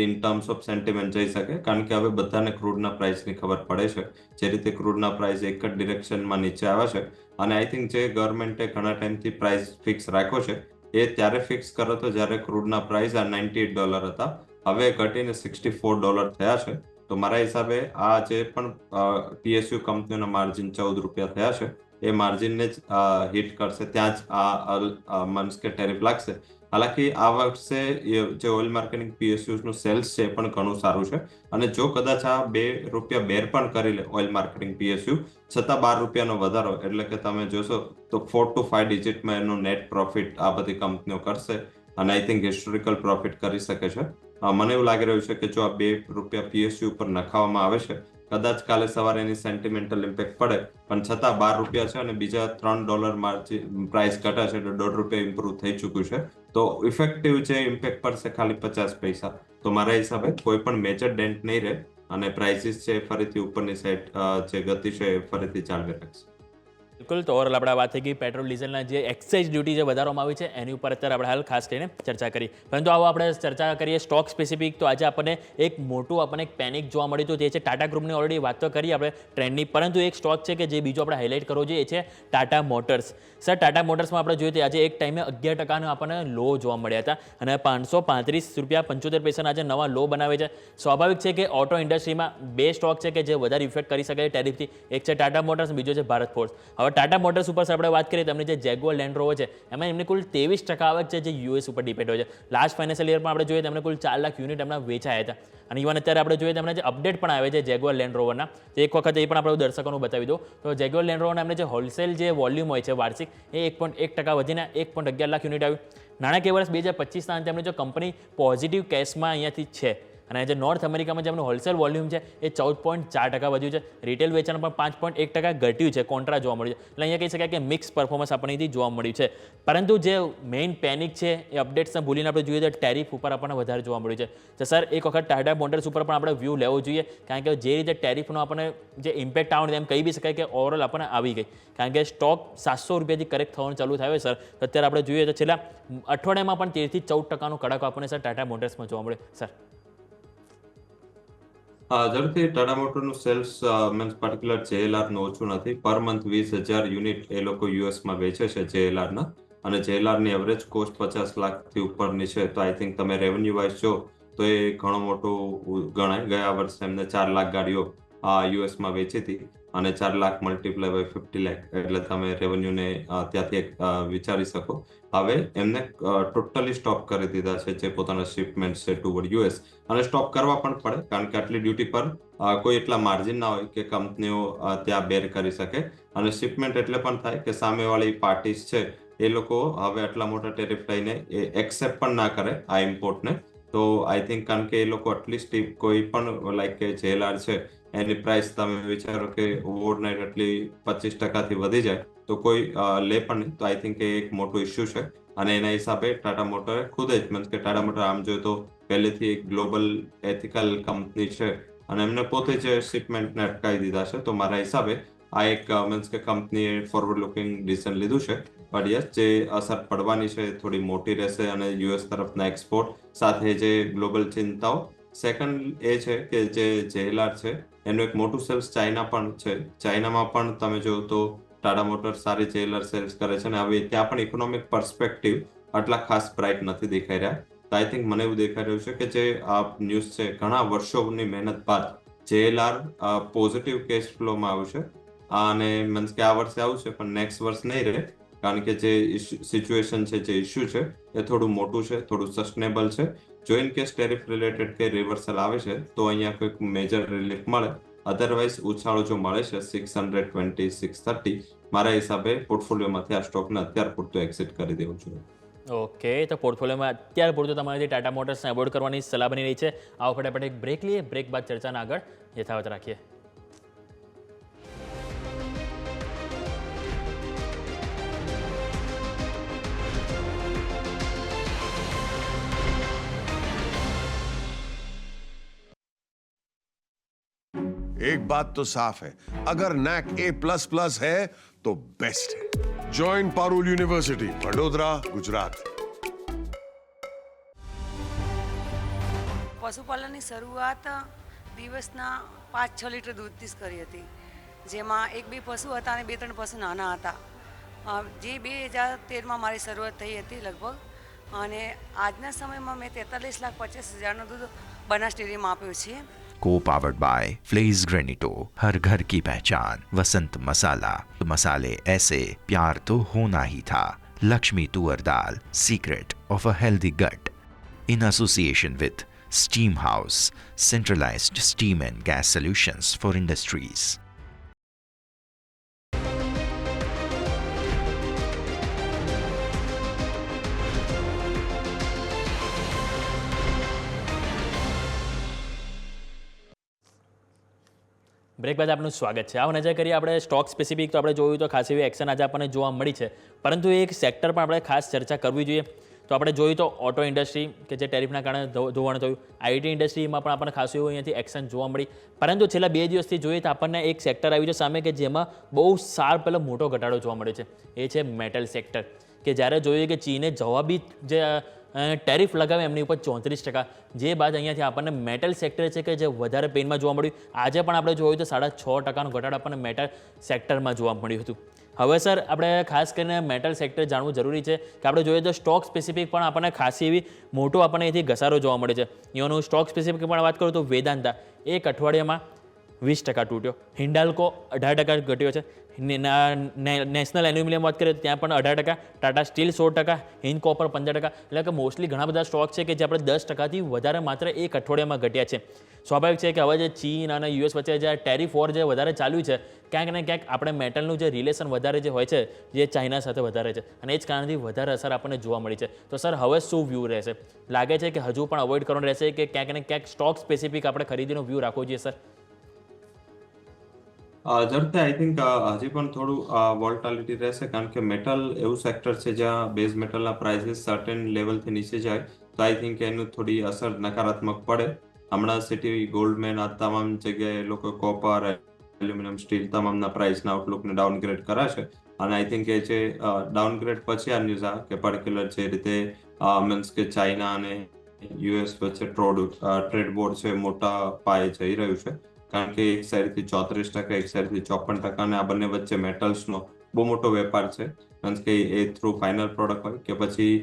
ઇન ટર્મ્સ ઓફ સેન્ટિમેન્ટ જઈ શકે. કારણ કે હવે બધાને ક્રૂડના પ્રાઇસની ખબર પડે છે, જે રીતે ક્રૂડના પ્રાઇસ એક જ ડિરેક્શનમાં નીચે આવે છે. અને આઈ થિંક જે ગવર્મેન્ટે ઘણા ટાઈમથી પ્રાઇસ ફિક્સ રાખ્યો છે એ ત્યારે ફિક્સ કર્યો હતો જ્યારે ક્રૂડના પ્રાઇસ આ $98 હતા, હવે ઘટીને $64 થયા છે. તો મારા હિસાબે આ જે પણ પીએસયુ કંપનીઓના માર્જિન 14 રૂપિયા થયા છે એ માર્જિનને જ હિટ કરશે, ત્યાં જ આ મીન્સ કે ટેરિફ લાગશે હાલાકી આ વર્ષે જે ઓઇલ માર્કેટિંગ PSUs નું સેલ્સ છે એ પણ ઘણું સારું છે, અને જો કદાચ આ ₹2 બેર પણ કરી લે ઓઇલ માર્કેટિંગ PSU, છતાં ₹12નો વધારો, એટલે કે તમે જોશો તો 4 to 5 ડિજિટમાં એનું નેટ પ્રોફિટ આ બધી કંપનીઓ કરશે, અને આઈ થિંક હિસ્ટોરિકલ પ્રોફિટ કરી શકે છે. મને એવું લાગી રહ્યું છે કે જો આ ₹2 PSU ઉપર નખાવવામાં આવે છે, કદાચ કાલે સવારે એની સેન્ટિમેન્ટલ ઇમ્પેક્ટ પડે, પણ છતાં ₹12 છે અને બીજા $3 માર્જિન પ્રાઇસ ઘટા છે, એટલે ₹1.5 ઇમ્પ્રુવ થઈ ચૂક્યું છે. તો ઇફેક્ટિવ જે ઇમ્પેક્ટ પડશે ખાલી 50 પૈસા. તો મારા હિસાબે કોઈ પણ મેજર ડેન્ટ નહીં રહે, અને પ્રાઇસીસ છે ફરીથી ઉપરની સાઈડ જે ગતિ છે એ ફરીથી ચાલવી રાખશે. બિલકુલ. તો ઓવરઓલ આપણે વાત થઈ ગઈ પેટ્રોલ ડીઝલના જે એક્સાઇઝ ડ્યુટી જે વધારવામાં આવી છે એની ઉપર અત્યારે આપણે હાલ ખાસ કરીને ચર્ચા કરી. પરંતુ આવો આપણે ચર્ચા કરીએ સ્ટોક સ્પેસિફિક. તો આજે આપણને એક મોટું એક પેનિક જોવા મળ્યું હતું, તે છે ટાટા ગ્રુપની. ઓલરેડી વાત તો કરી આપણે ટ્રેન્ડની, પરંતુ એક સ્ટોક છે કે જે બીજો આપણે હાઇલાઇટ કરવો જોઈએ, એ છે ટાટા મોટર્સ. સર, ટાટા મોટર્સમાં આપણે જોઈએ તો આજે એક ટાઈમે 11% આપણને લો જોવા મળ્યા હતા, અને ₹535.75 આજે નવા લો બનાવે છે. સ્વાભાવિક છે કે ઓટો ઇન્ડસ્ટ્રીમાં બે સ્ટોક છે કે જે વધારે ઇફેક્ટ કરી શકે ટેરિફથી. એક છે ટાટા મોટર્સ, બીજો છે ભારત ફોર્સ. હવે ટાટા મોટર્સ ઉપર આપણે વાત કરીએ, તેમની જે જેગુઆર લેન્ડ રોવર છે એમાં એમની કુલ 23% આવક છે જે US ઉપર ડિપેન્ડ હોય છે. લાસ્ટ ફાઇનાન્શિયલ યરમાં આપણે જોઈએ તેમને કુલ 4 લાખ યુનિટ એમના વેચાયા હતા. અને ઇવન અત્યારે આપણે જોઈએ તેમના જે અપડેટ પણ આવે છે જેગુઆર લેન્ડ રોવરના, તો એક વખત એ પણ આપણે દર્શકોને બતાવી દો. તો જેગુઆર લેન્ડ રોવરના એમને જે હોલસેલ જે વોલ્યુમ હોય છે વાર્ષિક, એ 1.1% વધીને 1.11 લાખ યુનિટ આવ્યું. નાણાકીય વર્ષ 2025ના અંતે એમની જો કંપની પોઝિટિવ કેશમાં અહીંયાથી છે, અને જે નોર્થ અમેરિકામાં જેમનું હોલસેલ વોલ્યુમ છે એ 14.4% વધ્યું છે. રિટેલ વેચાણ પણ 5.1% ઘટ્યું છે, કોન્ટ્રા જોવા મળ્યું છે. એટલે અહીંયા કહી શકાય કે મિક્સ પરફોર્મન્સ આપણનેથી જોવા મળ્યું છે. પરંતુ જે મેઇન પેનિક છે એ અપડેટ્સને ભૂલીને આપણે જોઈએ તો ટેરિફ ઉપર આપણને વધારે જોવા મળ્યું છે. તો સર, એક વખત ટાટા મોટર્સ ઉપર પણ આપણે વ્યૂ લેવો જોઈએ, કારણ કે જે રીતે ટેરિફનો આપણને જે ઇમ્પેક્ટ આવવાનું એમ કહી બી શકાય કે ઓવરઓલ આપણને આવી ગઈ, કારણ કે સ્ટોક ₹700 કરેક્ટ થવાનું ચાલુ થયો સર. તો અત્યારે આપણે જોઈએ તો છેલ્લા અઠવાડિયામાં પણ 13 થી 14% કડાકો આપણને સર ટાટા મોટર્સમાં જોવા મળે. સર, ઝડપથી ટાટા મોટરનું સેલ્સ મીન્સ પર્ટિક્યુલર JLR નું ઓછું નથી. પર મંથ 20,000 યુનિટ એ લોકો યુએસમાં વેચે છે JLR ના, અને JLR ની એવરેજ કોસ્ટ 50 લાખથી ઉપરની છે. તો આઈ થિંક તમે રેવન્યુ વાઇઝ જો તો એ ઘણું મોટું ગણાય. ગયા વર્ષે એમને 4 લાખ ગાડીઓ યુએસમાં વેચી હતી, અને 4 લાખ મલ્ટીપ્લાય બાય 50 લાખ, એટલે તમે રેવન્યુને ત્યાંથી વિચારી શકો. હવે એમને ટોટલી સ્ટોપ કરી દીધા છે જે પોતાના શિપમેન્ટ છે ટુવર્ડ US, અને સ્ટોપ કરવા પણ પડે, કારણ કે આટલી ડ્યુટી પર કોઈ એટલા માર્જિન ના હોય કે કંપનીઓ ત્યાં બેર કરી શકે. અને શિપમેન્ટ એટલે પણ થાય કે સામેવાળી પાર્ટીસ છે એ લોકો હવે આટલા મોટા ટેરિફ લઈને એક્સેપ્ટ પણ ના કરે આ ઇમ્પોર્ટને. તો આઈ થિંક કારણ કે એ લોકો એટલીસ્ટ કોઈ પણ લાઈક કે JLR છે એની પ્રાઇસ તમે વિચારો કે ઓવરનાઇટ એટલી 25%થી વધી જાય તો કોઈ લે પણ નહીં. તો આઈ થિંક એ એક મોટો ઇસ્યુ છે, અને એના હિસાબે ટાટા મોટરે ખુદ જ મીન્સ કે ટાટા મોટર આમ જોઈએ તો પહેલેથી એક ગ્લોબલ એથિકલ કંપની છે, અને એમને પોતે જ શિપમેન્ટને અટકાવી દીધા છે. તો મારા હિસાબે આ એક મીન્સ કે કંપનીએ ફોરવર્ડ લુકિંગ ડિસિઝન લીધું છે. બટ યસ, જે અસર પડવાની છે થોડી મોટી રહેશે, અને US તરફના એક્સપોર્ટ સાથે જે ગ્લોબલ ચિંતાઓ. સેકન્ડ એ છે કે જે JLR છે એનું એક મોટું સેલ્સ ચાઇના પણ છે. ચાઇનામાં પણ તમે જો તો ટાટા મોટર સારી JLR સેલ્સ કરે છે, અને હવે ત્યાં પણ ઇકોનોમિક પર્સપેક્ટિવ આટલા ખાસ બ્રાઇટ નથી દેખાઈ રહ્યા. તો આઈ થિંક મને એવું દેખાઈ રહ્યું છે કે જે આ ન્યૂઝ છે ઘણા વર્ષોની મહેનત બાદ JLR પોઝિટિવ કેશ ફ્લોમાં આવ્યું છે, અને મીન્સ કે આ વર્ષે આવશે પણ નેક્સ્ટ વર્ષ નહીં રહે, કારણ કે જે સિચ્યુએશન છે, જે ઇશ્યુ છે એ થોડું મોટું છે, થોડું સસ્ટેનેબલ છે. જો ઇન કેસ ટેરિફ રિલેટેડ કે રિવર્સલ આવે છે તો અહીંયા કોઈક મેજર રિલીફ મળે, અધરવાઇઝ ઉછાળો જો મળે છે 620, 630, મારા હિસાબે પોર્ટફોલિયોમાંથી આ સ્ટોકને અત્યાર પૂરતું એક્ઝિટ કરી દેવું જોઈએ. ઓકે, તો પોર્ટફોલિયોમાં અત્યાર પૂરતું તમારે ટાટા મોટર્સને એવોર્ડ કરવાની સલાહ બની રહી છે. આ વખતે આપણે એક બ્રેક લઈએ, બ્રેક બાદ ચર્ચાને આગળ યથાવત રાખીએ. एक बात तो साफ है, अगर NAC A++ है तो बेस्ट है. Join Parul university, Vadodara, Gujarat. પશુપાલનની શરૂઆત દિવસના 5-6 લીટર દૂધથી જ કરી હતી, જેમાં 1-2 પશુ હતા અને 2-3 પશુ નાના હતા. જે 2013માં મારી શરૂઆત થઈ હતી લગભગ, અને આજના સમયમાં મેં 43,50,000નું દૂધ બનાસ ડેરીમાં આપ્યું છે. Co-powered by Flaze Granito, हर घर की पहचान, वसंत मसाला, मसाले ऐसे प्यार तो होना ही था, Lakshmi Tuar Dal, Secret of a Healthy Gut, in association with Steam House, centralized steam and gas solutions for industries. Break બાદ આપનું સ્વાગત છે. આવો નજર કરીએ આપણે સ્ટોક સ્પેસિફિક તો આપણે જોયું તો ખાસ એવી એક્શન આજે આપણને જોવા મળી છે, પરંતુ એક સેક્ટર પણ આપણે ખાસ ચર્ચા કરવી જોઈએ. તો આપણે જોયું તો ઓટો ઇન્ડસ્ટ્રી કે જે ટેરિફના કારણે ધોવાણ થયું, આઈટી ઇન્ડસ્ટ્રીમાં પણ આપણને ખાસ એવું અહીંયાથી એક્શન જોવા મળી. પરંતુ છેલ્લા 2 દિવસથી જોઈએ તો આપણને એક સેક્ટર આવ્યું છે સામે કે જેમાં બહુ પેલો મોટો ઘટાડો જોવા મળે છે. એ છે મેટલ સેક્ટર, કે જ્યારે જોઈએ કે ચીને જવાબી જે ટેરિફ લગાવે એમની ઉપર 34%, જે બાદ અહીંયાથી આપણને મેટલ સેક્ટર છે કે જે વધારે પેઇનમાં જોવા મળ્યું. આજે પણ આપણે જોયું તો 6.5% ઘટાડો આપણને મેટલ સેક્ટરમાં જોવા મળ્યું હતું. હવે સર આપણે ખાસ કરીને મેટલ સેક્ટર જાણવું જરૂરી છે કે આપણે જોઈએ તો સ્ટોક સ્પેસિફિક પણ આપણને ખાસી એવી મોટો આપણને અહીંથી ઘસારો જોવા મળે છે. અહીંયાનું સ્ટોક સ્પેસિફિક પણ વાત કરું તો વેદાંતા એક અઠવાડિયામાં 20% તૂટ્યો, હિન્ડાલ્કો 18% ઘટ્યો છે, નેશનલ એલ્યુમિનિયમ વાત કરીએ તો ત્યાં પણ 18%, ટાટા સ્ટીલ 16%, હિન્દ કોપર 15%. એટલે કે મોસ્ટલી ઘણા બધા સ્ટોક છે કે જે આપણે 10%થી વધારે માત્ર એક અઠવાડિયામાં ઘટ્યા છે. સ્વાભાવિક છે કે હવે જે ચીન અને યુએસ વચ્ચે જે ટેરિફ વોર જે વધારે ચાલ્યું છે, ક્યાંક ને ક્યાંક આપણે મેટલનું જે રિલેશન વધારે જે હોય છે જે ચાઇના સાથે વધારે છે, અને એ જ કારણથી વધારે અસર આપણને જોવા મળી છે. તો સર હવે શું વ્યૂ રહેશે? લાગે છે કે હજુ પણ અવોઇડ કરવાનું રહેશે કે ક્યાંક ને ક્યાંક સ્ટોક સ્પેસિફિક આપણે ખરીદીનો વ્યૂ રાખવો જોઈએ સર? ઝડપથી આઈ થિંક હજી પણ થોડું વોલ્ટાલિટી રહેશે, કારણ કે મેટલ એવું સેક્ટર છે જ્યાં બેઝ મેટલના પ્રાઇસીસ સર્ટેન લેવલથી નીચે જાય તો આઈ થિંક એનું થોડી અસર નકારાત્મક પડે. હમણાં સિટી ગોલ્ડમેન આ તમામ જગ્યાએ લોકો કોપર, એલ્યુમિનિયમ, સ્ટીલ તમામના પ્રાઇસના આઉટલુકને ડાઉનગ્રેડ કરાશે, અને આઈ થિંક એ જે ડાઉનગ્રેડ પછી આ ન્યૂઝ આવે કે પર્ટિક્યુલર જે રીતે મીન્સ કે ચાઇના અને યુએસ વચ્ચે ટ્રેડ વોર છે મોટા પાયે જઈ રહ્યું છે, કારણ કે એક સાઈડથી 34%, એક સાઈડથી 54%, અને આ બંને વચ્ચે મેટલ્સનો બહુ મોટો વેપાર છે. મીન્સ કે એ થ્રુ ફાઇનલ પ્રોડક્ટ હોય કે પછી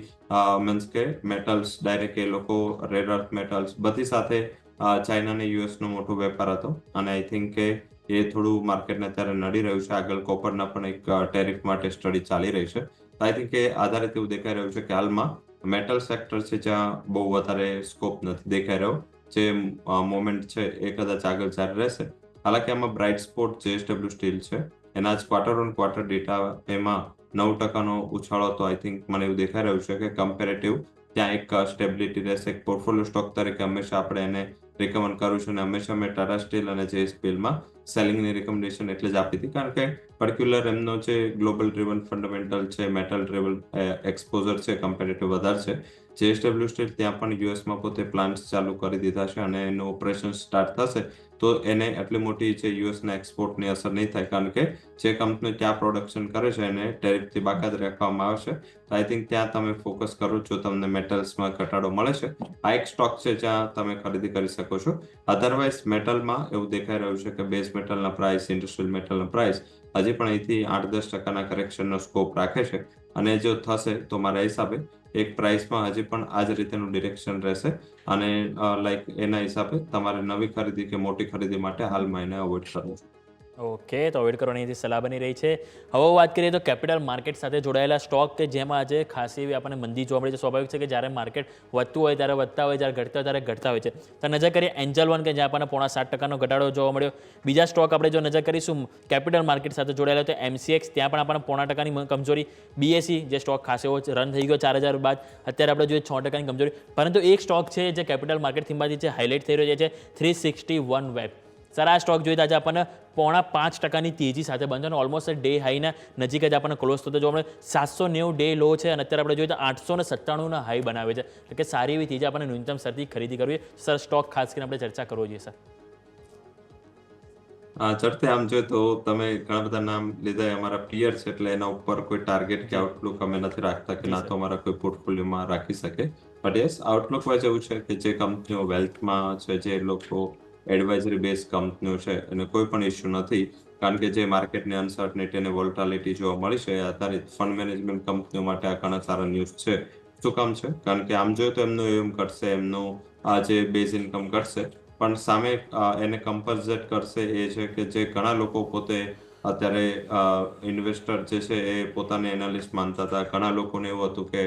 મીન્સ કે મેટલ્સ ડાયરેક્ટ એ લોકો રેર અર્થ મેટલ્સ બધી સાથે ચાઇના અને યુએસનો મોટો વેપાર હતો, અને આઈ થિંક કે એ થોડું માર્કેટને અત્યારે નડી રહ્યું છે. આગળ કોપરના પણ એક ટેરિફ માટે સ્ટડી ચાલી રહી છે. આઈ થિંક કે આધારિત એવું દેખાઈ રહ્યું છે કે હાલમાં મેટલ સેક્ટર છે જ્યાં બહુ વધારે સ્કોપ નથી દેખાઈ રહ્યો. જે મોમેન્ટ છે એ કદાચ આગળ જારી રહેશે. હાલાકી આમાં બ્રાઇટ સ્પોટ જેએસડબલ્યુ સ્ટીલ છે, એના જ ક્વાર્ટર ઓન ક્વાર્ટર ડેટા એમાં 9%નો ઉછાળો તો આઈ થિંક મને એવું દેખાઈ રહ્યું છે કે કમ્પેરેટિવ ત્યાં એક સ્ટેબિલિટી રહેશે. એક પોર્ટફોલિયો સ્ટોક તરીકે હંમેશા આપણે એને રિકમેન્ડ કરું છું, અને હંમેશા મેં ટાટા સ્ટીલ અને જેએસપીએલમાં સેલિંગની રિકમેન્ડેશન એટલે જ આપી હતી, કારણ કે પર્ટિક્યુલર એમનો જે ગ્લોબલ ડ્રિવન ફંડામેન્ટલ છે, મેટલ ડ્રિવન એક્સપોઝર છે, કમ્પેરેટિવ વધારે છે. જેએસડબલ્યુ સ્ટીલ ત્યાં પણ યુએસમાં પોતે પ્લાન્ટ્સ ચાલુ કરી દીધા છે, અને એનું ઓપરેશન સ્ટાર્ટ થશે તો એને એટલી મોટી જે યુએસના એક્સપોર્ટની અસર નહીં થાય, કારણ કે જે કંપની ત્યાં પ્રોડક્શન કરે છે એને ટેરિફથી બાકાત રાખવામાં આવશે. તો આઈ થિંક ત્યાં તમે ફોકસ કરો જો તમને મેટલ્સમાં ઘટાડો મળે છે. આ એક સ્ટોક છે જ્યાં તમે ખરીદી કરી શકો છો. અધરવાઇઝ મેટલમાં એવું દેખાઈ રહ્યું છે કે બેઝ મેટલના પ્રાઇસ, ઇન્ડસ્ટ્રીયલ મેટલના પ્રાઇસ હજી પણ અહીંથી 8-10%ના કરેક્શનનો સ્કોપ રાખે છે, અને જો થશે તો મારા હિસાબે એક પ્રાઇસમાં હજી પણ આ જ રીતેનું ડિરેક્શન રહેશે, અને લાઈક એના હિસાબે તમારે નવી ખરીદી કે મોટી ખરીદી માટે હાલમાં એને અવોઇડ કરવું છે. ઓકે, તો અવોઇડ કરવાની સલાહ બની રહી છે. હવે વાત કરીએ તો કેપિટલ માર્કેટ સાથે જોડાયેલા સ્ટોક કે જેમાં આજે ખાસી એવી આપણને મંદી જોવા મળી છે. સ્વાભાવિક છે કે જ્યારે માર્કેટ વધતું હોય ત્યારે વધતા હોય, જ્યારે ઘટતા હોય ત્યારે ઘટતા હોય છે. તો નજર કરીએ એન્જલ વન કે જ્યાં આપણને 7.5%નો ઘટાડો જોવા મળ્યો. બીજા સ્ટોક આપણે જો નજર કરીશું કેપિટલ માર્કેટ સાથે જોડાયેલા તો MCX, ત્યાં પણ આપણને 0.5%ની કમજોરી. BSE જે સ્ટોક ખાસ એવો રન થઈ ગયો 4000 બાદ, અત્યારે આપણે જોઈએ 6%ની કમજોરી. પરંતુ એક સ્ટોક છે જે કેપિટલ માર્કેટ થીમમાંથી જે હાઇલાઇટ થઈ રહ્યો છે 361 વેબ. સર આ સ્ટોક જોઈએ તો આજે આપણને 0.5%ની તેજી સાથે બંધ છે, ઓલમોસ્ટ ડે હાઈના નજીક જ આપણને ક્લોઝ થતો જોવા મળે. 790 ડે લો છે, અને અત્યારે આપણે જોઈએ તો 897ના હાઈ બનાવે છે. એટલે કે સારી એવી તેજી આપણને ન્યૂનતમ સ્તરથી ખરીદી કરવી. સર સ્ટોક ખાસ કરીને આપણે ચર્ચા કરવો જોઈએ સર. ચડતે આમ જોઈએ તો તમે ઘણા બધા નામ લીધા અમારા પિયર છે, એટલે એના ઉપર કોઈ ટાર્ગેટ કે આઉટલુક અમે નથી રાખતા કે ના તો અમારા કોઈ પોર્ટફોલિયોમાં રાખી શકે. બટ યસ, આઉટલુક વાઇઝ એવું છે કે જે કંપનીઓ વેલ્થમાં છે, જે લોકો એડવાઇઝરી બેઝ કંપનીઓ છે, એને કોઈ પણ ઇસ્યુ નથી, કારણ કે જે માર્કેટની અનસર્ટનિટી અને વોલ્ટાલિટી જોવા મળી છે એ આધારિત ફંડ મેનેજમેન્ટ કંપનીઓ માટે આ ઘણા સારા ન્યૂઝ છે. શું કામ છે? કારણ કે આમ જોઈએ તો એમનું એમ ઘટશે, એમનું આ જે બેઝ ઇન્કમ ઘટશે, પણ સામે એને કમ્પન્સેટ કરશે એ છે કે જે ઘણા લોકો પોતે અત્યારે ઇન્વેસ્ટર જે છે એ પોતાને એનાલિસ્ટ માનતા હતા. ઘણા લોકોને એવું હતું કે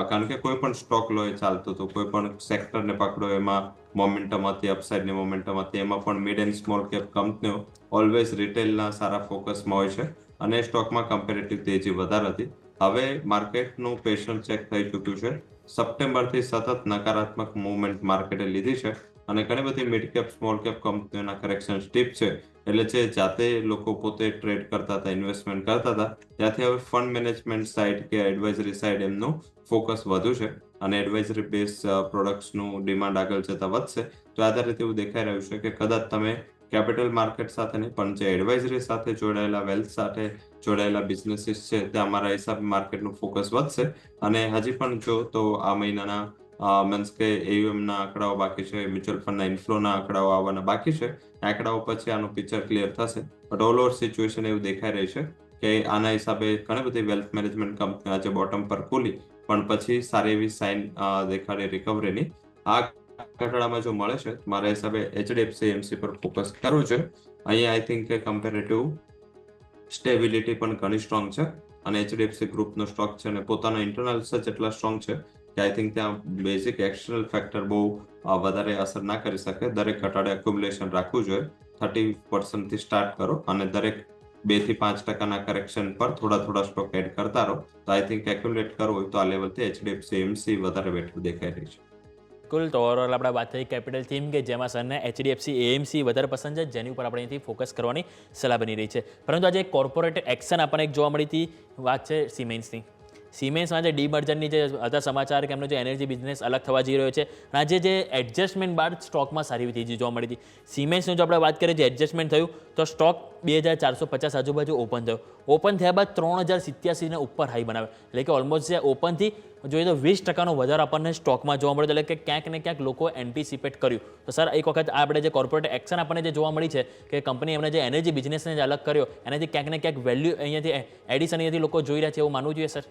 કારણ કે કોઈ પણ સ્ટોક લો એ ચાલતું હતું, કોઈ પણ સેક્ટરને પકડો એમાં મોમેન્ટમ હતી, અપસાઇડની મોમેન્ટમ હતી. એમાં પણ મિડ એન્ડ સ્મોલ કેપ કંપનીઓ ઓલવેઝ રિટેલના સારા ફોકસમાં હોય છે અને સ્ટોકમાં કમ્પેરેટિવ તેજી વધારે હતી. હવે માર્કેટનું પેશન્ટ ચેક થઈ ચૂક્યું છે. સપ્ટેમ્બરથી સતત નકારાત્મક મૂવમેન્ટ માર્કેટે લીધી છે અને ઘણી બધી મિડ કેપ સ્મોલ કેપ કંપનીઓના કરેક્શન સ્ટીપ છે. એટલે જે જાતે લોકો પોતે ટ્રેડ કરતા હતા, ઇન્વેસ્ટમેન્ટ કરતા હતા, ત્યાંથી હવે ફંડ મેનેજમેન્ટ સાઇડ કે એડવાઇઝરી સાઇડ એમનું ફોકસ વધુ છે અને એડવાઇઝરી બેઝ પ્રોડક્ટ્સનું ડિમાન્ડ આગળ જતા વધશે. તો આધારિત એવું દેખાઈ રહ્યું છે કે કદાચ તમે કેપિટલ માર્કેટ સાથે નહીં પણ જે એડવાઇઝરી સાથે જોડાયેલા, વેલ્થ સાથે જોડાયેલા બિઝનેસીસ છે ત્યાં મારા હિસાબે માર્કેટનું ફોકસ વધશે. અને હજી પણ જો તો આ મહિનાના મીન્સ કે AUM ના આંકડાઓ બાકી છે, મ્યુચ્યુઅલ ફંડના ઇન્ફ્લોના આંકડાઓ આવવાના બાકી છે. આંકડાઓ પછી આનું પિક્ચર ક્લિયર થશે. બટ ઓલ ઓવર સિચ્યુએશન એવું દેખાઈ રહી છે કે આના હિસાબે ઘણી બધી વેલ્થ મેનેજમેન્ટ કંપનીઓ આજે બોટમ પર ખુલી પણ પછી સારી એવી સાઇન દેખાડી રિકવરીની. આ ઘટાડામાં જો મળે છે મારા હિસાબે HDFC AMC પર ફોકસ કરવું છે. અહીંયા આઈ થિંક કે કમ્પેરેટિવ સ્ટેબિલિટી પણ ઘણી સ્ટ્રોંગ છે અને HDFC ગ્રુપનો સ્ટોક છે અને પોતાના ઇન્ટરનલ્સ જ એટલા સ્ટ્રોંગ છે કે આઈ થિંક ત્યાં બેઝિક એક્સટર્નલ ફેક્ટર બહુ વધારે અસર ના કરી શકે. દરેક ઘટાડે એક્યુમ્યુલેશન રાખવું જોઈએ. 30% થી સ્ટાર્ટ કરો અને દરેક 2 થી 5% કરેક્શન પર થોડા સ્ટોક એડ કરતા રહો. તો આઈ થિંક એક્યુમ્યુલેટ કરવું હોય તો આ લેવલથી HDFC AMC વધારે બેટર દેખાઈ રહી છે. કુલ તો ઓવરઓલ આપણે વાત થઈ કેપિટલ થીમ કે જેમાં સરને HDFC AMC વધારે પસંદ છે, જેની ઉપર આપણે અહીંથી ફોકસ કરવાની સલાહ બની રહી છે. પરંતુ આજે એક કોર્પોરેટ એક્શન આપણને એક જોવા મળી હતી, વાત છે સિમેન્સની. સિમેન્સમાં જે ડીમર્જરની જે હતા સમાચાર કે એમનો જે એનર્જી બિઝનેસ અલગ થવા જઈ રહ્યો છે અને આજે જે એડજસ્ટમેન્ટ બાદ સ્ટોકમાં સારી તેજી જોવા મળી હતી. સિમેન્સનું જો આપણે વાત કરીએ જે એડજસ્ટમેન્ટ થયું તો સ્ટોક 2450 આજુબાજુ ઓપન થયો. ઓપન થયા બાદ 3087 ને ઉપર હાઈ બનાવે, એટલે કે ઓલમોસ્ટ જે ઓપનથી જોઈએ તો 20% વધારો આપણને સ્ટોકમાં જોવા મળ્યો. એટલે કે ક્યાંક ને ક્યાંક લોકો એન્ટિસિપેટ કર્યું. તો સર એક વખત આપણે જે કોર્પોરેટ એક્શન આપણને જે જોવા મળી છે કે કંપની એમને જે એનર્જી બિઝનેસને જે અલગ કર્યો એનાથી ક્યાંક ને ક્યાંક વેલ્યુ અહીંયાથી એડિશન અહીંયાથી લોકો જોઈ રહ્યા છે એવું માનવું જોઈએ સર?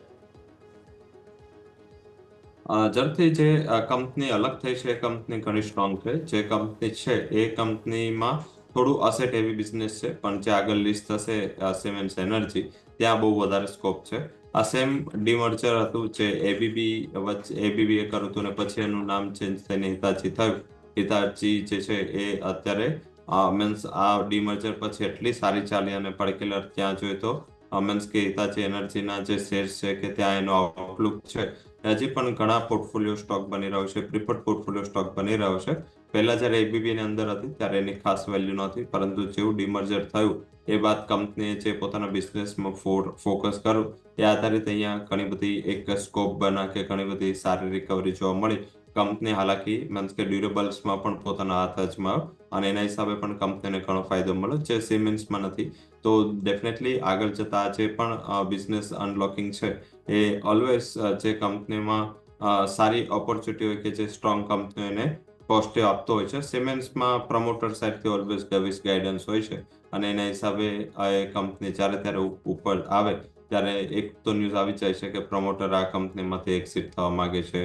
ઝડપથી જે કંપની અલગ થઈ છે એ કંપની ઘણી સ્ટ્રોંગ છે. જે કંપની છે એ કંપનીમાં થોડું અસેટ હેવી બિઝનેસ છે પણ જે આગળ લિસ્ટ થશે સિમેન્સ એનર્જી ત્યાં બહુ વધારે સ્કોપ છે. આ સેમ ડીમર્જર હતું જે ABB એ કર્યું હતું ને પછી એનું નામ ચેન્જ થઈને હિતાચી થયું. હિતાચી જે છે એ અત્યારે મીન્સ આ ડીમર્જર પછી એટલી સારી ચાલી અને પર્ટિક્યુલર ત્યાં જોઈએ તો મીન્સ કે હિતાચી એનર્જીના જે શેર્સ છે કે ત્યાં એનો આઉટલુક છે હજી પણ ઘણા પોર્ટફોલિયો સ્ટોક બની રહ્યો છે, પ્રિફર્ડ પોર્ટફોલિયો સ્ટોક બની રહ્યો છે. પહેલા જ્યારે ABB ની અંદર હતી ત્યારે એની ખાસ વેલ્યુ નહોતી, પરંતુ જેવું ડીમર્જર થયું એ બાદ કંપનીએ જે પોતાના બિઝનેસમાં ફોકસ કર્યું એ આધારિત અહીંયા ઘણી બધી એક સ્કોપ બના કે ઘણી બધી સારી રિકવરી જોવા મળી. કંપની હાલાકી મીન્સ કે ડ્યુરેબલ્સમાં પણ પોતાના હાથ અજમાવ્યો અને એના હિસાબે પણ કંપનીને ઘણો ફાયદો મળ્યો જે સિમેન્સમાં નથી. તો ડેફિનેટલી આગળ જતા જે પણ બિઝનેસ અનલોકિંગ છે એ ઓલવેઝ જે કંપનીમાં સારી ઓપોર્ચ્યુનિટી હોય કે જે સ્ટ્રોંગ કંપનીઓને પોઝિટિવ આપતો હોય છે. સિમેન્સમાં પ્રમોટર સાઇડથી ઓલવેઝ ડવિસ ગાઈડન્સ હોય છે અને એના હિસાબે એ કંપની જ્યારે ત્યારે ઉપર આવે ત્યારે એક તો ન્યૂઝ આવી જાય છે કે પ્રમોટર આ કંપનીમાંથી એક્સિટ થવા માંગે છે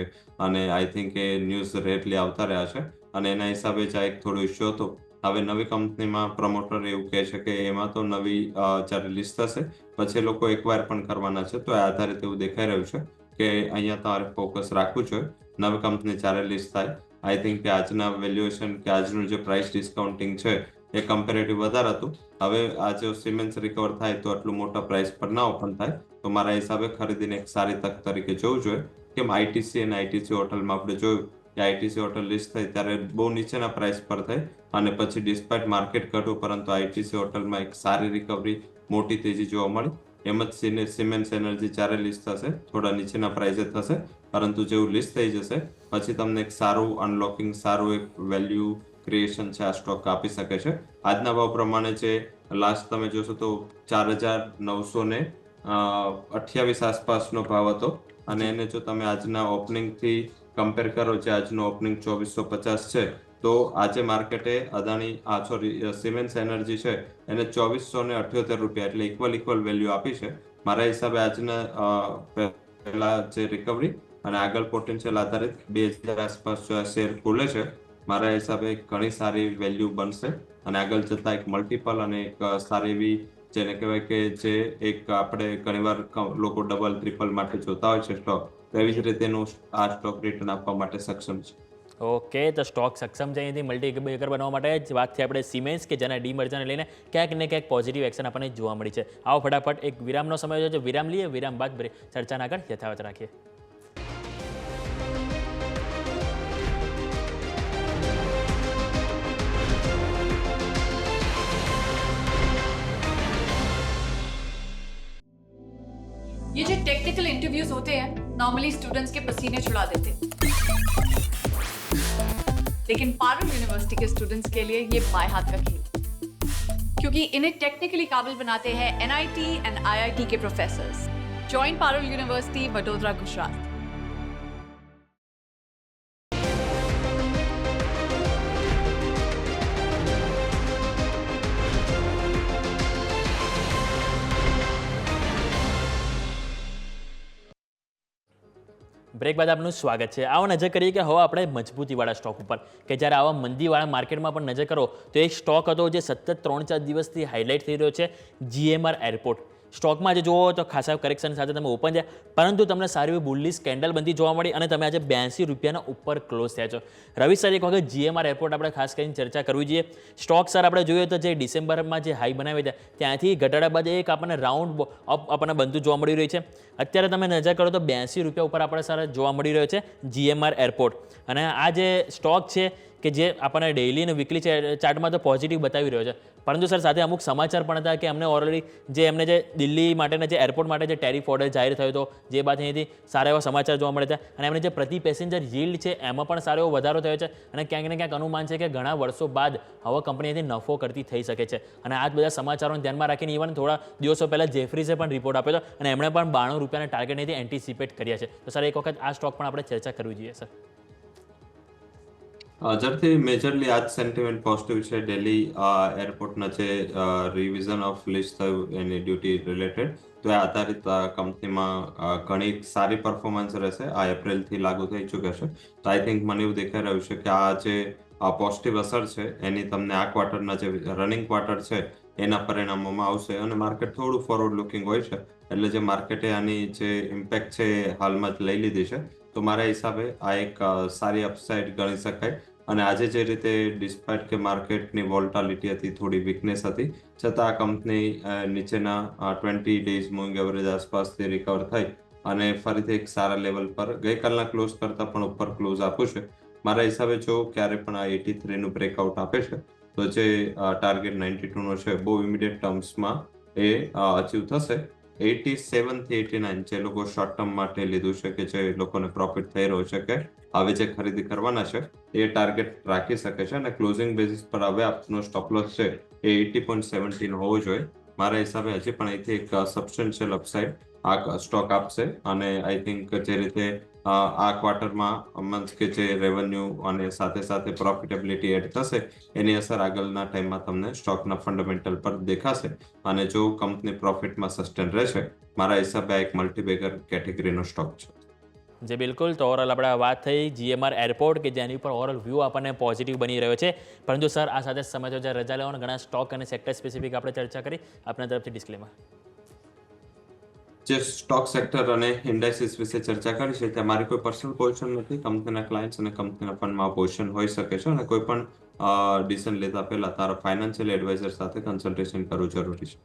અને આઈ થિંક એ ન્યૂઝ રેટલી આવતા રહ્યા છે અને એના હિસાબે જ આ એક થોડો ઇસ્યુ હતો. હવે નવી કંપનીમાં પ્રમોટર એવું કહે છે કે એમાં તો નવી જ્યારે લિસ્ટ થશે પછી લોકો એક્વાયર પણ કરવાના છે. તો એ આધારિત એવું દેખાઈ રહ્યું છે કે અહીંયા તમારે ફોકસ રાખવું જોઈએ. નવી કંપની જ્યારે લિસ્ટ થાય આઈ થિંક કે આજના વેલ્યુએશન કે આજનું જે પ્રાઇસ ડિસ્કાઉન્ટિંગ છે એ કમ્પેરેટિવ વધારે હતું. હવે આ જો સિમેન્સ રિકવર થાય તો આટલું મોટા પ્રાઇસ પર ના ઓપન થાય તો મારા હિસાબે ખરીદીને એક સારી તક તરીકે જોવું જોઈએ. કેમ ITC અને ITC હોટલમાં આપણે જોયું કે ITC હોટલ લિસ્ટ થઈ ત્યારે બહુ નીચેના પ્રાઇસ પર થઈ અને પછી ડિસ્પાઇટ માર્કેટ ઘટ્યું પરંતુ ITC હોટલમાં એક સારી રિકવરી મોટી તેજી જોવા મળી. એમ જ સિમેન્સ એનર્જી જ્યારે લિસ્ટ થશે થોડા નીચેના પ્રાઇસે થશે પરંતુ જેવું લિસ્ટ થઈ જશે પછી તમને એક સારું અનલોકિંગ, સારું એક વેલ્યુ ક્રિએશન છે આ સ્ટોક આપી શકે છે. આજના ભાવ પ્રમાણે જે લાસ્ટ તમે જોશો તો 4928 આસપાસનો ભાવ હતો અને એને જો તમે આજના ઓપનિંગથી કમ્પેર કરો જે આજનો ઓપનિંગ 2450 છે તો આજે માર્કેટે અદાણી સિમેન્સ એનર્જી છે એને 2478 રૂપિયા એટલે ઇક્વલ વેલ્યુ આપી છે. મારા હિસાબે આજના પહેલા જે રિકવરી અને આગળ પોટેન્શિયલ આધારિત 2000 આસપાસ જો આ શેર ખુલે છે મારા હિસાબે ઘણી સારી વેલ્યુ બનશે અને આગળ જતા એક મલ્ટિપલ અને એક સારી એવી જેને કહેવાય કે જે એક આપણે ઘણીવાર લોકો ડબલ ટ્રિપલ માટે જોતા હોય છે સ્ટોક, તો એવી જ રીતે એનું આ સ્ટોક રિટર્ન આપવા માટે સક્ષમ છે. ઓકે, તો સ્ટોક સક્ષમ છે અહીંથી મલ્ટીબેગર બનવા માટે જ વાત થઈ આપણે સિમેન્સ કે જેના ડીમર્જરને લઈને ક્યાંક ને ક્યાંક પોઝિટિવ એક્શન આપણને જોવા મળી છે. આવો ફટાફટ એક વિરામનો સમય છે, વિરામ લઈએ, વિરામ બાદ ચર્ચાના આગળ યથાવત રાખીએ. ये जो टेक्निकल इंटरव्यूज होते हैं नॉर्मली स्टूडेंट्स के पसीने छुड़ा देते हैं, लेकिन पारुल यूनिवर्सिटी के स्टूडेंट्स के लिए ये बाएं हाथ का खेल, क्योंकि इन्हें टेक्निकली काबिल बनाते हैं NIT एंड IIT के professors. Join Parul university, Vadodara, Gujarat. Break બાદ આપનું સ્વાગત છે. આવો નજર કરીએ કે હવે આપણે મજબૂતીવાળા સ્ટોક ઉપર, કે જ્યારે આવા મંદીવાળા માર્કેટમાં પણ નજર કરો તો એક સ્ટોક હતો જે સતત 3-4 દિવસથી હાઇલાઇટ થઈ રહ્યો છે, GMR એરપોર્ટ. સ્ટોકમાં જે જુઓ તો ખાસા કરેક્શન સાથે તમે ઓપન છે, પરંતુ તમને સારી એવી બુલિશ કેન્ડલ બનતી જોવા મળી અને તમે આજે 82 રૂપિયાના ઉપર ક્લોઝ થયા છો. રવિ સર, એક વખત GMR એરપોર્ટ આપણે ખાસ કરીને ચર્ચા કરવી જોઈએ. સ્ટોક સર આપણે જોઈએ તો જે ડિસેમ્બરમાં જે હાઈ બનાવી હતા ત્યાંથી ઘટાડા બાદ એક આપણને રાઉન્ડ અપ આપણને બનતું જોવા મળી રહ્યું છે. અત્યારે તમે નજર કરો તો 82 રૂપિયા ઉપર આપણે સારા જોવા મળી રહ્યો છે GMR એરપોર્ટ. અને આ જે સ્ટોક છે કે જે આપણને ડેઇલી અને વીકલી ચાર્ટમાં તો પોઝિટિવ બતાવી રહ્યો છે, પરંતુ સર સાથે અમુક સમાચાર પણ હતા કે અમને ઓલરેડી એમને જે દિલ્હી માટેના જે એરપોર્ટ માટે જે ટેરિફ ઓર્ડર જાહેર થયો હતો, જે બાદ અહીંથી સારા એવા સમાચાર જોવા મળે છે અને એમને જે પ્રતિ પેસેન્જર યીલ્ડ છે એમાં પણ સારો એવો વધારો થયો છે અને ક્યાંક ને ક્યાંક અનુમાન છે કે ઘણા વર્ષો બાદ હવે કંપની અહીંથી નફો કરતી થઈ શકે છે. અને આ જ બધા સમાચારોને ધ્યાનમાં રાખીને ઇવન થોડા દિવસો પહેલાં જેફરીઝે પણ રિપોર્ટ આપ્યો હતો અને એમણે પણ 92 રૂપિયાના ટાર્ગેટ અહીંથી એન્ટિસિપેટ કર્યા છે. તો સર એક વખત આ સ્ટોક પણ આપણે ચર્ચા કરવી જોઈએ સર. જ્યારથી મેજરલી આ જ સેન્ટિમેન્ટ પોઝિટિવ છે. દિલ્હી એરપોર્ટના જે રિવિઝન ઓફ લિસ્ટ થયું એની ડ્યુટી રિલેટેડ, તો એ આધારિત કંપનીમાં ઘણી સારી પરફોર્મન્સ રહેશે. આ એપ્રિલથી લાગુ થઈ ચૂક્યા છે. તો આઈ થિંક મને એવું દેખાઈ રહ્યું છે કે આ જે પોઝિટિવ અસર છે એની તમને આ ક્વાર્ટરના જે રનિંગ ક્વાર્ટર છે એના પરિણામોમાં આવશે. અને માર્કેટ થોડું ફોરવર્ડ લુકિંગ હોય છે, એટલે જે માર્કેટે આની જે ઇમ્પેક્ટ છે એ હાલમાં જ લઈ લીધી છે. તો મારા હિસાબે આ એક સારી અપસાઇડ ગણી શકાય. અને આજે જે રીતે ડિસ્પાઇટ કે માર્કેટની વોલ્ટાલિટી હતી, થોડી વીકનેસ હતી, છતાં આ કંપની નીચેના 20 ડેઝ મૂવિંગ એવરેજ આસપાસથી રિકવર થઈ અને ફરીથી એક સારા લેવલ પર ગઈકાલના ક્લોઝ કરતાં પણ ઉપર ક્લોઝ આપ્યું છે. મારા હિસાબે જો ક્યારે પણ આ 83 નું બ્રેકઆઉટ આપે છે તો જે ટાર્ગેટ 92 નો છે બહુ ઇમિડિયેટ ટર્મ્સમાં એ અચીવ થશે. 87 થી 89 જે લોકો શોર્ટ ટર્મ માટે લીધું છે, કે જે લોકોને પ્રોફિટ થઈ રહ્યો છે કે હવે જે ખરીદી કરવાના છે એ ટાર્ગેટ રાખી શકે છે. અને ક્લોઝિંગ બેસિસ પર હવે આપનો સ્ટોપ લોસ છે એ 80.17 હોવો જોઈએ. મારા હિસાબે હજી પણ અહીંથી એક સબસ્ટેન્શિયલ અપસાઇડ આ સ્ટોક આપશે. અને આઈ થિંક જે રીતે આ ક્વાર્ટરમાં મંથ કે જે રેવન્યુ અને સાથે સાથે પ્રોફિટેબિલિટી એડ થશે એની અસર આગળના ટાઈમમાં તમને સ્ટોકના ફંડામેન્ટલ પર દેખાશે. અને જો કંપની પ્રોફિટમાં સસ્ટેન રહેશે, મારા હિસાબે એક મલ્ટીબેગર કેટેગરીનો સ્ટોક છે. જે બિલકુલ, તો ઓવરઓલ આપણે વાત થઈ GMR એરપોર્ટ કે જેની ઉપર ઓવરઓલ વ્યૂ આપણને પોઝિટિવ બની રહ્યો છે. પરંતુ સર આ સાથે સમય તો જ્યારે રજા લેવાનો ઘણા સ્ટોક અને સેક્ટર સ્પેસિફિક આપણે ચર્ચા કરી, આપણા તરફથી ડિસ્ક્લેમર. જે સ્ટોક સેક્ટર અને ઇન્ડાઇસીસ વિશે ચર્ચા કરી છે ત્યાં મારી કોઈ પર્સનલ પોઝિશન નથી. કંપનીના ક્લાયન્ટ્સ અને કંપનીના ફંડમાં પોઝિશન હોઈ શકે છે. અને કોઈ પણ ડિસિઝન લેતા પહેલા તારા ફાઇનાન્શિયલ એડવાઇઝર સાથે કન્સલ્ટેશન કરવું જરૂરી છે.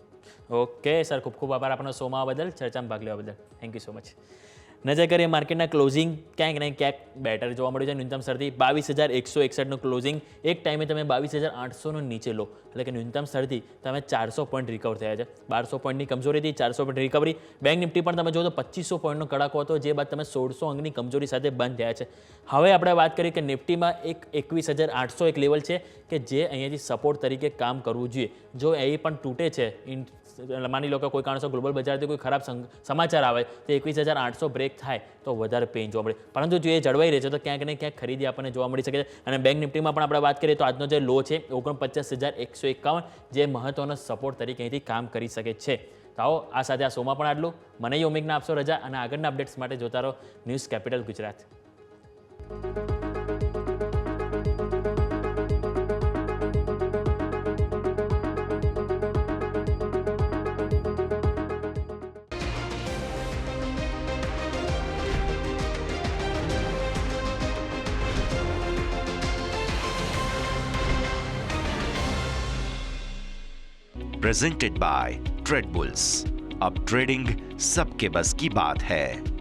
ઓકે સર, ખૂબ ખૂબ આભાર આપનો શોમાં આવવા બદલ, ચર્ચામાં ભાગ લેવા બદલ. Thank you so much. નજર કરીએ માર્કેટના ક્લોઝિંગ, ક્યાંક ને ક્યાંક બેટર જોવા મળ્યું છે. ન્યૂનતમ સ્તરથી 22,161નું ક્લોઝિંગ, એક ટાઈમે તમે 22,800નો નીચે લો, એટલે કે ન્યૂનતમ સ્તરથી તમે 400 પોઈન્ટ રિકવર થયા છે. 1200 પોઈન્ટની કમજોરીથી 400 પોઈન્ટ રિકવરી. બેંક નિફ્ટી પણ તમે જો તો 2500 પોઈન્ટનો કડાકો હતો, જે બાદ તમે 1600 અંકની કમજોરી સાથે બંધ થયા છે. હવે આપણે વાત કરીએ કે નિફ્ટીમાં એક 21,800 એક લેવલ છે કે જે અહીંયાથી સપોર્ટ તરીકે કામ કરવું જોઈએ. જો એ પણ તૂટે છે, માની લો કે કોઈ કારણસર ગ્લોબલ બજારથી કોઈ ખરાબ સમાચાર આવે તો 21,800 બ્રેક થાય તો વધારે પેઇન જોવા મળે. પરંતુ જો એ જળવાઈ રહે છે તો ક્યાંક ને ક્યાંક ખરીદી આપણને જોવા મળી શકે છે. અને બેંક નિફ્ટીમાં પણ આપણે વાત કરીએ તો આજનો જે લો છે 49,151, જે મહત્વનો સપોર્ટ તરીકે અહીંથી કામ કરી શકે છે. તો આવો આ સાથે આ શોમાં પણ આટલું. મને યોમિકના આપશો રજા અને આગળના અપડેટ્સ માટે જોતા રહો news capital Gujarat. Presented by trade bulls. अब ट्रेडिंग सबके बस की बात है।